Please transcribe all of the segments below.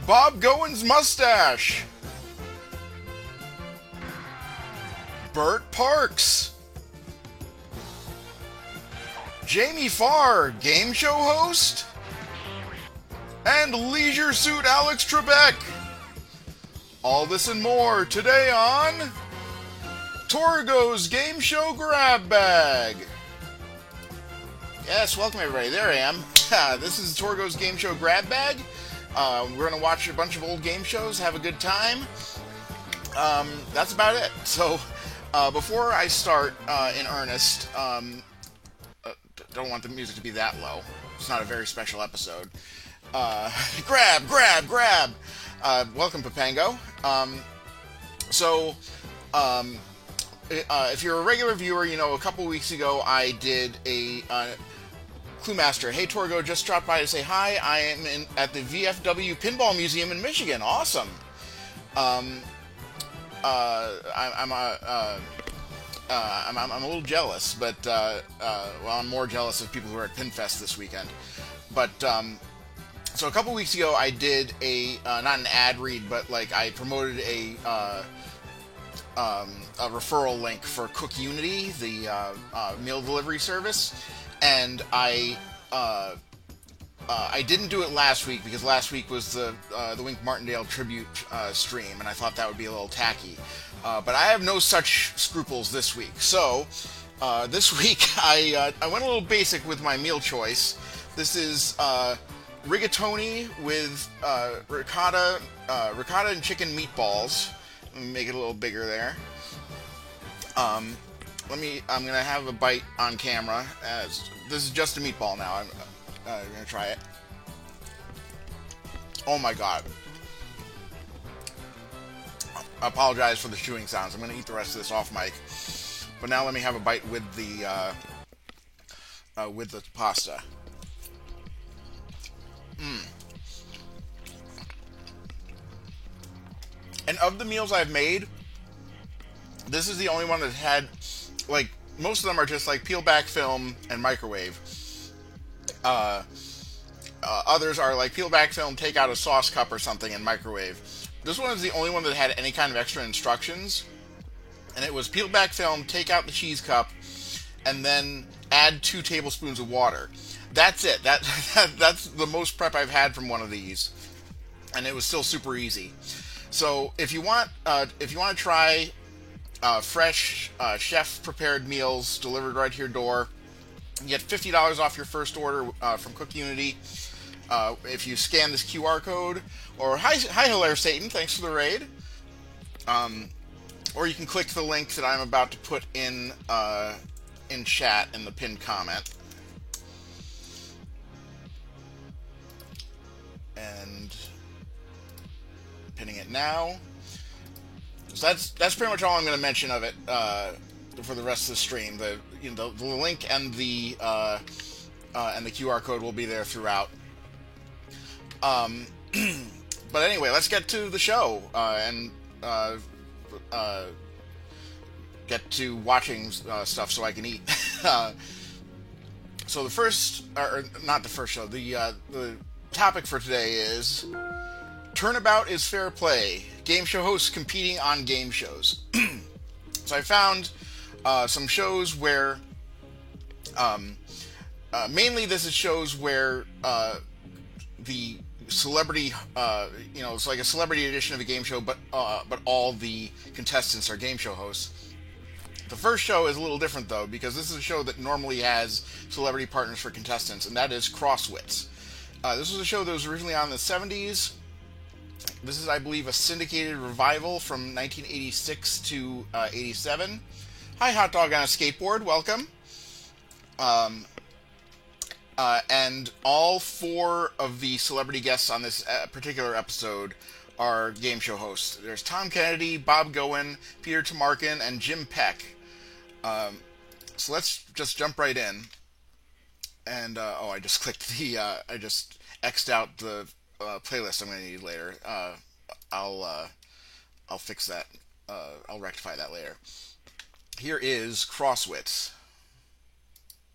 Bob Gowen's mustache. Bert Parks. Jamie Farr, game show host. And Leisure Suit Alex Trebek. All this and more today on Torgo's Game Show Grab Bag. Yes, welcome everybody. There I am. This is Torgo's Game Show Grab Bag. We're going to watch a bunch of old game shows, have a good time. That's about it. So, before I start in earnest, don't want the music to be that low. It's not a very special episode. Grab! Welcome, Papango. If you're a regular viewer, you know a couple weeks ago I did a Clue Master. Hey Torgo, just dropped by to say hi. I am at the VFW Pinball Museum in Michigan. Awesome. I'm a little jealous, but I'm more jealous of people who are at Pinfest this weekend. But so a couple weeks ago, I did not an ad read, but like I promoted a referral link for Cook Unity, the meal delivery service, and I didn't do it last week because last week was the Wink Martindale tribute stream, and I thought that would be a little tacky. But I have no such scruples this week. So this week I went a little basic with my meal choice. This is rigatoni with ricotta and chicken meatballs. Let me make it a little bigger there. I'm gonna have a bite on camera. This is just a meatball now. I'm gonna try it. Oh my god! I apologize for the chewing sounds. I'm gonna eat the rest of this off mic. But now let me have a bite with the pasta. And of the meals I've made, this is the only one that had, like, most of them are just like peel back film and microwave. Others are like peel back film, take out a sauce cup or something and microwave. This one is the only one that had any kind of extra instructions. And it was peel back film, take out the cheese cup, and then add 2 tablespoons of water. That's it. That's the most prep I've had from one of these. And it was still super easy. So if you want to try fresh chef prepared meals delivered right to your door, you get $50 off your first order from Cook Unity if you scan this QR code. Or hi Hilaire Satan, thanks for the raid. Or you can click the link that I'm about to put in chat in the pinned comment. And pinning it now. So that's pretty much all I'm going to mention of it for the rest of the stream. The link and the QR code will be there throughout. But anyway, let's get to the show and get to watching stuff so I can eat. So the first, or not the first show, the topic for today is Turnabout is Fair Play. Game show hosts competing on game shows. So I found some shows where, mainly this is shows where the celebrity, it's like a celebrity edition of a game show, but all the contestants are game show hosts. The first show is a little different though, because this is a show that normally has celebrity partners for contestants, and that is Crosswits. This was a show that was originally on in the 70s. This is, I believe, a syndicated revival from 1986 to 87. Hi, Hot Dog on a Skateboard. Welcome. And all 4 of the celebrity guests on this particular episode are game show hosts. There's Tom Kennedy, Bob Gowen, Peter Tomarken, and Jim Peck. So let's just jump right in. And, I just clicked I just X'd out the playlist I'm going to need later. I'll fix that. I'll rectify that later. Here is Crosswits.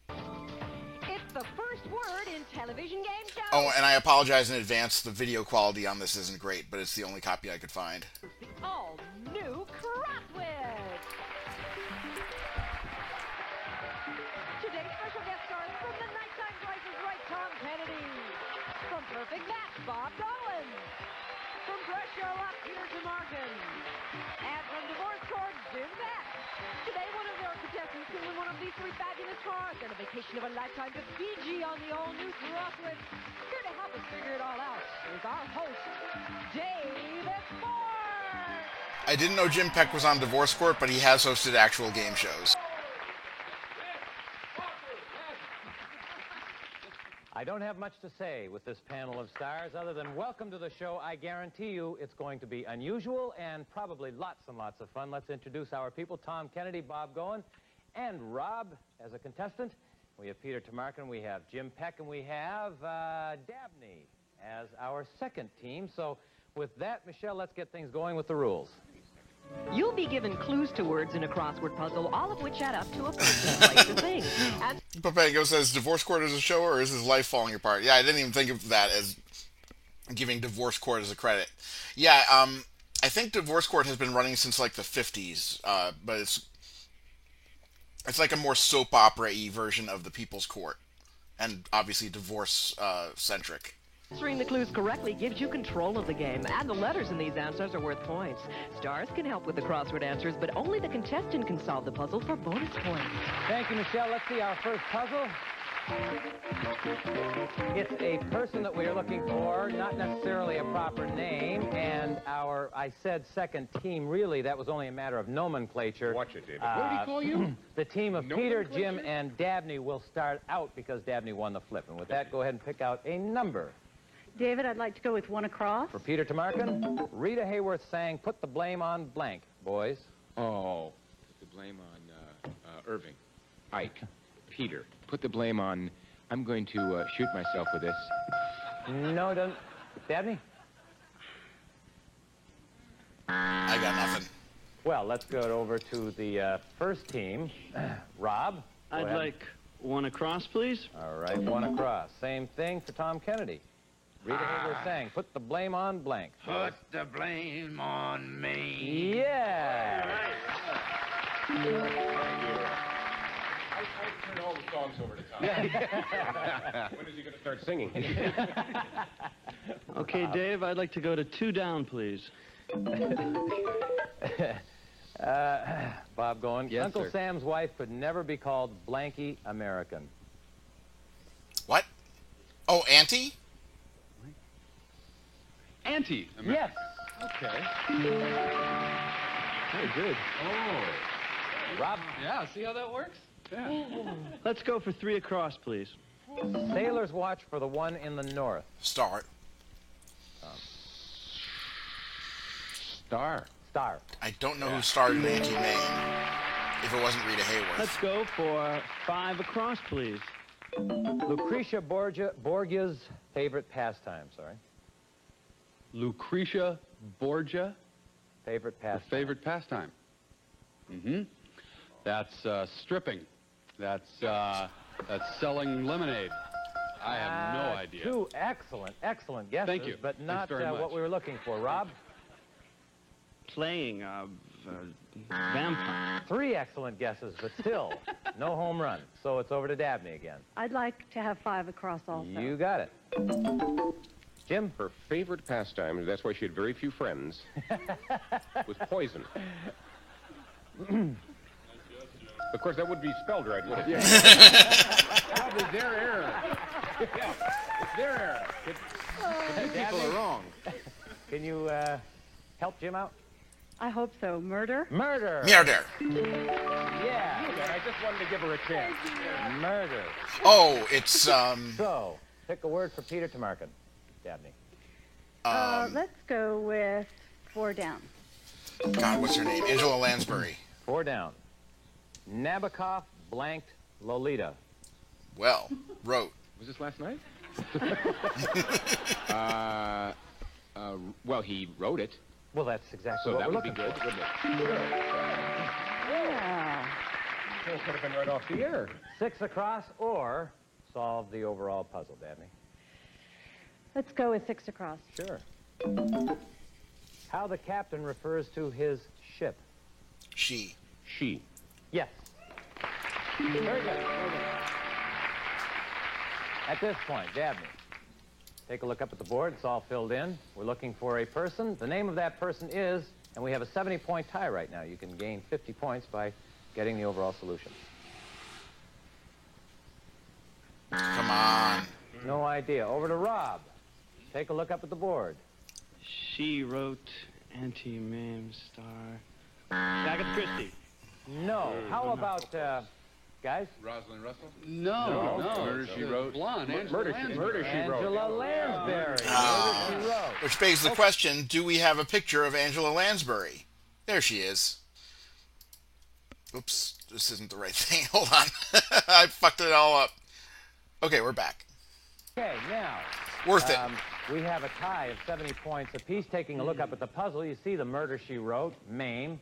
It's the first word in television game show. Oh, and I apologize in advance. The video quality on this isn't great, but it's the only copy I could find. The all-new Crossword. Today's special guest stars from the Nighttime Price is Right, Tom Kennedy. From Perfect Match, Bob Dolan. From Fresh Sherlock, Peter Tamarkin. And from Divorce Court, Jim Beck. Today, one of their contestants can win one of these 3 fabulous cars and a vacation of a lifetime to Fiji on the all-new Crossword. Here to help us figure it all out is our host, David Ford. I didn't know Jim Peck was on Divorce Court, but he has hosted actual game shows. I don't have much to say with this panel of stars other than welcome to the show. I guarantee you it's going to be unusual and probably lots and lots of fun. Let's introduce our people. Tom Kennedy, Bob Goen, and Rob as a contestant. We have Peter Tamarkin, we have Jim Peck, and we have Dabney as our second team. So with that, Michelle, let's get things going with the rules. You'll be given clues to words in a crossword puzzle, all of which add up to a person, place, or thing. And Papango says, Divorce Court is a show, or is his life falling apart? Yeah, I didn't even think of that as giving Divorce Court as a credit. Yeah, I think Divorce Court has been running since, like, the 50s, but it's like a more soap opera-y version of the People's Court, and obviously divorce-centric. answering the clues correctly gives you control of the game, and the letters in these answers are worth points. Stars can help with the crossword answers, but only the contestant can solve the puzzle for bonus points. Thank you, Michelle. Let's see our first puzzle. It's a person that we are looking for, not necessarily a proper name, and I said second team, really, that was only a matter of nomenclature. Watch it, David. What did he call you? The team of Peter, Jim, and Dabney will start out because Dabney won the flip. And with that, go ahead and pick out a number. David, I'd like to go with 1 across. For Peter Tamarkin, Rita Hayworth sang, "Put the blame on blank," boys. Oh, put the blame on Irving. Ike. Peter. Put the blame on... I'm going to shoot myself with this. No, don't. Dabney? I got nothing. Well, let's go over to the first team. Rob? go I'd ahead. like 1 across, please. All right, 1 across. Same thing for Tom Kennedy. Rita Hayworth sang, "Put the blame on blank." Put the blame on me. Yeah! I turn all the songs over to Tom. When is he going to start singing? Okay, Dave, I'd like to go to 2 down, please. Bob going. Yes, Uncle sir. Sam's wife could never be called Blanky American. What? Oh, Auntie? Auntie. Yes! Okay. Very good. Oh. Rob? Yeah, see how that works? Yeah. Let's go for 3 across, please. Sailor's watch for the one in the north. Start. Star. Star. I don't know who starred in Auntie Mame, if it wasn't Rita Hayworth. Let's go for 5 across, please. Lucretia Borgia's favorite pastime, sorry. Lucretia Borgia, Favorite her pastime. favorite pastime. Mm-hmm. That's stripping. That's selling lemonade. I have no idea. 2 excellent guesses. Thank you. But Thanks not very what much. we were looking for. Rob? Playing vampire. 3 excellent guesses, but still no home run. So it's over to Dabney again. I'd like to have 5 across also. You got it. Jim? Her favorite pastime, that's why she had very few friends, was poison. Of course, that would be spelled right, wouldn't it? Probably their error. Yeah, it's their error. People are wrong. Can you help Jim out? I hope so. Murder? Murder. Murder. Yeah. I just wanted to give her a chance. Murder. Oh, it's, So, pick a word for Peter Tamarkin. Dabney. Let's go with 4 down. God, what's her name? Angela Lansbury. 4 down. Nabokov blanked Lolita. Well, wrote. Was this last night? Well, he wrote it, Well, that's exactly so what that we're would be looking good, for. wouldn't it? Yeah. It could have been right off the air. 6 across or solve the overall puzzle, Dabney? Let's go with 6 across. Sure. How the captain refers to his ship? She. She. Yes. Very good. Very good. At this point, Dabney, take a look up at the board. It's all filled in. We're looking for a person. The name of that person is, and we have a 70-point tie right now. You can gain 50 points by getting the overall solution. Come on. No idea. Over to Rob. Take a look up at the board. She wrote anti-mame star. Agatha Christie. No. How about, guys? Rosalind Russell? No. Murder, She Wrote. Blonde. Angela Lansbury. Angela Lansbury. Murder, She Wrote. Which begs the question, do we have a picture of Angela Lansbury? There she is. Oops, this isn't the right thing. Hold on. I fucked it all up. Okay, we're back. Okay, now. Worth it. We have a tie of 70 points apiece. Taking a look up at the puzzle, you see the Murder, She Wrote, Mame,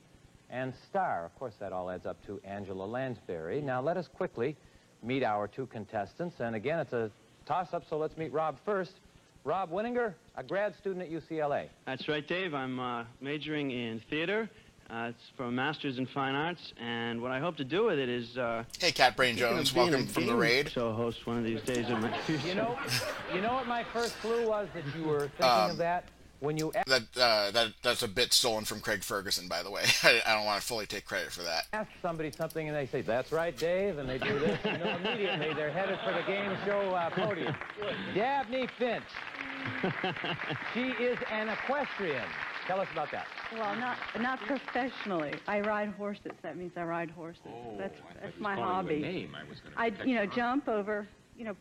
and Star. Of course, that all adds up to Angela Lansbury. Now, let us quickly meet our two contestants. And again, it's a toss-up, so let's meet Rob first. Rob Winninger, a grad student at UCLA. That's right, Dave. I'm majoring in theater. It's for a master's in fine arts, and what I hope to do with it is... Hey, Cat Brain Jones, welcome from the raid. So host one of these days in my future. You know what my first clue was that you were thinking of that? When you That's a bit stolen from Craig Ferguson, by the way. I don't want to fully take credit for that. ask somebody something and they say, "That's right, Dave," and they do this, immediately they're headed for the game show podium. Dabney Finch. She is an equestrian. Tell us about that. Well, not professionally. I ride horses. That means I ride horses. That's my hobby. I jump over,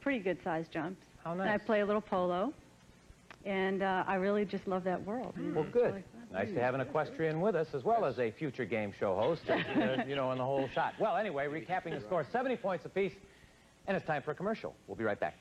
pretty good-sized jumps. How And I nice. play a little polo. And I really just love that world. Well, good. Nice to have an equestrian with us, as well as a future game show host, in the whole shot. Well, anyway, recapping the score, 70 points apiece, and it's time for a commercial. We'll be right back.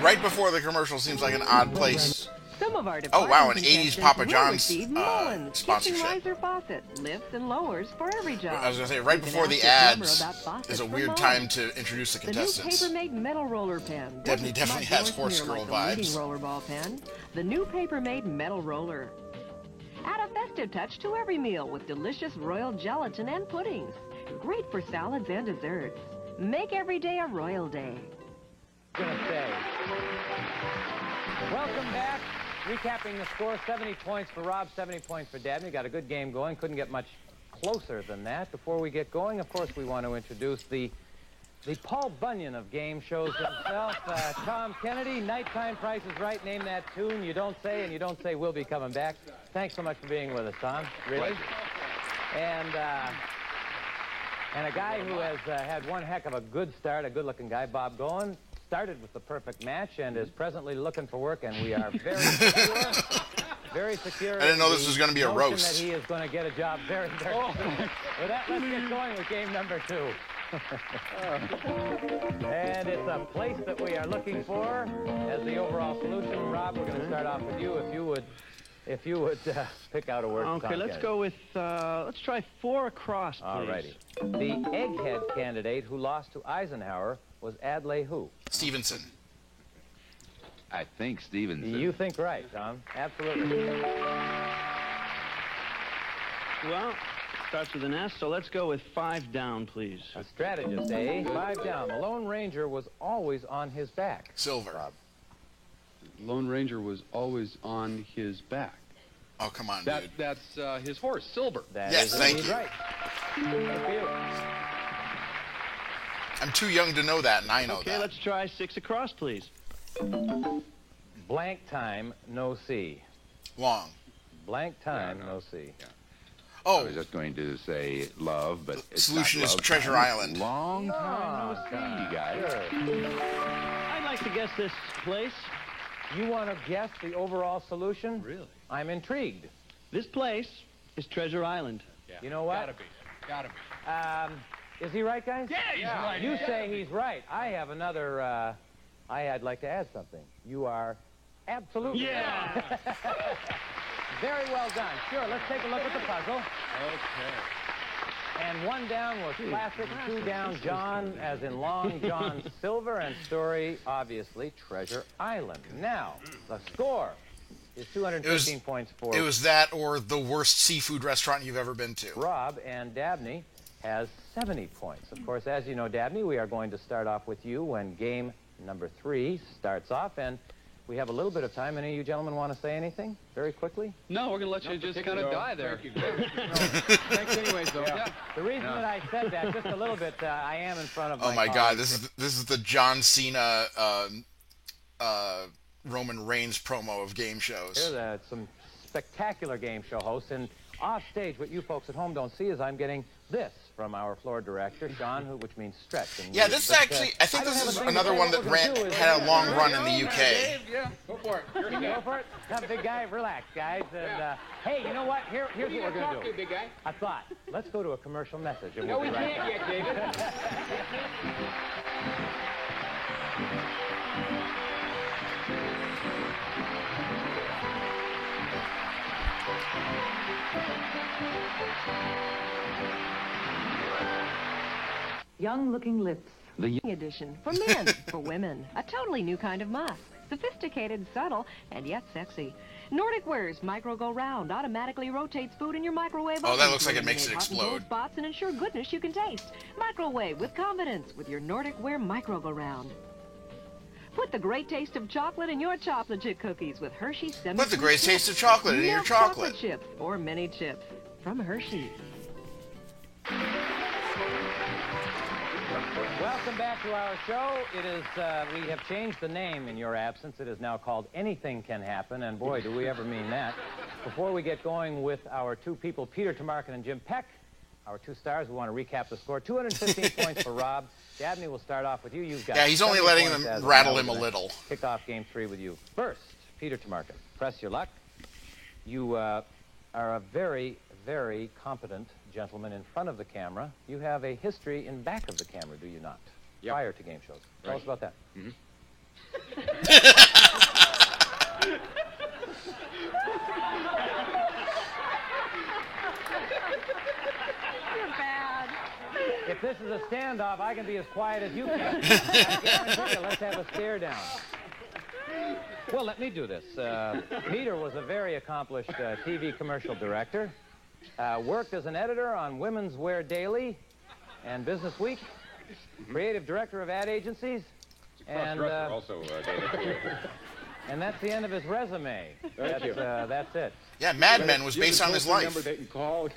Right before the commercial seems like an odd place. Some of our Oh, wow, an department 80s contestants Papa will John's receive Mullins sponsorship. kitchen riser faucet, lifts and lowers for every job. I was going to say, right You can before ask the your plumber ads about faucets is a from weird Mullins. time to introduce the The new contestants. Papermate metal roller pen. Definitely Doesn't smudge has your horse smear girl like the vibes. leading rollerball pen. The new Papermate metal roller. Add a festive touch to every meal with delicious royal gelatin and puddings. Great for salads and desserts. Make every day a royal day. Gonna say. Welcome back. Recapping the score, 70 points for Rob, 70 points for Dabney. Got a good game going. Couldn't get much closer than that. Before we get going, of course, we want to introduce the Paul Bunyan of game shows himself, Tom Kennedy. Nighttime Price is Right. Name that tune. You don't say, and you don't say we'll be coming back. Thanks so much for being with us, Tom. Really. And a guy who has had one heck of a good start, a good-looking guy, Bob Goen. Started with the perfect match and is presently looking for work, and we are very secure. Very secure. I didn't know this was going to be a notion roast. That he is going to get a job very, very soon. With that, let's get going with game number 2. And it's a place that we are looking for as the overall solution. Rob, we're going to start off with you. If you would pick out a word. Okay, let's go with, let's try 4 across, please. All righty. The egghead candidate who lost to Eisenhower was Adlai who? Stevenson. I think Stevenson. You think right, Tom. Absolutely. Well, starts with an S, so let's go with 5 down, please. A strategist, eh? 5 down. The Lone Ranger was always on his back. Silver. Rob. Lone Ranger was always on his back. Oh, come on, dude. That's his horse, Silver. That Yes, is thank indeed you. right. Good for you. I'm too young to know that, and I know Okay, that. let's try 6 across, please. Blank time, no C. Long. Blank time, no C. I Oh, was just going to say love, but it's Solution not is love Treasure time. Island. Long time no see, you guys. Sure. I'd like to guess this place. You want to guess the overall solution? Really? I'm intrigued. This place is Treasure Island. Yeah. You know what? Gotta be. Is he right, guys? Yeah, he's right. You say he's right. I have another, I'd like to add something. You are absolutely Yeah. right. Very well done. Sure, let's take a look at the puzzle. Okay. And one down was classic, two down John, as in Long John Silver, and story, obviously, Treasure Island. Now, the score is 215 points for It was that or the worst seafood restaurant you've ever been to. Rob, and Dabney has 70 points. Of course, as you know, Dabney, we are going to start off with you when game number 3 starts off, and we have a little bit of time. Any of you gentlemen want to say anything very quickly? No, we're going to let you just kind of die there. Thank you. Thanks anyways, though. Yeah. The reason that I said that, just a little bit, I am in front of Oh my God, this is the John Cena Roman Reigns promo of game shows. Here's some spectacular game show hosts, and off stage, what you folks at home don't see is I'm getting this from our floor director, Sean, which means stretch. And Yeah, this actually, I think this is another one that had a long run in the UK. Dave, yeah, go for it. Go for it. Come, big guy, relax, guys. And hey, you know what? Here's what we're going to do. Big guy. I thought, let's go to a commercial message. And No, we'll we be right can't back. yet, David. Young-looking lips. The Edition for men, for women. A totally new kind of musk. Sophisticated, subtle, and yet sexy. Nordic Ware's Micro Go Round automatically rotates food in your microwave. Oh, that oven looks to like it makes it eliminate hot and cold explode. spots and ensure goodness you can taste. Microwave with confidence with your Nordic Ware Micro Go Round. Put the great taste of chocolate in your chocolate chip cookies with Hershey's semi. Put the great taste of chocolate in your Milk chocolate. chips or mini chips from Hershey's. Welcome back to our show. It is, we have changed the name in your absence. It is now called Anything Can Happen, and boy, do we ever mean that. Before we get going with our two people, Peter Tomarken and Jim Peck, our two stars, we want to recap the score. 215 points for Rob. Dabney, we'll start off with you. You've got Yeah, he's only 70 letting points them as of rattle now. him a We're gonna little. Kick off game 3 with you. First, Peter Tomarken, press your luck. You are a very, very competent gentleman in front of the camera. You have a history in back of the camera, do you not? Yep. Prior to game shows. Tell us about that. You're bad. If this is a standoff, I can be as quiet as you can. I guarantee you, let's have a stare down. Well, let me do this. Peter was a very accomplished TV commercial director. Worked as an editor on Women's Wear Daily and Business Week. Creative director of ad agencies. And, Also, David. and that's the end of his resume. Thank you. That's it. Yeah, Mad Men was based on his life. Number they can call.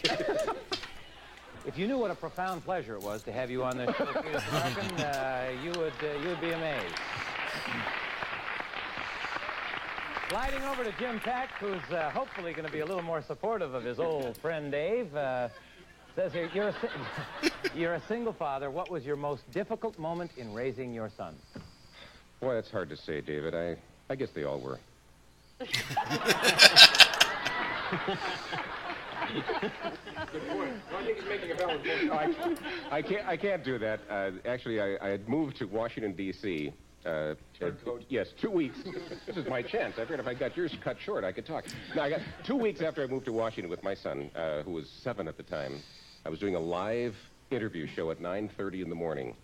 If you knew what a profound pleasure it was to have you on this show, Peter Tomarken, you would be amazed. Sliding over to Jim Peck, who's hopefully going to be a little more supportive of his old friend Dave. Says here, you're a single father. What was your most difficult moment in raising your son? Boy, that's hard to say, David. I guess they all were. Good point. Well, I think he's making a valid point. I can't do that. Actually, I had moved to Washington, D.C. Yes, 2 weeks. This is my chance. I figured if I got yours cut short, I could talk. Now, I got 2 weeks after I moved to Washington with my son, who was 7 at the time. I was doing a live interview show at 9:30 in the morning.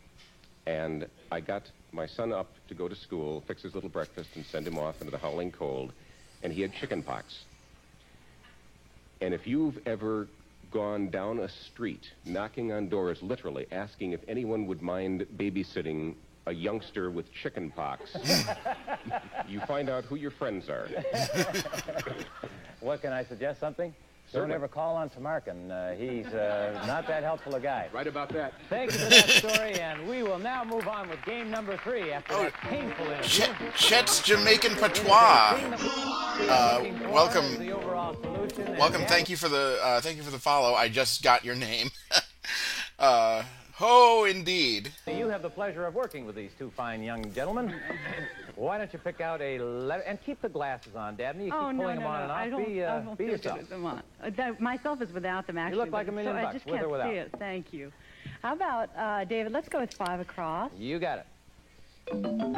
And I got my son up to go to school, fix his little breakfast, and send him off into the howling cold. And he had chicken pox. And if you've ever gone down a street, knocking on doors, literally asking if anyone would mind babysitting a youngster with chicken pox, you find out who your friends are. What, can I suggest something? Certainly. Don't ever call on Tomarken. He's not that helpful a guy. Right about that. Thank you for that story, and we will now move on with game number 3 after that painful interview. Chet's Jamaican Patois. Welcome. The overall solution, and Welcome. Thank you for the follow. I just got your name. Ho, indeed. You have the pleasure of working with these two fine young gentlemen. Why don't you pick out a letter and keep the glasses on, Dabney? You keep pulling them on and off. I don't Be feel yourself. good with them on. Myself is without them, actually. You look like $1 million so I bucks, just with can't or without. see it. Thank you. How about, David, let's go with 5 across. You got it.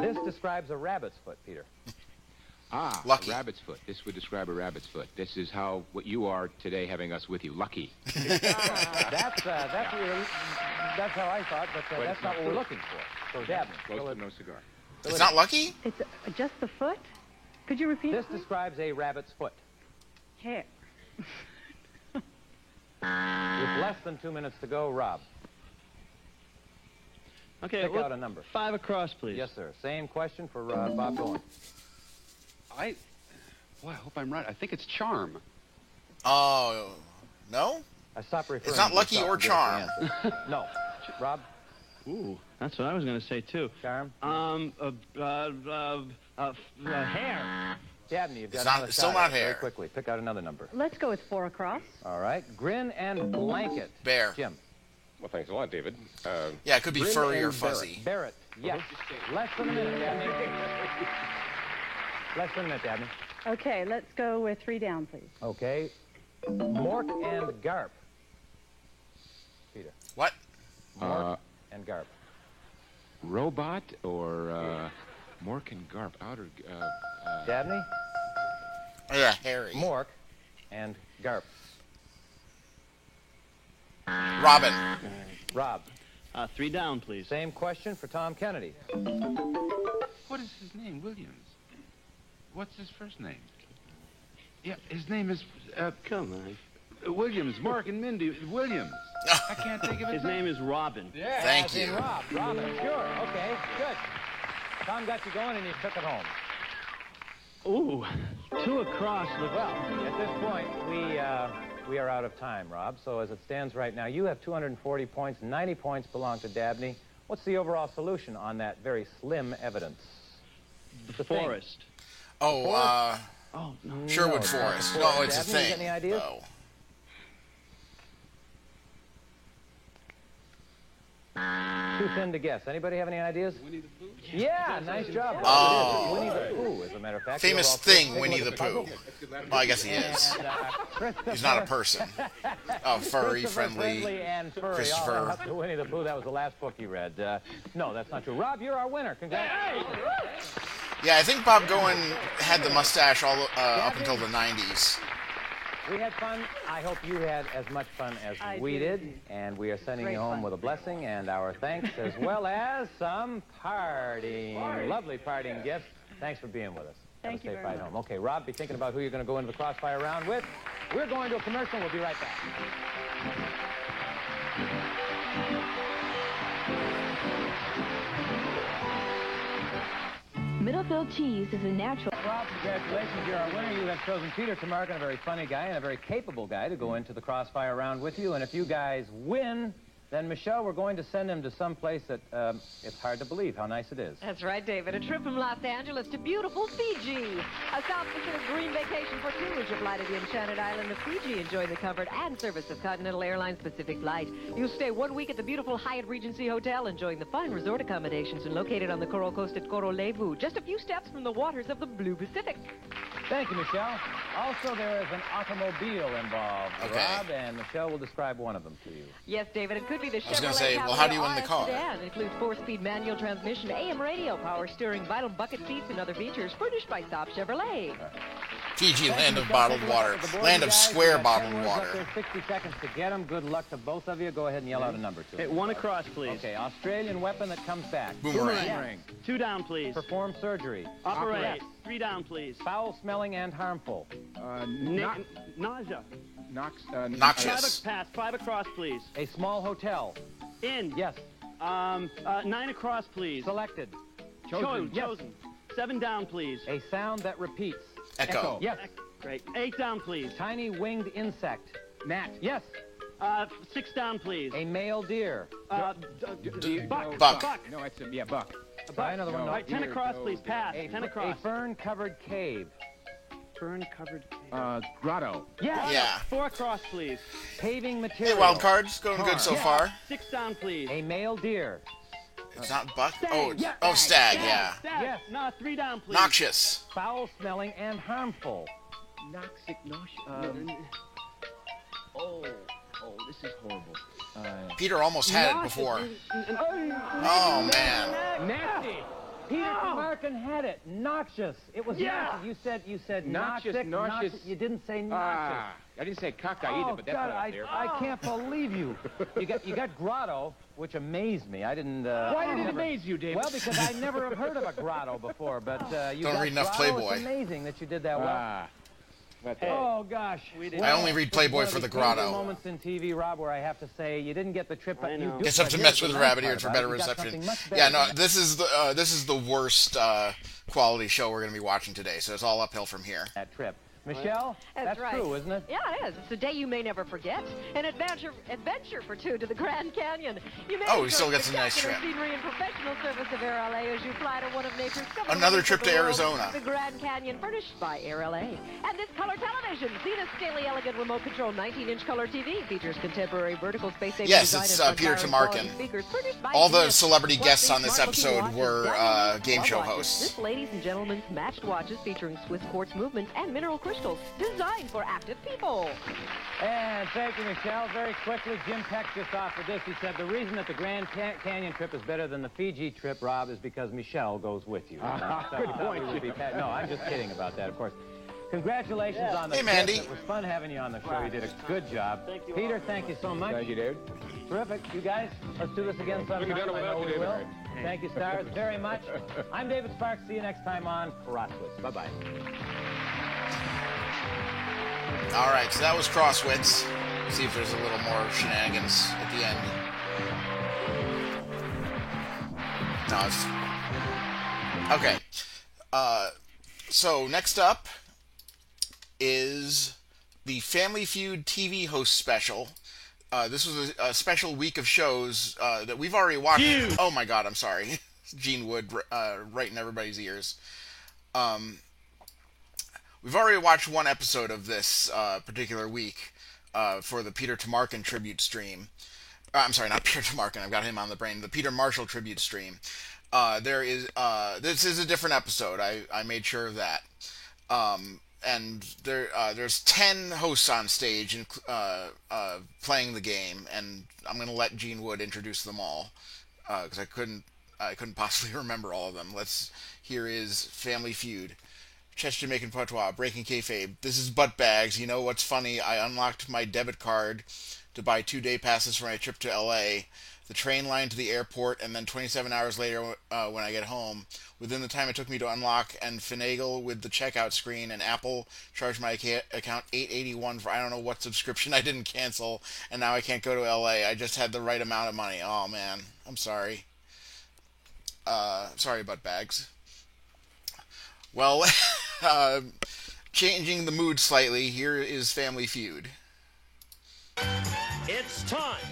This describes a rabbit's foot, Peter. Ah, Lucky. a rabbit's foot. This would describe a rabbit's foot. This is what you are today, having us with you. Lucky. That's how I thought, but that's not what we're looking for. So, Dabney. Close to no cigar. It's not lucky? It's just the foot? Could you repeat This please? describes a rabbit's foot. Hair. With less than 2 minutes to go, Rob. Okay, Pick out a number. 5 across, please. Yes, sir. Same question for Bob Goen. I hope I'm right. I think it's charm. Oh, no? I stopped referring. It's not to lucky yourself or and give charm. us the answer. No. Rob? Ooh, that's what I was going to say, too. Charm? Hair. Dabney, you've got It's not- another it's still shot not at it very hair. quickly. Pick out another number. Let's go with 4 across. All right. Grin and blanket. Bear. Jim. Well, thanks a lot, David. Yeah, it could be Grin furry and or fuzzy. Barrett. Yes. Less than a minute, Dabney. Less than a minute, Dabney. Okay, let's go with 3 down, please. Okay. Mork and Garp. Peter. What? Mork and Garp. Robot or Mork and Garp? Outer. Dabney? Oh, yeah, Harry. Mork and Garp. Robin. Rob. 3 down, please. Same question for Tom Kennedy. What is his name? Williams. What's his first name? Yeah, his name is Come on. Williams. Mark and Mindy Williams. I can't think of His name is Robin. Thank As in you. Rob. Robin, sure. Okay, good. Tom got you going and you took it home. Ooh, 2 across. Look, Well, at this point, we are out of time, Rob. So as it stands right now, you have 240 points. 90 points belong to Dabney. What's the overall solution on that very slim evidence? the forest. Oh, Oh, no. Sherwood No, Forest. Dabney, No, it's a you got thing. any ideas? No. Too thin to guess. Anybody have any ideas? Winnie the Pooh? Yeah, nice job. Rob. Oh. It is. Winnie the Pooh, as a matter of fact. Famous Overall thing, take a Winnie look the at puzzle. Pooh. Well, I guess he is. And, He's not a person. Oh, furry, Christopher friendly. and furry. Christopher. All up to Winnie the Pooh. That was the last book you read. No, that's not true. Rob, you're our winner. Congratulations. Yeah, I think Bob Goen had the mustache all up until the 90s. We had fun. I hope you had as much fun as I we did. did. And we are sending Great you home fun. with a blessing and our thanks, as well as some partying. Lovely partying gifts. Thanks for being with us. Thank Have a you safe very ride much. home. Okay, Rob, be thinking about who you're going to go into the crossfire round with. We're going to a commercial. We'll be right back. Middlefield cheese is a natural. Rob, congratulations. You're our winner. You have chosen Peter Tamarkin, a very funny guy and a very capable guy, to go into the crossfire round with you. And if you guys win, then, Michelle, we're going to send him to some place that it's hard to believe how nice it is. That's right, David. A trip from Los Angeles to beautiful Fiji. A South Pacific green vacation for 2 as you fly to the enchanted island of Fiji. Enjoy the comfort and service of Continental Airlines Pacific Flight. You'll stay 1 week at the beautiful Hyatt Regency Hotel, enjoying the fine resort accommodations and located on the coral coast at Korolevu, just a few steps from the waters of the Blue Pacific. Thank you, Michelle. Also, there is an automobile involved, Okay. Rob, and Michelle will describe one of them to you. Yes, David, it could be the Chevrolet was gonna say, well, how do you win the Cavalier car? RS sedan. It includes 4-speed manual transmission, AM radio, power steering, vital bucket seats, and other features furnished by Saab Chevrolet. Fiji, Thank land you, of Michelle. bottled Take a look water. at the board, Land you of guys. square You got 10 bottled words up water. there, 60 seconds to get them. Good luck to both of you. Go ahead and yell out a number to Hey, them. 1 across, please. Okay, Australian weapon that comes back. Boomerang. Boomerang. 2 down, please. Perform surgery. Operate. 3 down, please. Foul smelling and harmful. Nausea. Noxious. Pass. 5 across, please. A small hotel. In. Yes. 9 across, please. Selected. Chosen. Yes. Chosen. 7 down, please. A sound that repeats. Echo. Yes. Great. 8 down, please. Tiny winged insect. Gnat. Yes. 6 down, please. A male deer. Buck. Buck. No, it's buck. Try another one. All right, 10 across, please. Pass. 10 A across. fern-covered cave. Fern-covered. Grotto. Yes. Yeah. 4 across, please. Paving Hey, material. wild cards. Going good so far. 6 down, please. A male deer. It's not buck. Stag. Oh, Yeah. oh, stag. Yeah. Stag. Yes. No, 3 down, please. Noxious. Foul smelling and harmful. This is horrible. Peter almost had it before. Oh man. Nasty. Peter Markin had it. Noxious. It was noxious. You said Noxious, noxious. nauseous. You didn't say noxious. I didn't say cockeyed, but that's God, not there. I can't believe you. You got grotto, which amazed me. I didn't. Why did it amaze you, David? Well, because I never have heard of a grotto before. But you Don't got read enough grotto. Playboy. It's amazing that you did that well. Oh gosh! I only read Playboy for the grotto. Moments in TV, Rob, where I have to say you didn't get the trip, but you Guess I have to mess with Rabbit Ears for better reception. Yeah, no, this is the worst quality show we're going to be watching today. So it's all uphill from here. That trip. Michelle, that's right. true, isn't it? Yeah, it is. It's a day you may never forget. An adventure for two to the Grand Canyon. You may we still get some nice trip. Scenery and professional service of Air LA as you fly to one of nature's Another trip to Arizona. The Grand Canyon, furnished by Air LA. And this color television, see this scaly, elegant remote control 19-inch color TV, features contemporary vertical space saving Yes, design it's and Peter quality Tamarkin. speakers, furnished by All the Smith. celebrity Plus, guests these on this smart-looking episode watches were downloaded game show watches. hosts. This, ladies and gentlemen, matched watches featuring Swiss quartz movements and mineral crystals, designed for active people. And thank you, Michelle. Very quickly, Jim Peck just offered this. He said the reason that the Grand Canyon trip is better than the Fiji trip, Rob, is because Michelle goes with you. Good point. No, I'm just kidding about that, of course. Congratulations on the Hey, trip. Mandy. It was fun having you on the show. You did a good job. Thank you Peter, all. thank you so much. Thank you, David. Terrific. You guys, let's do this again sometime. Couldn't have done it I know without we you, will. David. Thank you, stars, very much. I'm David Sparks. See you next time on Crosswits. Bye-bye. All right, so that was Crosswits. See if there's a little more shenanigans at the end. No, it's... Okay. So next up is the Family Feud TV host special. This was a special week of shows that we've already watched. Feud. Oh my God, I'm sorry. Gene Wood right in everybody's ears. We've already watched one episode of this particular week for the Peter Tamarkin tribute stream. I'm sorry, not Peter Tamarkin. I've got him on the brain. The Peter Marshall tribute stream. This is a different episode. I made sure of that. And there's 10 hosts on stage playing the game, and I'm going to let Gene Wood introduce them all because I couldn't possibly remember all of them. Here is Family Feud. Chess Jamaican Patois, Breaking Kayfabe. This is Buttbags. You know what's funny? I unlocked my debit card to buy 2-day passes for my trip to LA. The train line to the airport, and then 27 hours later when I get home. Within the time it took me to unlock and finagle with the checkout screen, and Apple charged my account $881 for I don't know what subscription I didn't cancel, and now I can't go to LA. I just had the right amount of money. Oh man, I'm sorry. Sorry, Buttbags. Well, changing the mood slightly, here is Family Feud. It's time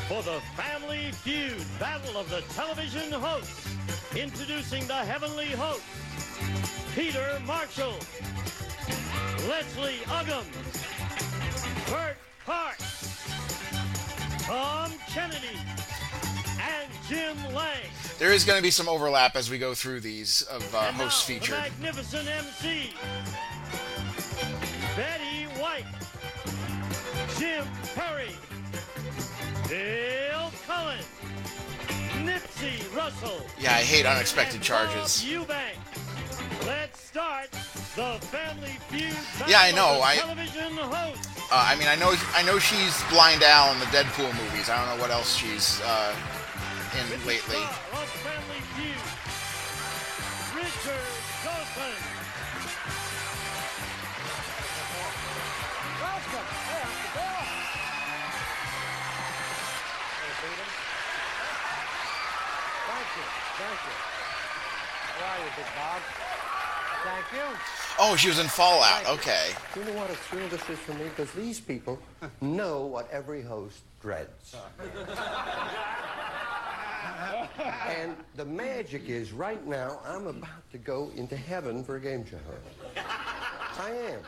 for the Family Feud Battle of the Television Hosts. Introducing the Heavenly Hosts, Peter Marshall, Leslie Uggams, Bert Hart, Tom Kennedy, and Jim Lang. There is going to be some overlap as we go through these of hosts featured. The magnificent MC, Betty White, Jim Perry, Bill Cullen, Nipsey Russell. Yeah, I hate unexpected charges. Eubank. Let's start the Family Feud. Yeah, I know. Television host. I know she's Blind Al in the Deadpool movies. I don't know what else she's in lately. Of Family Feud, Richard Dawson. Welcome. Hey, Uncle Bill. Hey, Peter. Thank you. How are you, Big Bob? Thank you. Oh, she was in Fallout. Okay. You know what a thrill this is for me? Because these people know what every host dreads. And the magic is, right now, I'm about to go into heaven for a game show host. I am.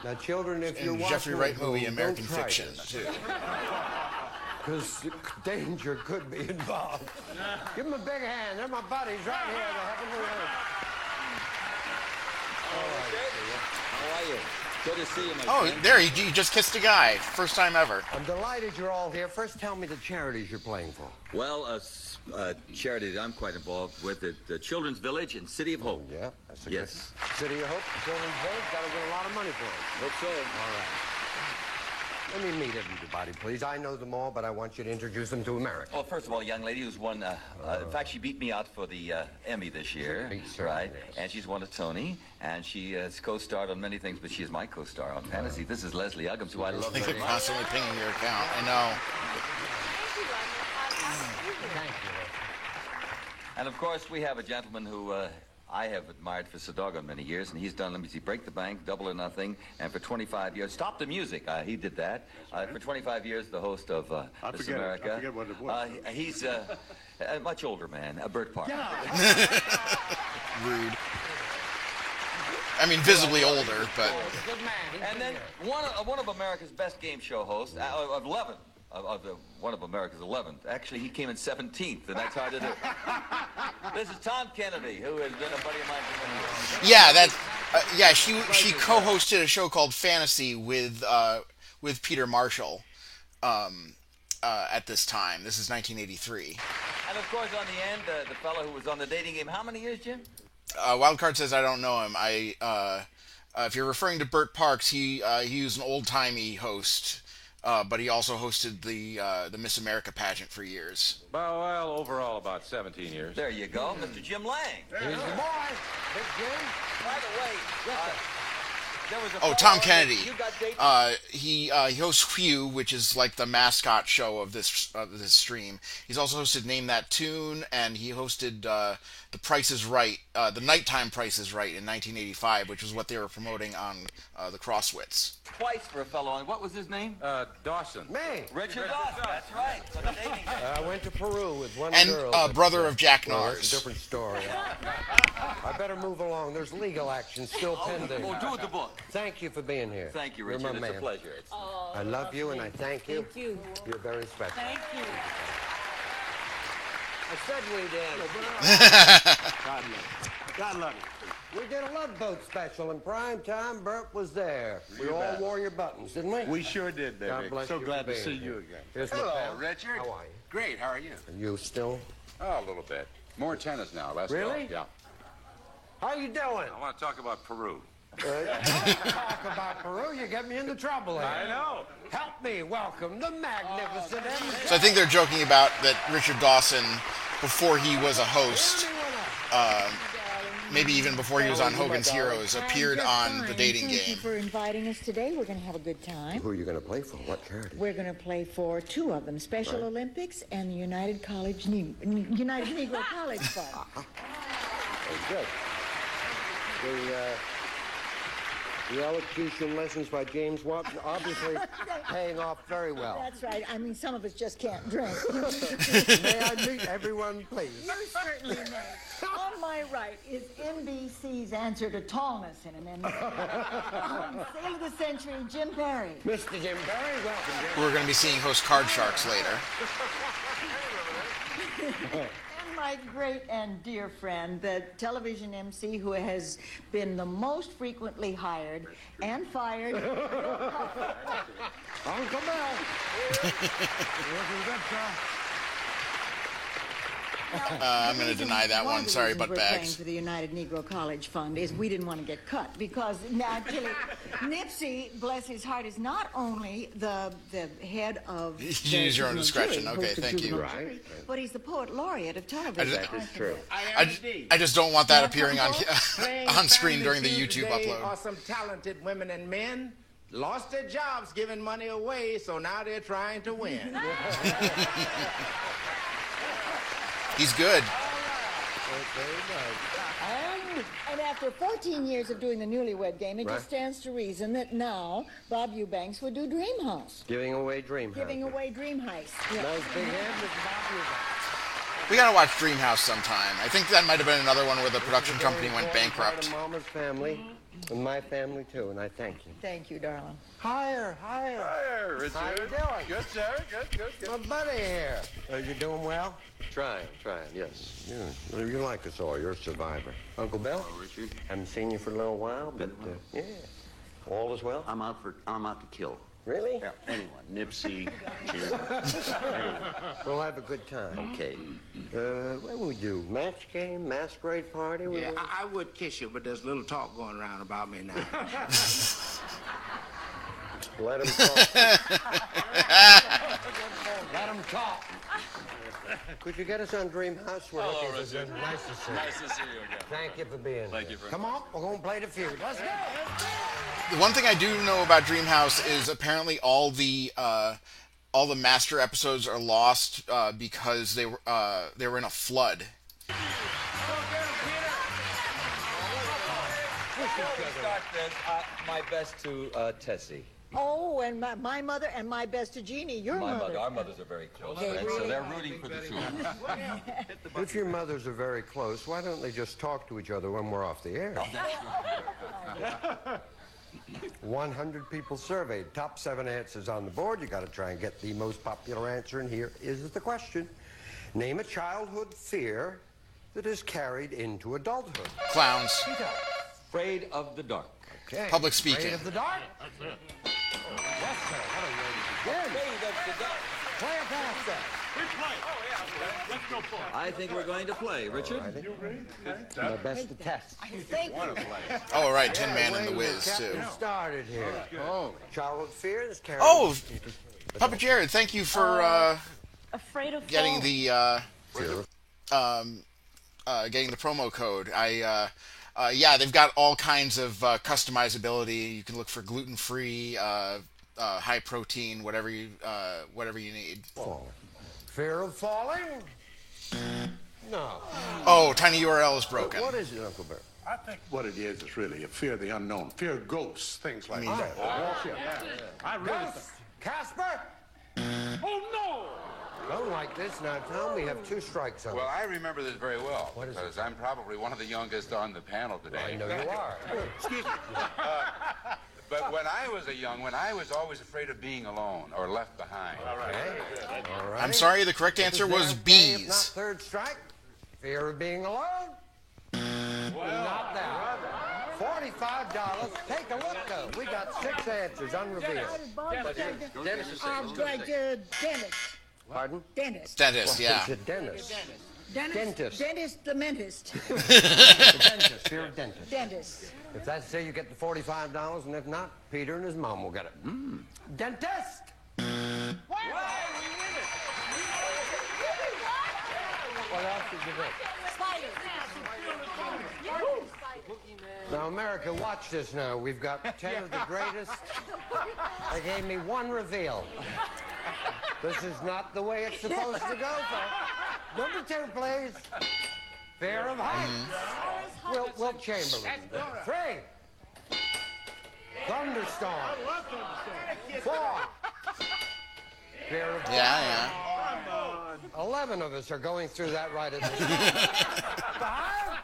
Now, children, if you're In watching Jeffrey Wright at home, movie American don't try Fiction, this. too. Because danger could be involved. Give them a big hand. They're my buddies right here. The Heavenly Host. How are you? Good to see you, my Oh, friend. there, you just kissed a guy. First time ever. I'm delighted you're all here. First, tell me the charities you're playing for. Well, charity that I'm quite involved with at the Children's Village in City of Hope. Yeah, that's a Yes. good City of Hope, Children's Village. Got to win a lot of money for it. Hope so. All right. Let me meet everybody, please. I know them all, but I want you to introduce them to America. Well, first of all, a young lady who's won, in fact, she beat me out for the Emmy this year. Right. Yes. And she's won a Tony, and she has co-starred on many things, but she is my co-star on Fantasy. This is Leslie Uggams, who I love They're very much. constantly pinging your account. I know. Thank you. And, of course, we have a gentleman who I have admired for so doggone many years, and he's done, let me see, Break the Bank, Double or Nothing, and for 25 years, Stop the Music, he did that. For 25 years, the host of This America. I forget what it was. He's a much older man, Bert Parker. Rude. I mean, visibly older, but... And then one of America's best game show hosts, of 11, one of America's 11th. Actually, he came in 17th, and that's hard to do. This is Tom Kennedy, who has been a buddy of mine for many years. Yeah, she co-hosted a show called Fantasy with Peter Marshall at this time. This is 1983. And of course, on the end, the fellow who was on the dating game, how many years, Jim? Wildcard says I don't know him. If you're referring to Bert Parks, he was an old-timey host. But he also hosted the Miss America pageant for years. Well, overall about 17 years. There you go, Mr. Jim Lang. Here's the boy, Big Jim. By the way, there was a Oh, fellow Tom on Kennedy. You got dating. He hosts Whew, which is like the mascot show of this stream. He's also hosted Name That Tune, and he hosted The Price Is Right, the Nighttime Price Is Right in 1985, which was what they were promoting on the Crosswits. Twice for a fellow on. What was his name? Dawson. Me. Richard Dawson. That's right. For the dating game. I went to Peru with one And girl. brother of Jack Well, Nars. that's a different story. I better move along. There's legal action still pending. Well, do with the book. Thank you for being here. Thank you, You're Richard. my It's a man. pleasure. I love you and I thank you. Thank you. You're very special. Thank you. I said we did. God love you. God love you. We did a Love Boat special in prime time. Bert was there. We all wore your buttons, didn't we? We sure did, baby. God bless So you glad for to see being you here. again. Here's my Hello, pal. Richard. How are you? Great. How are you? Are you still? Oh, a little bit. More tennis now. Less Really? golf. Yeah. How you doing? I want to talk about Peru. Talk about Peru. You get me into trouble here. I know. Help me welcome the magnificent MJ. So I think they're joking about that Richard Dawson, before he was a host, maybe even before he was on Hogan's Heroes, appeared on the dating Thank you game. for inviting us today. We're going to have a good time. Who are you going to play for? What charity? We're going to play for two of them, Special Olympics and the United Negro College Fund. Very good. The elocution lessons by James Watson obviously paying off very well. That's right. I mean, some of us just can't drink. May I meet everyone, please? You certainly may. On my right is NBC's answer to tallness in an Emmy. Sale of the Century, Jim Perry. Mr. Jim Perry, welcome, Jim. We're going to be seeing host Card Sharks later. And my great and dear friend, the television MC who has been the most frequently hired and fired. Uncle Mel. Looking good, sir. I'm going to deny that one. Sorry, We're playing buttbags. for the United Negro College Fund is we didn't want to get cut because naturally Nipsey, bless his heart, is not only the head of You use your own discretion. Okay, thank you. Right. but he's the poet laureate of television. That is true. I just don't want that appearing on on screen during the YouTube upload. Are some talented women and men lost their jobs giving money away, so now they're trying to win. He's good. And after 14 years of doing the newlywed game, it Right. just stands to reason that now Bob Eubanks would do Dream House. Giving away Dream House. Giving away Dream Heist. Yeah. Nice big head, Mr. Bob Eubanks. We got to watch Dreamhouse sometime. I think that might have been another one where the production Very company went important part bankrupt. of Mama's family and my family too, and I thank you. Thank you, darling. Higher. Hi, Richard. How you doing? Good, sir. Good. My buddy here. Are you doing well? Trying, yes. Yeah. You like us all. You're a survivor. Uncle Bill? Richard. Haven't seen you for a little while, but yeah. All is well? I'm out to kill. Really? Yeah. Anyone. Nipsey, Jim. We'll have a good time. Okay. What will we do? Match game? Masquerade party? Yeah, I would kiss you, but there's little talk going around about me now. Let him talk. Let him talk. Could you get us on Dream House? We're looking for Richard. Nice to see you. Nice to see you again. Thank you for being Thank here. you very Come on, we're going to play the feud. Let's go. The one thing I do know about Dreamhouse is apparently all the master episodes are lost because they were in a flood. Start this. My best to Tessie. Oh, and my mother and my best to Jeannie, your mother. Our mothers are very close They friends, so really they're are. rooting for the two. If your mothers are very close, why don't they just talk to each other when we're off the air? 100 people surveyed. Top 7 answers on the board. You got to try and get the most popular answer, and here is the question. Name a childhood fear that is carried into adulthood. Clowns. Afraid of the dark. Okay. Public speaking. Afraid of the dark? That's it. Yes, sir. What a way to begin. Afraid of the dark. Play a pass then. Let's go for it. I think we're going to play. Richard? My best to test. Thank you. Oh, right, Tin Man and the Wiz, too. Captain started here. Oh, childhood fear is carried. Oh, Papa Jared, thank you for Afraid of getting falling. the getting the promo code. Yeah, they've got all kinds of customizability. You can look for gluten-free, high protein, whatever you need. Fear of falling? No. Oh, TinyURL is broken. What is it, Uncle Bert? I think what it is really a fear of the unknown, fear of ghosts, things like I mean, that. I really Ghost! Casper? Oh, no! Don't like this now, Tom. We have 2 strikes on Well, us. I remember this very well. What is it? because I'm probably one of the youngest on the panel today. I know you are. Excuse me. But when I was a young one, I was always afraid of being alone or left behind. All right. I'm sorry, the correct answer was If not bees. third strike, fear of being alone? Not that. $45. Take a look, though. We got 6 answers unrevealed. Dennis. Pardon? Dentist. Dentist, yeah. It's a dentist. Dentist. Dentist, the mentist. Dentist. Fear of dentist. Dentist. If that's so, you get the $45, and if not, Peter and his mom will get it. Dentist! What else did you think? Now, America, watch this now. We've got 10 of the greatest. They gave me 1 reveal. This is not the way it's supposed to go, folks. Number 2, please. Fear of heights. Wilt Chamberlain. 3. Thunderstorm. 4. Fear of Yeah. 11 of us are going through that right at this time. 5.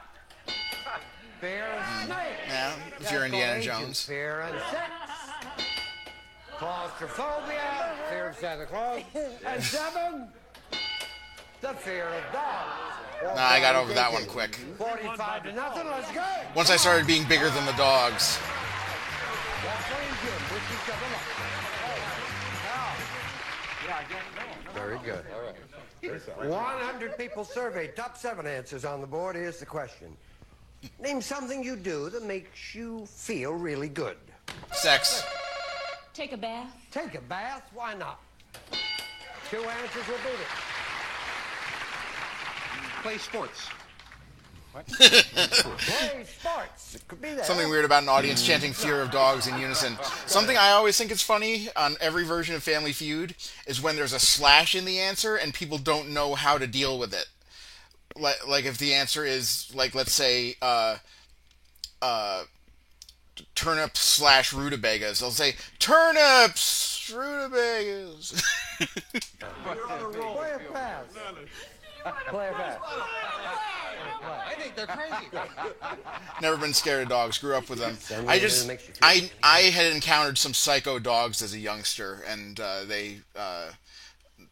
Fear of snakes. Yeah, if you're Indiana Jones. Fear and sex. Claustrophobia. Fear of Santa Claus. And 7. The fear of dogs. No, I got over that one quick. 45 to nothing. Let's go. Once I started being bigger than the dogs. Very good. All right. 100 people surveyed. Top 7 answers on the board. Here's the question. Name something you do that makes you feel really good. Sex. Take a bath. Take a bath? Why not? 2 answers will beat it. Play sports. What? Play sports. It could be that. Something weird about an audience chanting fear of dogs in unison. Something I always think is funny on every version of Family Feud is when there's a slash in the answer and people don't know how to deal with it. Like if the answer is, like, let's say, turnips / rutabagas. They'll say, turnips, rutabagas. Play a pass. Play a pass. I think they're crazy. Never been scared of dogs. Grew up with them. Then I it just, makes you feel I had encountered some psycho dogs as a youngster, and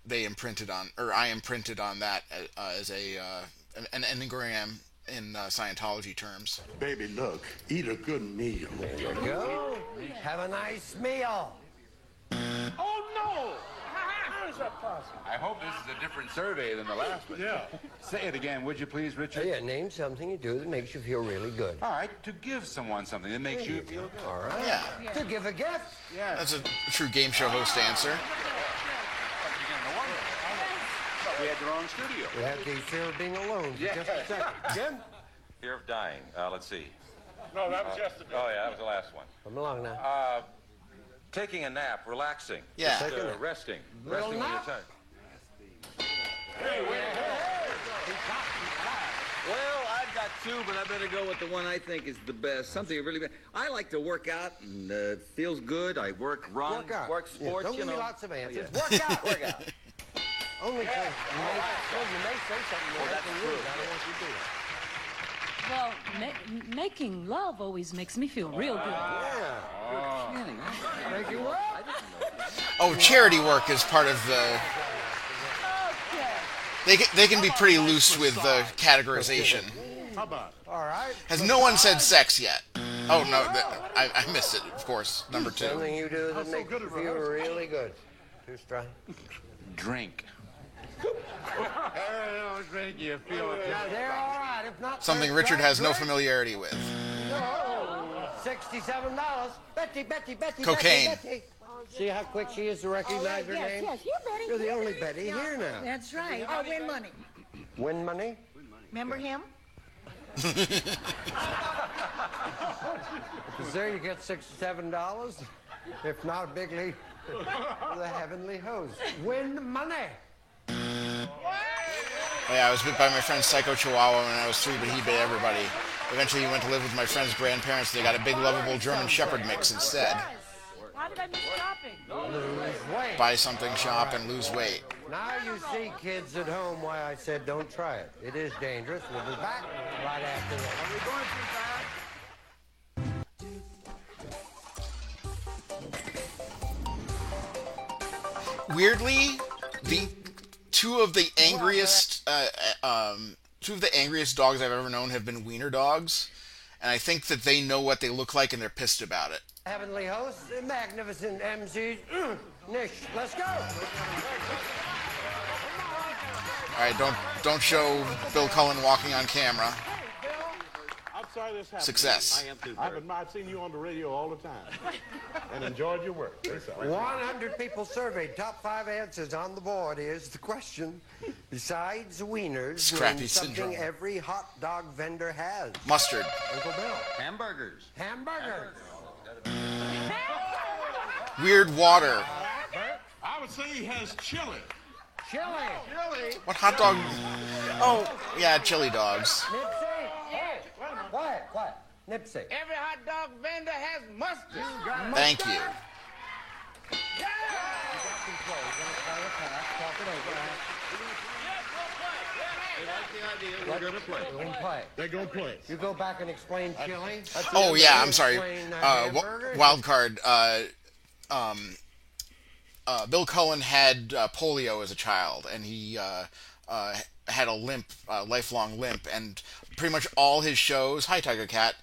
they imprinted on, or I imprinted on that as an enneagram in Scientology terms. Baby, look, eat a good meal. There you go. Have a nice meal. Oh, no! How is that possible? I hope this is a different survey than the last one. Yeah. Say it again, would you please, Richard? Yeah, name something you do that makes you feel really good. All right, to give someone something that makes you feel good. All right. Yeah. To give a gift. Yeah. That's a true game show host answer. We had the wrong studio. We had the fear of being alone for just a second. Jim? Fear of dying. Let's see. No, that was yesterday. Oh, yeah, that was the last one. Come along now. Taking a nap, relaxing. Yeah. Just, resting. Little Resting when you're nap? tired. Well, I've got two, but I better go with the one I think is the best. Something really bad. I like to work out, and it feels good. I run, Work out. sports, Yeah, don't you give me know. lots of answers. Yeah. Work out. Work out. Only because you may say something Well, that's that's true. rude. I don't want you to do that. Well, making love always makes me feel real good. Make you what? Oh, charity work is part of the... They can be pretty loose with the categorization. How about? All right. Has no one said sex yet? Oh, no, I missed it, of course. Number 2. Something you do that makes you feel really good. Two strike. Drink. Drink, you feel it. Now, they're all right. If not, Something third Richard strike, has no drink. familiarity with. $67. Betty. Cocaine. Betty. See how quick she is to recognize her name? Yes, you're Betty. You're the only Betty here now. That's right. Oh, win money. Win money? Remember him? There you get $67. If not, a big lead for the heavenly host. Win money. Oh, yeah, I was bit by my friend's Psycho Chihuahua when I was 3, but he bit everybody. Eventually, he went to live with my friend's grandparents. They got a big, lovable German Shepherd mix instead. How did I miss shopping? Lose weight. Buy something, shop, and lose weight. Now you see, kids at home, why I said don't try it. It is dangerous. We'll be back right after this. Are we going Weirdly, two of the angriest dogs I've ever known have been wiener dogs, and I think that they know what they look like and they're pissed about it. Heavenly host, the magnificent MC, Nish. Let's go. All right, don't show Bill Cullen walking on camera. I'm sorry this happened. Success. I am too. I've seen you on the radio all the time and enjoyed your work. 100 people surveyed. Top 5 answers on the board. Here's the question. Besides wieners, Scrappy name something syndrome. every hot dog vendor has. Mustard. Uncle Bill. Hamburgers. Hamburgers. Weird water. I would say he has chili. Chili. What hot dog? Oh, yeah, chili dogs. Nipsey. Hey, quiet. Nipsey. Every hot dog vendor has mustard. Thank you. They're going to play. They're going to play. You go back and explain chili. Oh yeah, I'm sorry. Hamburgers. Wild card. Bill Cullen had polio as a child, and he had a limp, lifelong limp, and pretty much all his shows. Hi, Tiger Cat.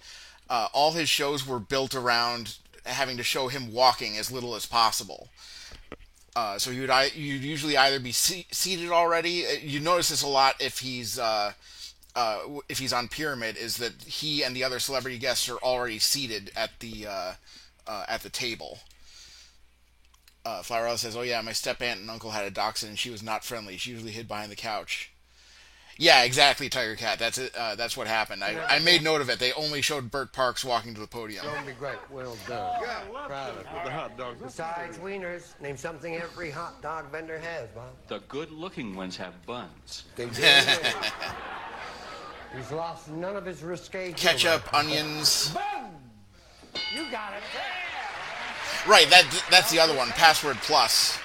All his shows were built around having to show him walking as little as possible. So you'd usually either be seated already. You notice this a lot if he's on Pyramid, is that he and the other celebrity guests are already seated at the table. Flowerella says, "Oh yeah, my step aunt and uncle had a dachshund, and she was not friendly. She usually hid behind the couch." Yeah, exactly, Tiger Cat. That's what happened. I made note of it. They only showed Bert Parks walking to the podium. Don't be great. Well done. Yeah, Proud of the hot dogs. Besides wieners, name something every hot dog vendor has, Bob. The good-looking ones have buns. They do. He's lost none of his risque. Ketchup, humor. onions. Boom! You got it. Right, that's the other one. Password Plus.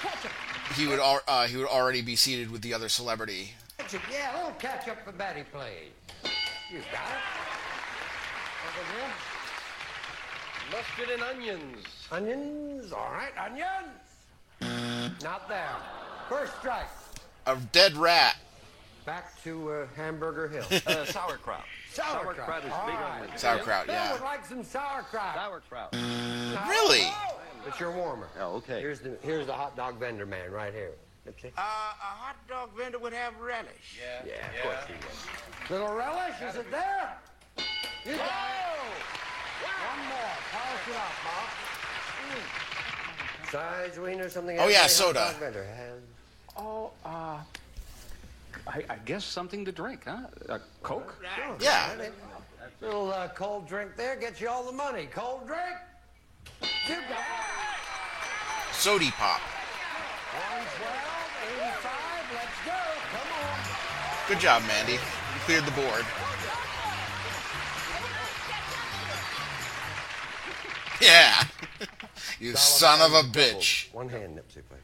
He would already be seated with the other celebrity. Ketchup, yeah, a little ketchup for Betty, please. You got it. Over here. Mustard and onions. Onions, all right, onions. Not there. First strike. A dead rat. back to Hamburger Hill. Sauerkraut. Sauerkraut is All big right. on this. Sauerkraut, Bill yeah. would like some sauerkraut. Sauerkraut. Really? It's your warmer. Oh, okay. Here's the hot dog vendor man right here. Nipsey. A hot dog vendor would have relish. Yeah, of course he would. Little relish, is it there? You got it. One more. Polish it up, Bob. Sides, wiener, something Oh, else? yeah, Any hot soda. dog vendor has. Oh, I guess something to drink, huh? Coke? Sure, Yeah. got it. Little cold drink there gets you all the money. Cold drink? You got it. Sody pop. 112, 85, let's go. Come on. Good job, Mandy. You cleared the board. Yeah. You Dollar son of a values bitch. doubled. One hand, Nipsey, please.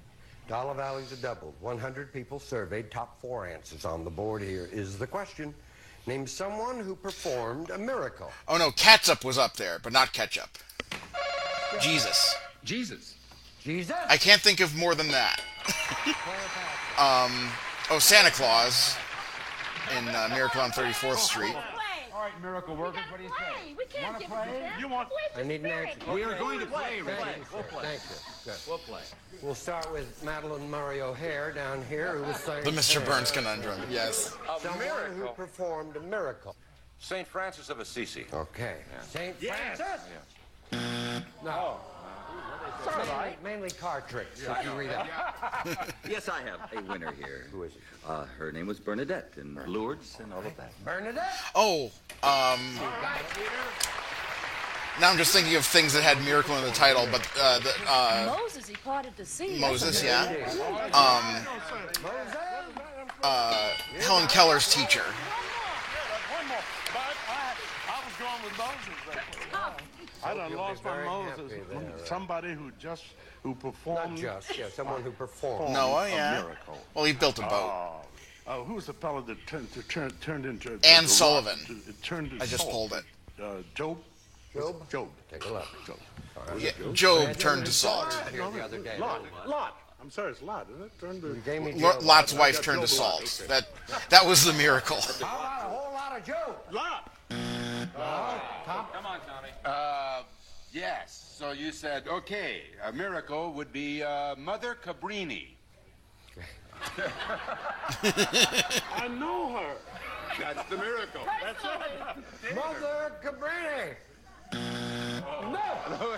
Dollar values are doubled. 100 people surveyed. Top 4 answers on the board here is the question. Name someone who performed a miracle. Oh no, catsup was up there, but not ketchup. Jesus. Jesus. Jesus? I can't think of more than that. Santa Claus in Miracle on 34th Street. All right, miracle workers, what do you say? We can't give play? it to them. You want? I need an answer. We are going to play, Rick. Thank you, sir. Thank you. Good. We'll play. We'll start with Madeline Murray O'Hare down here, who was saying... The Mr. Burns conundrum, yes. Someone who performed a miracle. St. Francis of Assisi. Okay. St. Yes. Francis? No. Mainly car tricks, if you read that. Yes, I have a winner here. Who is it? Her name was Bernadette and Lourdes and all of that. Bernadette? Oh, now I'm just thinking of things that had miracle in the title, but Moses, he parted the sea. Moses, yeah. Helen Keller's teacher. One more. But I was going with Moses. I done lost my Moses. Somebody who performed. Not just, yeah, someone who performed. Noah, a yeah. miracle. Well, he built a boat. Who was the fellow that turned into? Ann Sullivan. It turned into I just salt. pulled it. Job. Job? Take a look. Job. Yeah, Job turned to salt. Here the other day. Lot. I'm sorry, it's Lot, isn't it? Turned to. You gave me Job. Lot's wife turned to salt. That was the miracle. How about a whole lot of Job? Lot. Tom? Come on, Tommy. Yes. So you said, okay, a miracle would be Mother Cabrini. I know her. That's the miracle. That's it. Mother Cabrini. No.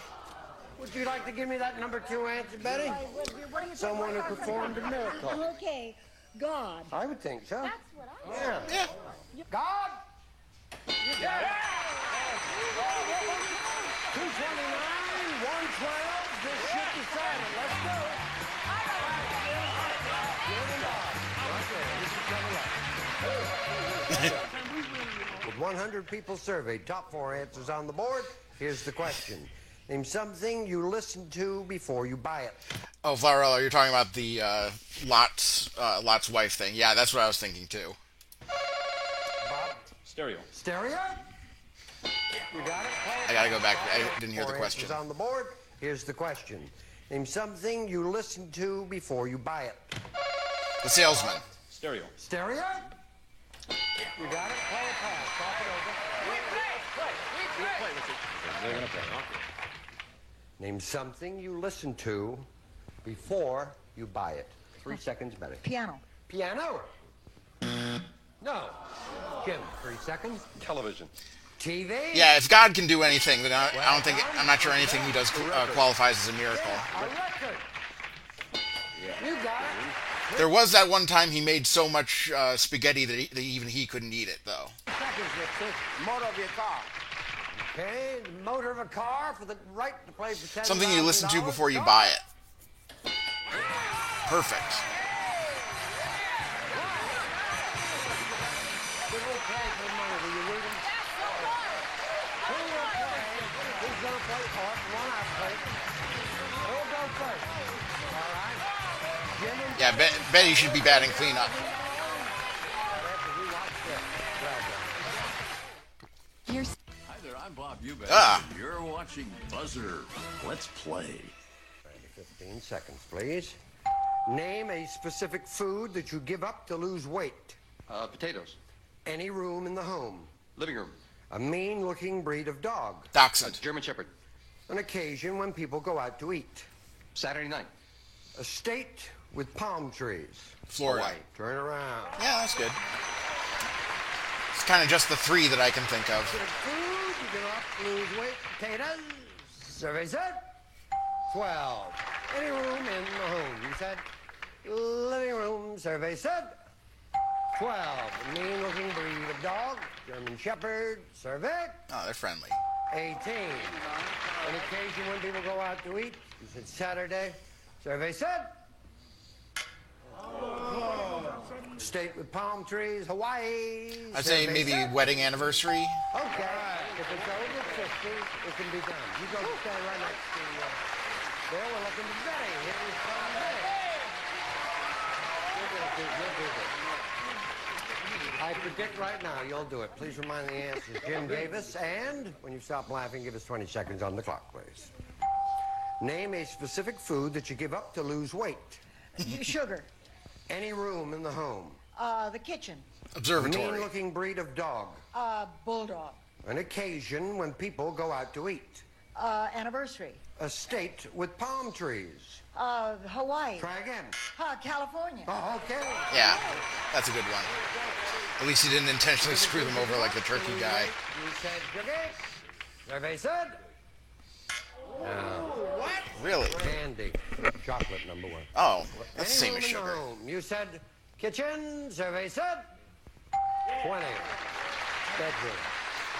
Would you like to give me that number 2 answer, Betty? Someone who performed a miracle. Okay, God. I would think so. That's what I Yeah. God? You got it. 229, 112, this shit decided. Let's go. With 100 people surveyed, top 4 answers on the board, here's the question. Name something you listen to before you buy it. Oh, Flowerella, you're talking about the Lot's wife thing. Yeah, that's what I was thinking too. Bob? Stereo. Stereo? You got it? I gotta go back. I didn't hear the 4 question. answers on the board. Here's the question. Name something you listen to before you buy it. The Salesman. Stereo. Stereo? You got it? Play a pass. Talk it over. They're going to play. Name something you listen to before you buy it. 3 seconds, Betty. Piano. Piano? No. Jim, 3 seconds. Television. TV? Yeah, if God can do anything, then I'm not sure anything he does qualifies as a miracle. A record. You got it. There was that one time he made so much spaghetti that even he couldn't eat it, though. Seconds, Nipsey. Motor of your car. Okay, the motor of a car for the right to play for $10,000. Something you listen to before you buy it. Perfect. Who will play for money? Will you read them? Who will play? Who's going to play for it? One out play. Who will go first? All right. Jim and Yeah, Betty should be batting cleanup. Hi there, I'm Bob Eubank. Ah. You're watching Buzzer. Let's play. 15 seconds, please. Name a specific food that you give up to lose weight. Potatoes. Any room in the home. Living room. A mean-looking breed of dog. Dachshund. German Shepherd. An occasion when people go out to eat. Saturday night. A state with palm trees. Florida. Hawaii. Turn around. Yeah, that's good. It's kind of just the 3 that I can think of. Food, you get up, lose weight, potatoes. Survey said 12. Any room in the home. You said living room. Survey said 12. A mean-looking breed of dog. German Shepherd. Survey. Oh, they're friendly. 18. An occasion when people go out to eat. You said Saturday. Survey said state with palm trees, Hawaii. I'd say maybe wedding anniversary. Okay. If it's over 50, it can be done. You go stand right next to Bill. We're looking to Betty. Here we come, Betty. You'll do this. I predict right now you'll do it. Please remind the answers Jim Davis. And when you stop laughing, give us 20 seconds on the clock, please. Name a specific food that you give up to lose weight. Sugar. Any room in the home. The kitchen. Observatory. Mean-looking breed of dog. Bulldog. An occasion when people go out to eat. Anniversary. A state with palm trees. Hawaii. Try again. California. Oh, okay. Yeah, that's a good one. At least he didn't intentionally screw them over like the turkey guy. You said sugar. Survey said. What? Really? Candy. Chocolate number 1. Oh, that's the same Any as room in the sugar. home. You said kitchen. Survey said 20. Bedroom.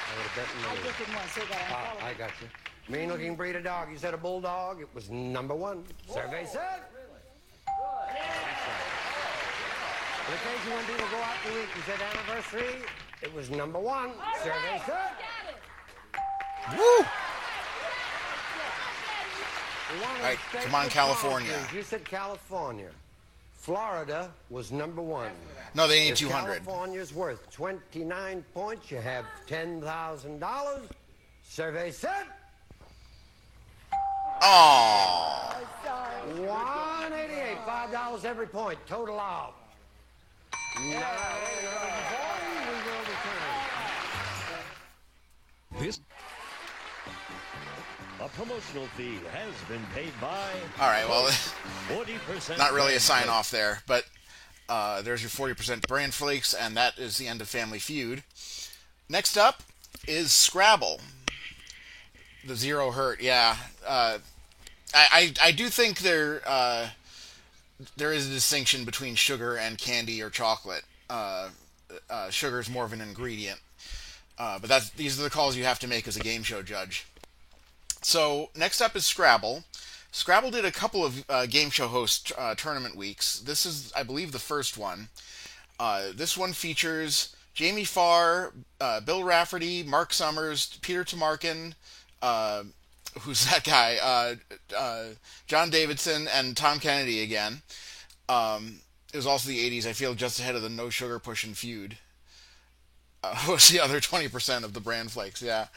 I would have bet I just didn't want to say that. I got you. Mean-looking breed of dog. You said a bulldog. It was number 1. Survey said. On occasion when people go out to eat, you said anniversary. It was number 1. Survey said. Woo! All right, come on, California. You said California. Florida was number 1. No, they need If 200. California's worth 29 points. You have $10,000. Survey said. Oh. 188. $5 every point. Total out. Now, we will return. This a promotional fee has been paid by. All right, well, 40%. not really a sign off there, but there's your 40% Bran Flakes, and that is the end of Family Feud. Next up is Scrabble. The Zero Hurt, yeah. I do think there is a distinction between sugar and candy or chocolate. Sugar is more of an ingredient. But these are the calls you have to make as a game show judge. So next up is Scrabble. Scrabble did a couple of game show host tournament weeks. This is, I believe, the first one. This one features Jamie Farr, Bill Rafferty, Mark Summers, Peter Tomarken, who's that guy? John Davidson and Tom Kennedy again. It was also the 80s. I feel just ahead of the No Sugar Pushin' feud. Was the other 20% of the Bran Flakes, yeah.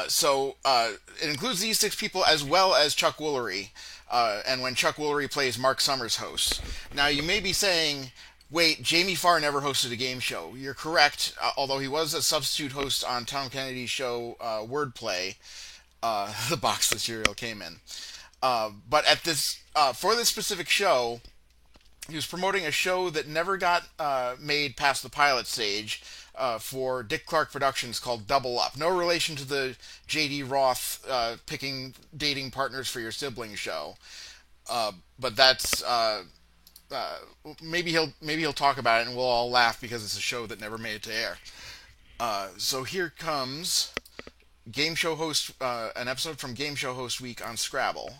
So it includes these 6 people as well as Chuck Woolery. And when Chuck Woolery plays, Mark Summers hosts. Now, you may be saying, wait, Jamie Farr never hosted a game show. You're correct, although he was a substitute host on Tom Kennedy's show Wordplay, the box the cereal came in. But at this for this specific show, he was promoting a show that never got made past the pilot stage for Dick Clark Productions called Double Up. No relation to the J.D. Roth picking dating partners for your sibling show. But that's maybe he'll talk about it and we'll all laugh because it's a show that never made it to air. So here comes game show host an episode from Game Show Host Week on Scrabble.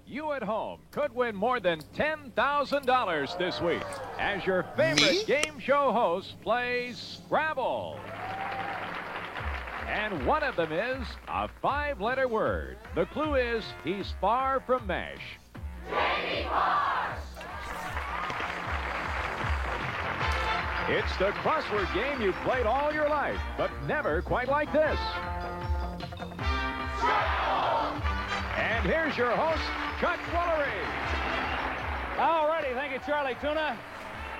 You at home could win more than $10,000 this week as your favorite game show host plays Scrabble. And one of them is a 5-letter word. The clue is he's far from MASH. It's the crossword game you've played all your life, but never quite like this. And here's your host, Chuck Woolery. All righty, thank you, Charlie Tuna.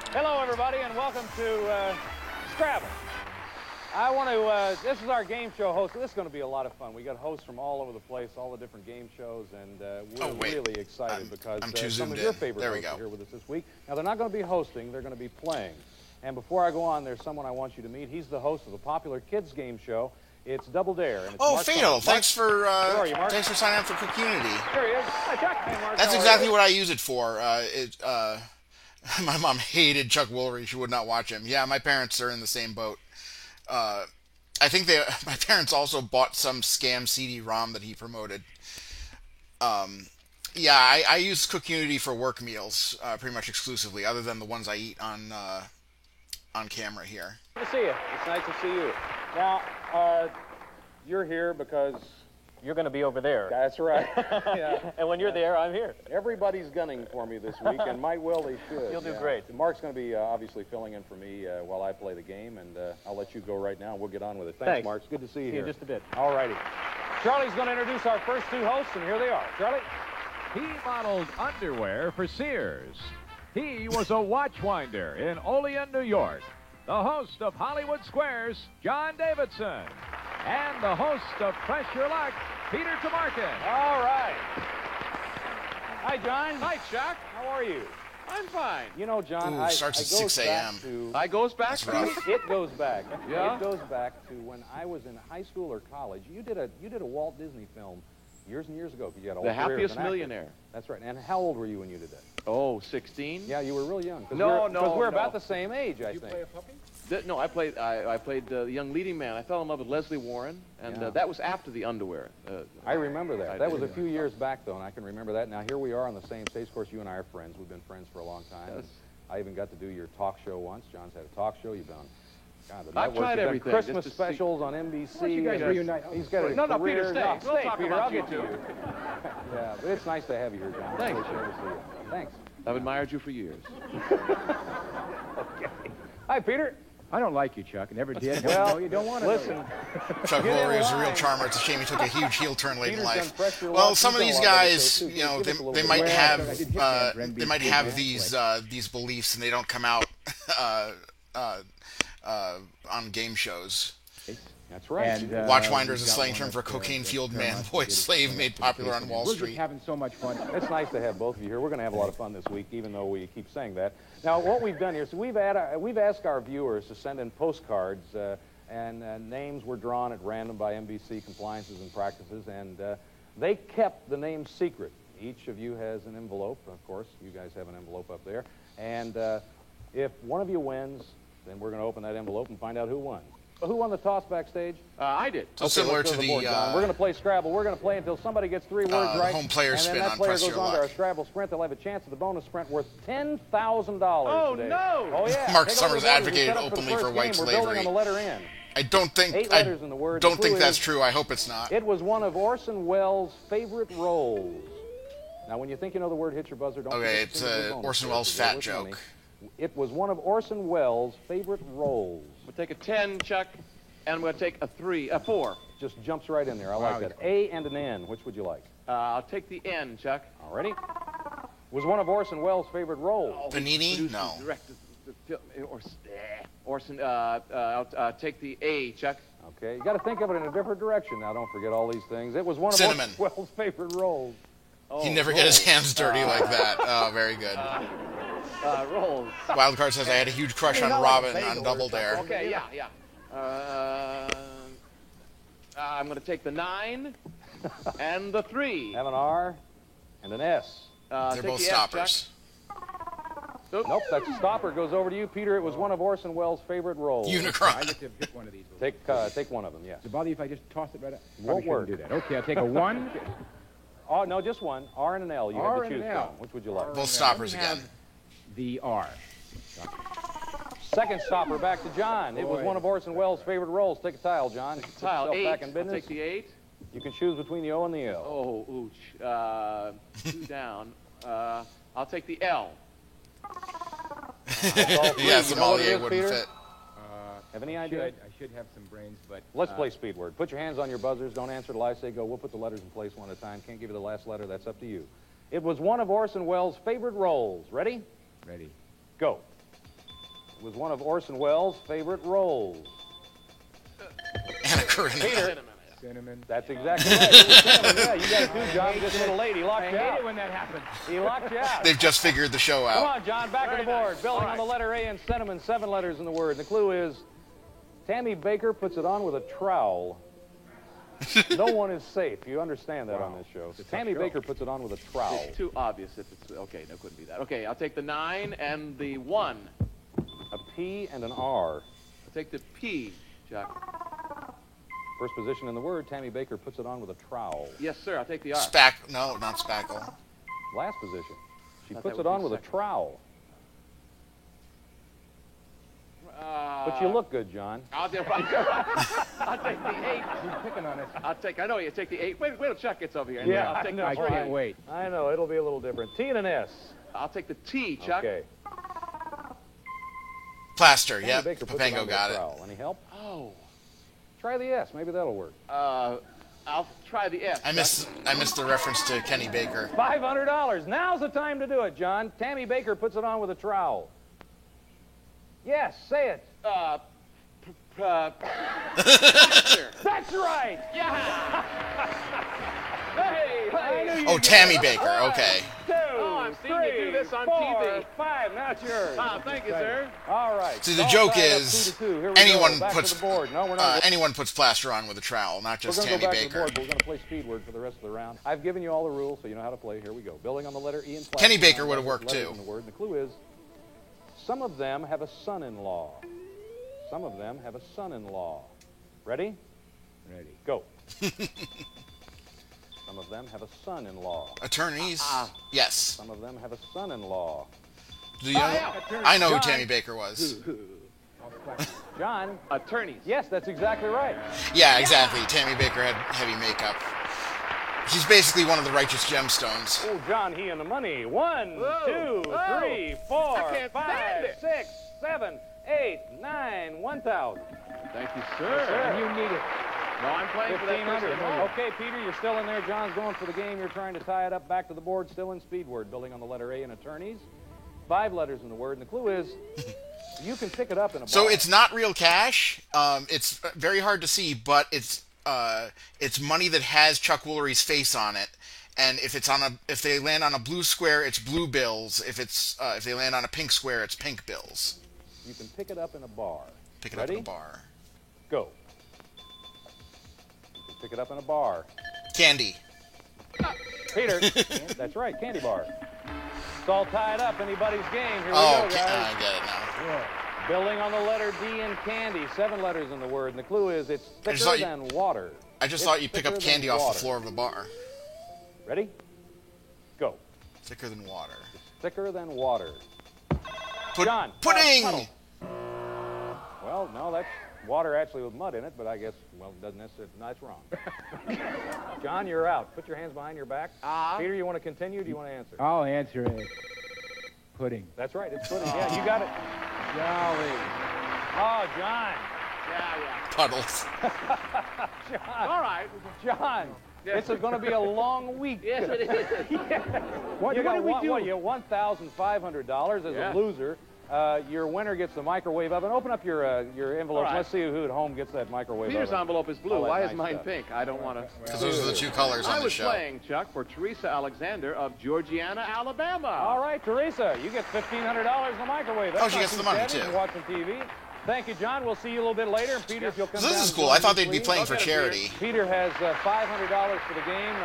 Hello, everybody, and welcome to Scrabble. I want to, this is our game show host. This is going to be a lot of fun. We got hosts from all over the place, all the different game shows, and we're really excited because some of your favorite hosts are here with us this week. Now, they're not going to be hosting, they're going to be playing. And before I go on, there's someone I want you to meet. He's the host of a popular kids game show. It's Double Dare. And it's Mark Fatal, thanks for Mark? thanks for signing up for Cookunity. There he is. Hi, Chuck. Hey, Mark. That's exactly what I use it for. My mom hated Chuck Woolery. She would not watch him. Yeah, my parents are in the same boat. I think my parents also bought some scam CD-ROM that he promoted. Yeah, I use Cookunity for work meals pretty much exclusively, other than the ones I eat on camera here. Good to see you. It's nice to see you. Now, you're here because you're going to be over there. That's right. Yeah. And when you're there, I'm here. Everybody's gunning for me this week, and might well they should. You'll do great. Mark's going to be obviously filling in for me while I play the game, and I'll let you go right now. We'll get on with it. Thanks. Mark. It's good to see you here. See you just a bit. All righty. Charlie's going to introduce our first two hosts, and here they are. Charlie? He modeled underwear for Sears. He was a watch winder in Olean, New York. The host of Hollywood Squares, John Davidson. And the host of Press Your Luck, Peter Tomarken. All right. Hi, John. Hi, Chuck. How are you? I'm fine. You know, John, Ooh, starts at 6 a.m. I goes back. It goes back. Yeah? It goes back to when I was in high school or college. You did a Walt Disney film years and years ago. You had a The Happiest Millionaire. That's right. And how old were you when you did that? Oh, 16. Yeah, you were real young. No. Because we're about the same age, I think. Did you play a puppy? No, I played the young leading man. I fell in love with Leslie Warren, and that was after the underwear. I remember that. That was a few years back, though, and I can remember that. Now, here we are on the same stage. Of course, you and I are friends. We've been friends for a long time. Yes. I even got to do your talk show once. John's had a talk show. You've done I've tried everything. Christmas specials on NBC. Why don't you guys reunite? He's got a No, career. Peter, stay. We'll talk Peter, about I'll you get to you. Yeah, but it's nice to have you here, John. Thanks. Thanks. I've admired you for years. Okay. Hi, Peter. I don't like you, Chuck. I never did. Well, no, you don't want to listen. Chuck Woolery is a real charmer. It's a shame he took a huge heel turn late in life. Well, some of these guys, you know, they might have these beliefs and they don't come out on game shows. That's right. And, Watchwinder is a slang term for cocaine-fueled man-boy slave made popular on Wall Street. We're just having so much fun. It's nice to have both of you here. We're going to have a lot of fun this week, even though we keep saying that. Now, what we've done here is we've asked our viewers to send in postcards, and names were drawn at random by NBC Compliances and Practices, and they kept the names secret. Each of you has an envelope. Of course, you guys have an envelope up there. And if one of you wins, then we're going to open that envelope and find out who won. Who won the toss backstage? I did. So similar to the... we're going to play Scrabble. We're going to play until somebody gets 3 words right. Home player spin on Press Your Luck. And then that player goes on to our Scrabble Sprint. They'll have a chance at the bonus sprint worth $10,000 today. No! Oh, yeah. Mark Summers advocated openly for white slavery. We're building on the letter N. I don't think... 8 letters in the word. Don't think that's true. I hope it's not. It was one of Orson Welles' favorite roles. Now, when you think you know the word, hit your buzzer. Don't Okay, it's Orson Welles' fat joke. It was one of Orson Welles' favorite roles. We'll take a 10, Chuck, and we'll take a 4. Just jumps right in there. I like that. A and an N. Which would you like? I'll take the N, Chuck. All righty. Was one of Orson Welles' favorite roles. Panini? No. Orson, I'll take the A, Chuck. Okay, you got to think of it in a different direction. Now, don't forget all these things. It was one of Cinnamon. Orson Welles' favorite roles. He'd never get his hands dirty like that. Oh, very good. Rolls. Wildcard says I had a huge crush on Robin on Double Dare. Okay, yeah. I'm going to take the 9 and the 3. Have an R and an S. They're both stoppers. Nope, that stopper goes over to you, Peter. It was one of Orson Welles' favorite roles. Unicron. I get to pick one of these. Take one of them, yes. Does it bother you if I just toss it right up? Won't work. Do that. Okay, I'll take a 1. Oh, no, just one. R and an L. You have to choose from. Which would you like? Both stoppers again. The R. Second stopper back to John. It was one of Orson Welles' favorite roles. Take a tile, John. Tile, 8. Back in business. I'll take the 8. You can choose between the O and the L. Oh, ooch. 2 down. I'll take the L. Yeah, sommelier wouldn't fit. Have any idea? I should have some brains, but... Let's play speed word. Put your hands on your buzzers. Don't answer till I say go. We'll put the letters in place one at a time. Can't give you the last letter. That's up to you. It was one of Orson Welles' favorite roles. Ready? Ready. Go. It was one of Orson Welles' favorite roles. Anna Karenina. Peter. Cinnamon. That's exactly right. It was cinnamon. Yeah, you got it too, John. This little lady locked you I hate out. it when that happens. He locked you out. They've just figured the show Come out. on, John, back to the board. Building on the letter A in cinnamon, 7 letters in the word. The clue is Tammy Baker puts it on with a trowel. No one is safe. You understand that on this show. Tammy Baker puts it on with a trowel. It's too obvious if it's... Okay, no, couldn't be that. Okay, I'll take the 9 and the 1. A P and an R. I'll take the P, Chuck. First position in the word, Tammy Baker puts it on with a trowel. Yes, sir, I'll take the R. No, not spackle. Last position. She Thought puts that it would on be with a second. trowel. But you look good, John. I'll take the 8. He's picking on us. I know you take the 8. Wait till Chuck gets over here. and Yeah, I'll take I the can't 3. wait. I know, it'll be a little different. T and an S. I'll take the T, Chuck. Okay. Plaster, Tammy yep. Baker puts it on Papango with got a it. trowel. Any help? Oh. Try the S. Maybe that'll work. I'll try the S. I missed the reference to Kenny Baker. $500. Now's the time to do it, John. Tammy Baker puts it on with a trowel. Yes, say it. That's right. Yeah. Hey, I knew you'd Oh, get Tammy it. Baker. One, Okay. 2, I've seen you do this on 4, TV. 5. Now it's yours. Thank you, sir. All right. See, the All joke tied up is 2-2. Here we anyone go. Back puts to the board. No, we're not. anyone puts plaster on with a trowel, not We're just going to Tammy go back to the Baker. board, but we're going to play speed word for the rest of the round. I've given you all the rules, so you know how to play. Here we go. Building on the letter E in plaster. Kenny Baker would have worked Letters too. in the word. And the clue is, some of them have a son-in-law. Some of them have a son-in-law. Ready? Ready. Go. Some of them have a son-in-law. Attorneys? Yes. Some of them have a son-in-law. Do you know? I know who John. Tammy Baker was. John. Attorneys. Yes, that's exactly right. Yeah, exactly. Tammy Baker had heavy makeup. She's basically one of the righteous gemstones. Oh, John, he and the money. 1, 2, 3, 4, 5, 6, 7, 8, 9, 1,000. Thank you, sir. Yes, sir. You need it. No, I'm playing for that person. 1,500. Okay, Peter, you're still in there. John's going for the game. You're trying to tie it up. Back to the board, still in speed word. Building on the letter A in attorneys. 5 letters in the word. And the clue is, you can pick it up in a So bar. it's not real cash. It's very hard to see, but it's money that has Chuck Woolery's face on it. And if they land on a blue square, it's blue bills. If they land on a pink square, it's pink bills. You can pick it up in a bar. Pick it Ready? up in a bar. Go. You can pick it up in a bar. Candy. Peter. That's right, candy bar. It's all tied up. Anybody's game. Here we Oh, go, guys. I get it now. Building on the letter D in candy. 7 letters in the word. And the clue is it's thicker thought than water. I just It's thought you'd pick up thicker than candy off water. the floor of a bar. Ready? Go. Thicker than water. Thicker than water. John. Pudding! Puddle. Well, no, that's water actually with mud in it, but I guess, well, it doesn't necessarily, no, that's wrong. John, you're out. Put your hands behind your back. Peter, you want to continue or do you want to answer? I'll answer it. Pudding. That's right, it's pudding. Yeah, you got it. Golly. Oh, John. Yeah. Puddles. John. All right. John. It's going to be a long week. Yes, it is. What did we do? You $1,500 as Yeah. a loser. Your winner gets the microwave oven. Open up your envelopes. All right. Let's see who at home gets that microwave Peter's oven. envelope is blue. All that Why nice is mine stuff. pink? I don't want to. Because those are the two colors on I the was show. playing, Chuck, for Teresa Alexander of Georgiana, Alabama. All right, Teresa, you get $1,500 in the microwave. That's Oh, she not gets too the money, shabby too. from watching TV. Thank you, John. We'll see you a little bit later. And Peter, if you'll come So this down is and cool. join I thought me, they'd be please. playing for I'll get a beer. charity. Peter has $500 for the game.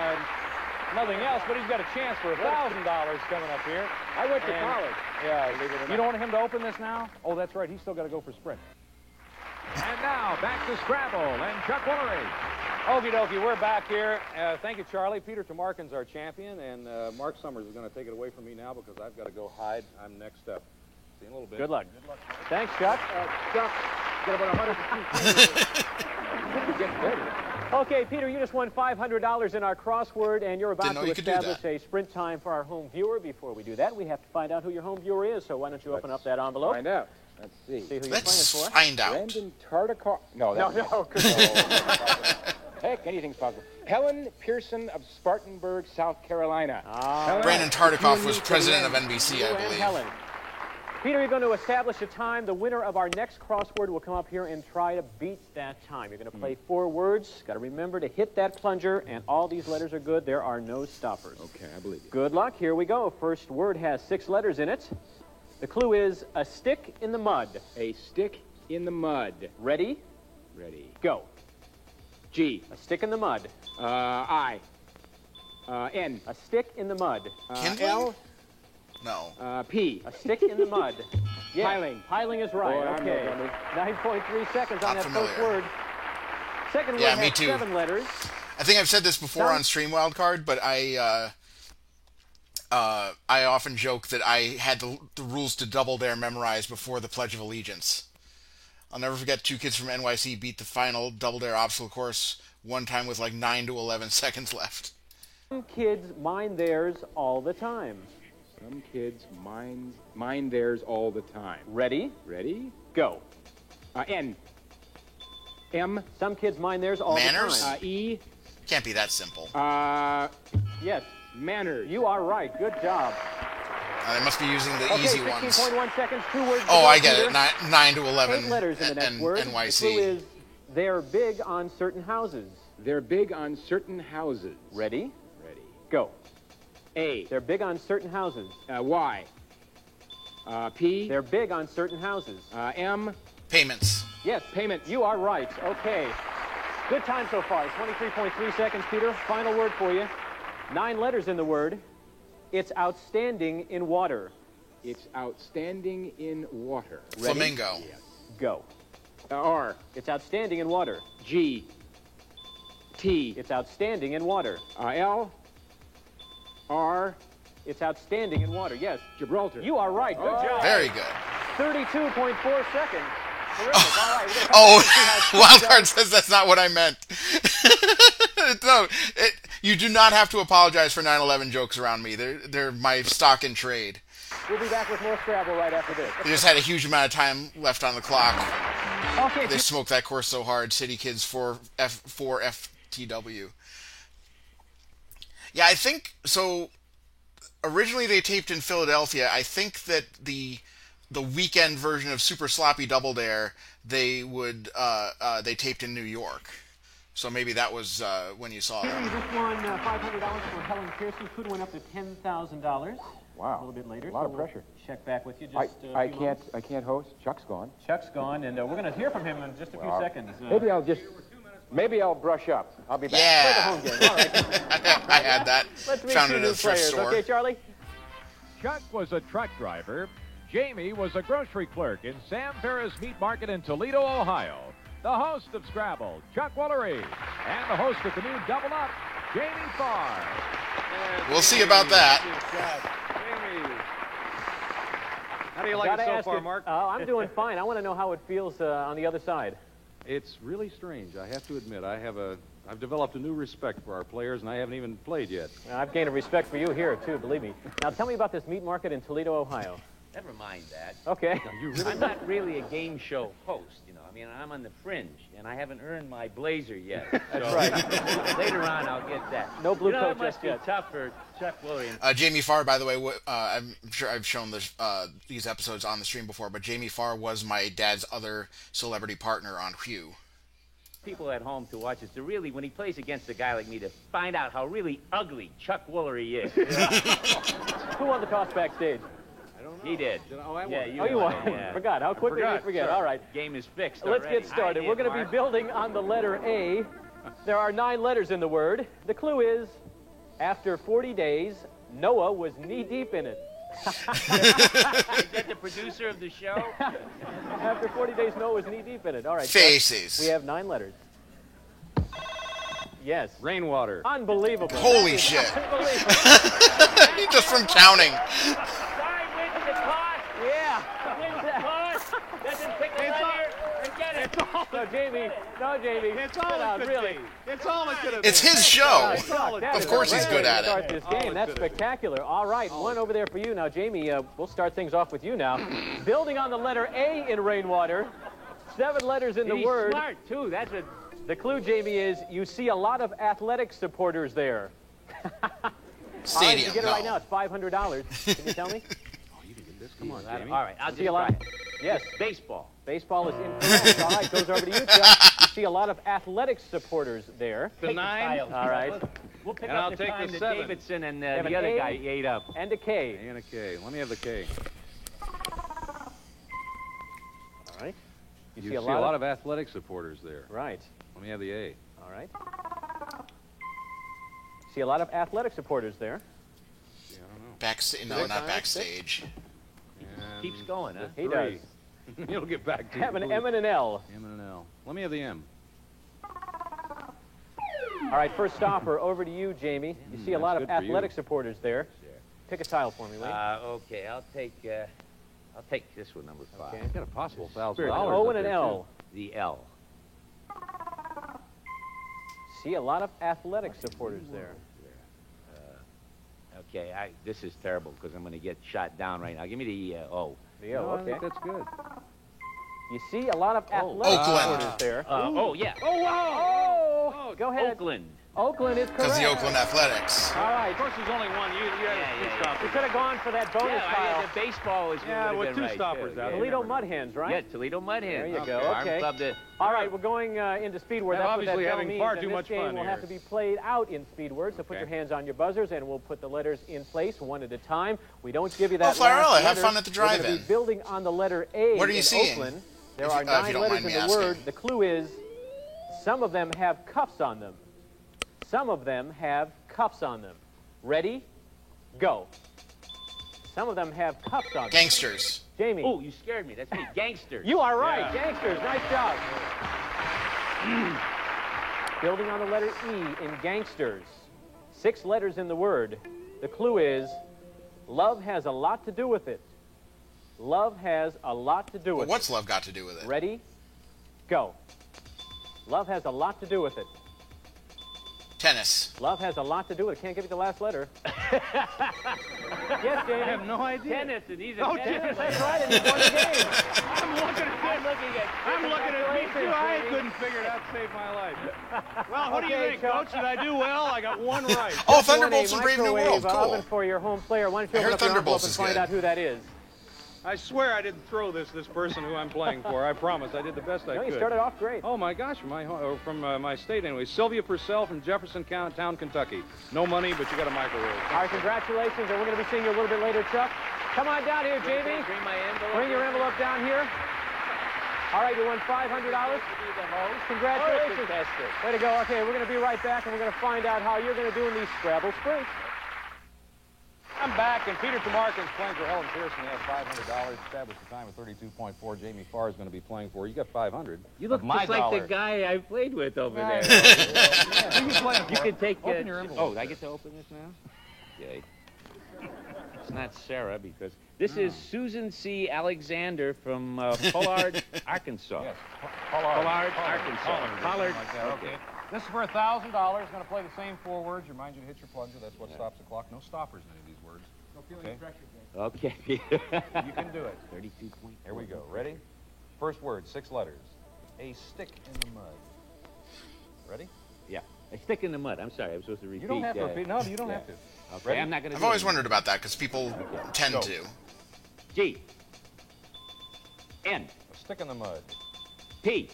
Nothing else, but he's got a chance for $1,000 coming up here. I went to And- college. Yeah, you don't want him to open this now? Oh, that's right. He's still got to go for sprint. And now, back to Scrabble and Chuck Woolery. Okie dokie, we're back here. Thank you, Charlie. Peter Tomarkin's our champion, and Mark Summers is going to take it away from me now because I've got to go hide. I'm next up. See you in a little bit. Good luck. Thanks, Chuck. Chuck, get about 150. Okay, Peter, you just won $500 in our crossword, and you're about Didn't know to you could do establish that. a sprint time for our home viewer. Before we do that, we have to find out who your home viewer is. So why don't you open up that envelope? Find out. Let's see. See who you're Let's playing for. find out. Brandon Tartacar. No, No, that's no. Heck, anything's possible. Helen Pearson of Spartanburg, South Carolina. Brandon Tartikoff was president of NBC, I believe. Helen. Peter, you're going to establish a time. The winner of our next crossword will come up here and try to beat that time. You're going to play 4 words. Got to remember to hit that plunger, and all these letters are good. There are no stoppers. Okay, I believe you. Good luck. Here we go. First word has 6 letters in it. The clue is a stick in the mud. A stick in the mud. Ready? Ready. Go. G. A stick in the mud. I. N. A stick in the mud. L. No. P. A stick in the mud. Yes. Piling. Piling is right. Boy, okay. 9.3 seconds on Not that first familiar. word. Second Yeah, word me has too. 7 letters. I think I've said this before on Stream Wildcard, but I often joke that I had the rules to Double Dare memorized before the Pledge of Allegiance. I'll never forget 2 kids from NYC beat the final Double Dare obstacle course one time with like 9 to 11 seconds left. Some kids mind theirs all the time. Some kids mind theirs all the time. Ready? Ready? Go. N. M. Some kids mind theirs all Manners? the time. E. Can't be that simple. Yes. Manners. You are right. Good job. They must be using the easy ones. 16.1 seconds, 2 words. Oh, I get Peter. it. 9 to 11. 8 letters in the next word. NYC. The clue is they're big on certain houses. They're big on certain houses. Ready? Ready. Go. A. They're big on certain houses. Y. P. They're big on certain houses. M. Payments. Yes, payment. You are right. Okay. Good time so far. 23.3 seconds, Peter. Final word for you. 9 letters in the word. It's outstanding in water. It's outstanding in water. Ready? Flamingo. Yes. Go. R. It's outstanding in water. G. T. It's outstanding in water. L. R. It's outstanding in water. Yes. Gibraltar. You are right. Good job. Very good. 32.4 seconds. Terrific. All right. Wildcard says that's not what I meant. No, you do not have to apologize for 9/11 jokes around me. They're my stock in trade. We'll be back with more Scrabble right after this. They just had a huge amount of time left on the clock. Okay. They smoked that course so hard. City Kids for FTW. Yeah, I think so. Originally, they taped in Philadelphia. I think that the weekend version of Super Sloppy Double Dare they taped in New York. So maybe that was when you saw them. You just won $500 for Helen Pearson. Could went up to $10,000. Wow. A little bit later. A lot of pressure. We'll check back with you. I can't host. Chuck's gone. Chuck's gone, and we're going to hear from him in just a few seconds. Maybe I'll brush up. I'll be back. Yeah. Play the home game. All right. I had that. Let's meet Found two it at new a thrift players. store. Okay, Charlie? Chuck was a truck driver. Jamie was a grocery clerk in Sam Ferris Meat Market in Toledo, Ohio. The host of Scrabble, Chuck Woolery, and the host of the new Double Up, Jamie Farr. We'll see about that. Jamie. How do you like it so far, Mark? I'm doing fine. I want to know how it feels on the other side. It's really strange, I have to admit. I've developed a new respect for our players, and I haven't even played yet. I've gained a respect for you here, too, believe me. Now, tell me about this meat market in Toledo, Ohio. Never mind that. Okay. I'm not really a game show host, you know. I mean, I'm on the fringe, and I haven't earned my blazer yet. That's so right. Later on, I'll get that. No blue coat it must just be yet. tough for Chuck Woolery. Jamie Farr, by the way, I'm sure I've shown these episodes on the stream before, but Jamie Farr was my dad's other celebrity partner on Hugh. People at home to watch this to really, when he plays against a guy like me, to find out how really ugly Chuck Woolery is. Who won the toss backstage? I don't know. He did. You won. Yeah. Forgot. How quickly did you forget? Sure. All right. Game is fixed Let's already. get started. We're going to be building on the letter A. There are 9 letters in the word. The clue is, after 40 days, Noah was knee-deep in it. Is that the producer of the show? After 40 days, Noah was knee-deep in it. All right. Faces. We have 9 letters. Yes. Rainwater. Unbelievable. Holy shit. Unbelievable. Just from counting. Sorry, wins the toss. Yeah. Wins the toss. Doesn't pick the letter and get it. No, Jamie. It's all it Really? It's all it could have been. It's his show. That Of is course a he's great good way to at start it. this game. That's spectacular. All right, one over there for you. Now, Jamie, we'll start things off with you now. Building on the letter A in Rainwater. 7 letters in the He's word. smart, too. That's a The clue, Jamie, is you see a lot of athletic supporters there. Stadium. All right, you get it no. right now. It's $500. Can you tell me? Come on, Jamie. All right, I'll You just see a lot. try. Yes. Baseball. Baseball is incorrect. All right, goes over to you, Chuck. You see a lot of athletic supporters there. The 9. All right. We'll pick And up I'll the take time the that 7. Davidson and Have the an other A guy ate up. And a K. A and a K. Let me have the K. All right. You see a lot of athletic supporters there. Right. Let me have the A. All right. See a lot of athletic supporters there. Yeah, I don't know. Backstage? No, not backstage. And Keeps going, huh? He 3. does. You'll get back to Have an you. M and an L. M and an L. Let me have the M. All right, first stopper, over to you, Jamie. You see a lot of good for you. athletic supporters there. Pick a tile for me, Lee. Okay, I'll take this one, number 5. Okay. I've got a possible $1,000. Spirit, an O and an up there, L. The L. See a lot of athletic supporters there. Okay, this is terrible because I'm going to get shot down right now. Give me the O. The O, No, I okay. think that's good. You see a lot of athletic Oakland. supporters there. Oh, yeah. Oh, wow! Oh, go ahead. Oakland. Oakland is correct. Because the Oakland Athletics. All right. Of course, there's only one. You had two stoppers. You could have gone for that bonus Yeah, tile. the baseball is Yeah, with been 2 right, stoppers too. out. Yeah. Toledo Mud Hens, right? Yeah, Toledo Mud Hens. There you go. Farm Okay. Club to- All right, we're going into Speedword. Yeah, That's obviously what that having means. far and too this much game fun will have here. to be played out in Speedword, so put your hands on your buzzers, and we'll put the letters in place one at a time. We don't give you that Flarella, last have letter. fun at the We're gonna drive-in. be building on the letter A What are you in seeing? Oakland. There If are you- if 9 you don't letters mind in me the asking. word. The clue is some of them have cuffs on them. Some of them have cuffs on them. Ready? Go. Some of them have cuffs on them. Gangsters. Jamie. Oh, you scared me. That's me. Gangsters. You are right. Yeah. Gangsters. Nice job. Building on the letter E in gangsters. 6 letters in the word. The clue is love has a lot to do with it. Love has a lot to do Well, with what's love got to do with it. it? Ready? Go. Love has a lot to do with it. Tennis. Love has a lot to do with it. Can't give you the last letter. Yes, Jamie. I have no idea. Tennis, and he's a Oh, tennis. that's right. And you won the game. I'm looking at me too. I couldn't figure it out to save my life. Well, what do you Okay, think, Chuck. Coach? Did I do well? I got 1 right. Oh, Just won Thunderbolts a and Brave New microwave World. Cool. oven for your home player. Why don't you I open heard up your envelope Thunderbolts and is find good. out who that is? I swear I didn't throw this person who I'm playing for. I promise. I did the best I No, could. you started off great. Oh, my gosh. From my state, anyway. Sylvia Purcell from Jefferson Town, Kentucky. No money, but you got a microwave. All right, congratulations, and we're going to be seeing you a little bit later, Chuck. Come on down here, Jamie. Bring my envelope. Bring your envelope down here. All right, you won $500. Congratulations. Way to go. Okay, we're going to be right back, and we're going to find out how you're going to do in these Scrabble sprints. I'm back, and Peter Tamarkin's playing for Helen Pearson. He has $500. Established the time of 32.4. Jamie Farr is going to be playing for. You got $500. You look Of my just like dollar. the guy I played with over Right. there. Who you playing for? You can take. Open your envelope. Oh, I get to open this now? Okay. It's not Sarah because this is Susan C. Alexander from Pollard, Arkansas. Yes, Pollard, Arkansas. Pollard. Like that. Okay. This is for $1,000. Going to play the same 4 words. Remind you to hit your plunger. That's what stops the clock. No stoppers in any of these words. Okay. Okay. You can do it. 32 point. Here we go. Ready? First word, 6 letters. A stick in the mud. Ready? Yeah. A stick in the mud. I'm sorry. I'm supposed to repeat. You don't have to repeat. No, you don't have to. Okay. Ready? I'm not going to. I've always wondered about that because people tend Go. to. G. N. A stick in the mud. P.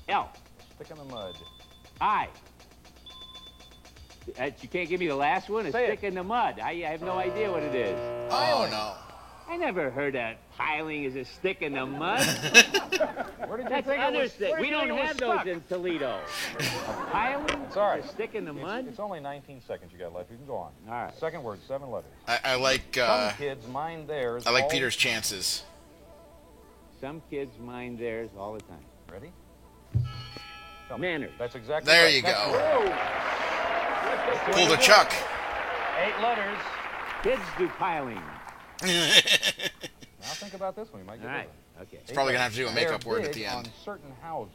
L. Stick in the mud. I. You can't give me the last one? A Say stick in the mud. I have no idea what it is. Oh, no. I never heard that piling is a stick in the mud. Where did you That's think it was? understood. Where did We you think don't it was have those stuck? in Toledo. A piling? It's all right. A stick in the mud? It's only 19 seconds you got left. You can go on. All right. Second word, 7 letters. I like Some kids mind theirs. I like all- Peter's chances. Some kids mind theirs all the time. Ready? Manners. That's exactly There right. you Next go. word. Pulled a Chuck. 8 letters. Kids do piling. Now think about this one. You might get All right. it. Okay. It's probably going to have to do a makeup They're word at big the end. on certain houses.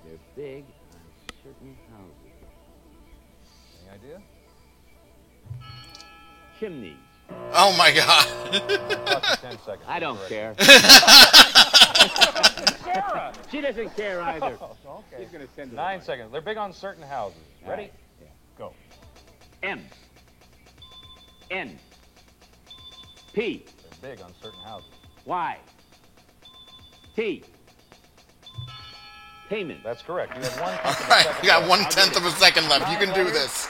They're big on certain houses. Any idea? Chimneys. Oh my God. 10 seconds. I don't care. Sarah! She doesn't care either. Okay. He's going to send it 9 seconds. They're big on certain houses. Ready? Right. Yeah. Go. M. N. P. They're big on certain houses. Y. T. Payment. That's correct. You have 1/10 All of a right, second you got left. 1/10 of a second left. You can do this.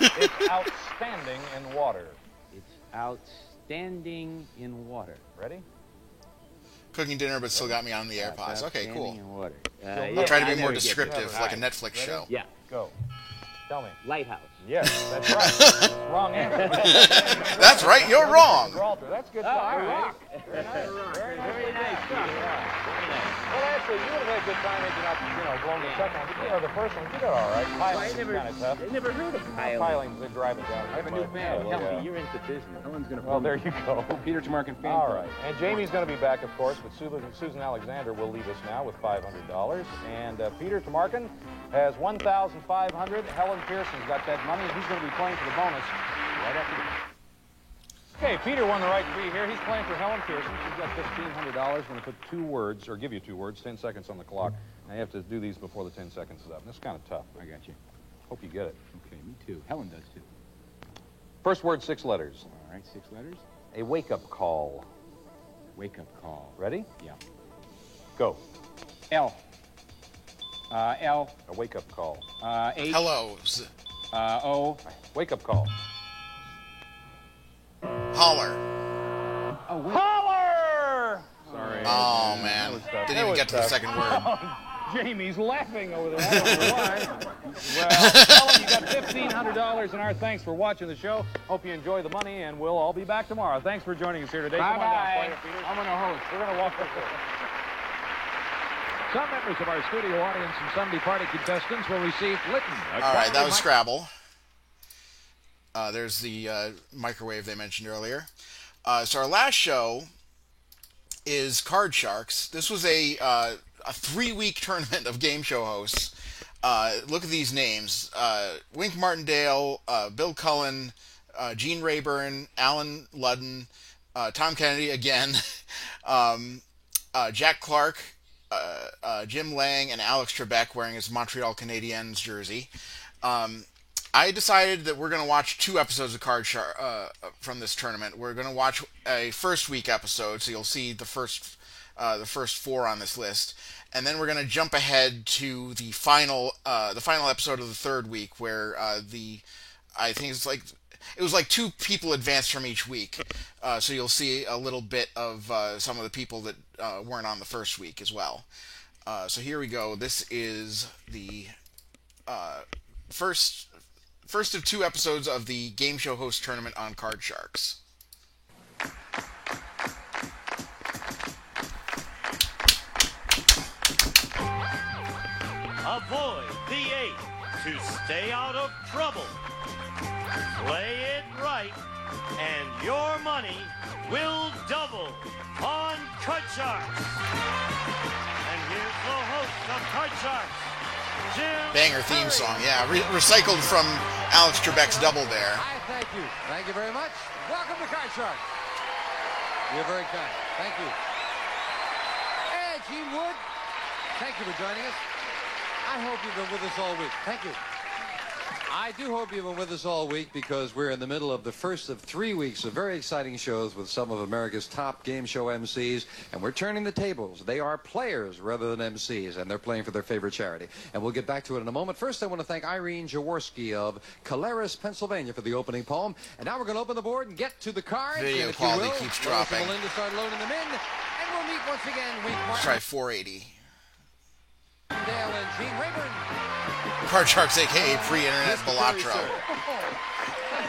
It's outstanding in water. It's outstanding in water. Ready? Cooking dinner, but still got me on the air pause. Okay, Outstanding cool. in water. I'll try to be I more never get descriptive, it. like a Netflix show. Yeah. Go. Tell me. Lighthouse. Yes, that's right. Wrong answer. That's right, you're wrong. Gibraltar. That's good. Oh, all right. Very nice. Very nice stuff. Well, actually, you would have had a good time if you're not, blowing the second one. Or the first one, you did all right. Piling's kind of tough. I never heard of piling. Piling's, they drive it down. I have a new fan. Helmy, you're into business. Helen's going to Well, there you go. Peter Tomarken fan. All right. And Jamie's going to be back, of course, but Susan Alexander will leave us now with $500. And Peter Tomarken has $1,500. Helen Pearson's got that money. He's going to be playing for the bonus right after this. Okay, Peter won the right to be here. He's playing for Helen Pearson. She's got $1,500. I'm going to put 2 words, or give you 2 words, 10 seconds on the clock. I have to do these before the 10 seconds is up. And this is kind of tough. I got you. Hope you get it. Okay, me too. Helen does too. First word, 6 letters. All right, 6 letters. A wake-up call. Wake up call. Ready? Yeah. Go. L. L. A wake-up call. H. Hello. O. Wake-up call. Holler. Oh, wait. Holler! Sorry. Oh, man. Didn't even get to the second word. Jamie's laughing over there. I don't know why. Well, Helen, you got $1,500, and our thanks for watching the show. Hope you enjoy the money, and we'll all be back tomorrow. Thanks for joining us here today. Come on down, player, Peter. I'm going to host. We're going to walk the floor. Some members of our studio audience and Sunday party contestants will receive Litton. All right, that was Scrabble. There's the microwave they mentioned earlier. So our last show is Card Sharks. This was a 3-week tournament of game show hosts. Look at these names. Wink Martindale, Bill Cullen, Gene Rayburn, Alan Ludden, Tom Kennedy again, Jack Clark, Jim Lang, and Alex Trebek wearing his Montreal Canadiens jersey. I decided that we're going to watch 2 episodes of Card Shark from this tournament. We're going to watch a first week episode, so you'll see the first 4 on this list, and then we're going to jump ahead to the final episode of the 3rd week, where I think it was like 2 people advanced from each week. So you'll see a little bit of some of the people that weren't on the first week as well. So here we go. This is the first of 2 episodes of the game show host tournament on Card Sharks. Avoid the 8 to stay out of trouble. Play it right, and your money will double on Card Sharks. And here's the host of Card Sharks, Jim Banger theme song, yeah. Recycled from Alex Trebek's Double there. Hi, thank you. Thank you very much. Welcome to Card Shark. You're very kind. Thank you. Hey, Gene Wood. Thank you for joining us. I hope you've been with us all week. Thank you. I do hope you've been with us all week, because we're in the middle of the first of 3 weeks of very exciting shows with some of America's top game show MCs, and we're turning the tables. They are players rather than MCs, and they're playing for their favorite charity. And we'll get back to it in a moment. First, I want to thank Irene Jaworski of Caleres, Pennsylvania for the opening poem. And now we're going to open the board and get to the cards. Video and if quality you will, keeps Lois and dropping. Melinda start loading them in, and we'll meet once again Wink Let's Martin, try 480. Dale, and Gene Rayburn. Card Sharks, a.k.a. pre-internet Balatro.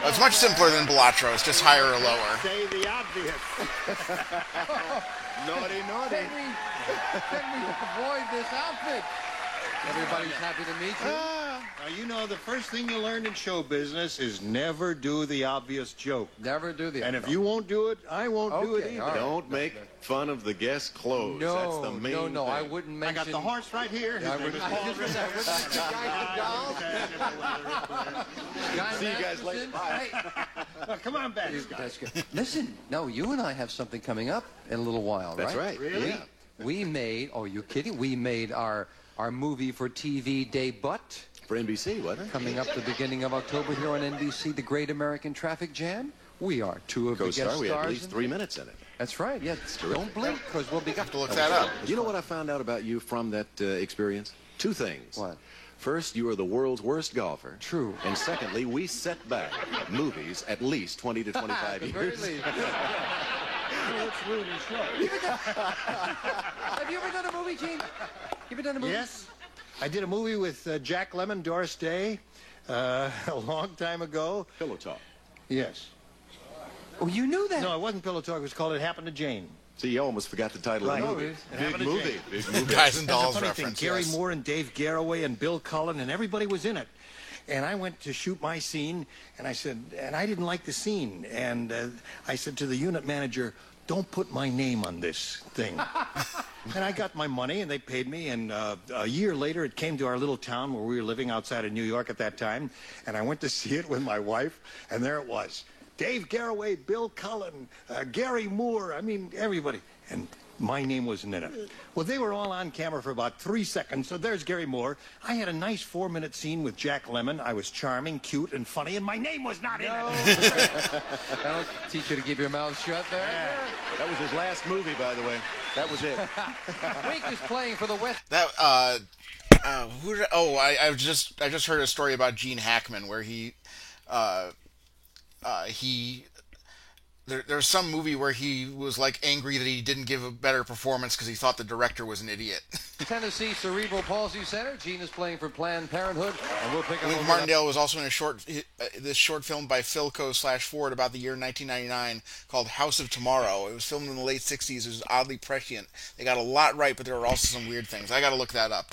It's much simpler than Balatro. It's just higher or lower. Say the obvious. Naughty, naughty. Can we avoid this outfit? Everybody's happy to meet you. Now, you know, the first thing you learn in show business is never do the obvious joke. Never do the And if you won't do it, I won't do it Okay, either. all right. Don't make fun of the guest's clothes. That's the main thing. I wouldn't mention. I got the horse right here. His I name wouldn't is Paul mention the guy with dolls. Guy See you guys Masterson. later. Bye. Hey, Oh, come on back, Scott. That's good. Listen, no, you and I have something coming up in a little while, That's right. Really? Yeah. We made, oh, you kidding? We made our movie for TV debut. For NBC, wasn't it? Coming up the beginning of October here on NBC, The Great American Traffic Jam. We are two of the guest stars. We had at least 3 minutes in it. That's right. Yeah, don't blink, because we'll be... Have to look that up. You know what I found out about you from that experience? 2 things. What? First, you are the world's worst golfer. True. And secondly, we set back movies at least 20 to 25 years. Let's ruin the show. Have you ever done a movie, Gene? You ever done a movie? Yes. I did a movie with Jack Lemmon, Doris Day, a long time ago. Pillow Talk. Yes. Oh, you knew that? No, it wasn't Pillow Talk. It was called It Happened to Jane. See, you almost forgot the title of the movie. It Big Happened to movie. Jane. Big movie. Guys and That's Dolls a funny reference. thing. Gary Yes. Moore and Dave Garroway and Bill Cullen and everybody was in it. And I went to shoot my scene, and I said, and I didn't like the scene. And I said to the unit manager, don't put my name on this thing. And I got my money, and they paid me. And a year later, it came to our little town where we were living outside of New York at that time. And I went to see it with my wife, and there it was. Dave Garroway, Bill Cullen, Gary Moore, I mean, everybody. And my name wasn't in it. Well, they were all on camera for about 3 seconds, so there's Gary Moore. I had a nice 4-minute scene with Jack Lemmon. I was charming, cute, and funny, and my name was not in it. That'll teach you to keep your mouth shut there. Yeah. That was his last movie, by the way. That was it. Wink is playing for the West. That I just heard a story about Gene Hackman where there's some movie where he was like angry that he didn't give a better performance because he thought the director was an idiot. Tennessee Cerebral Palsy Center. Gene is playing for Planned Parenthood, and we'll pick up. Luke Martindale was also in this short film by Philco/Ford about the year 1999 called House of Tomorrow. It was filmed in the late 60s. It was oddly prescient. They got a lot right, but there were also some weird things. I got to look that up.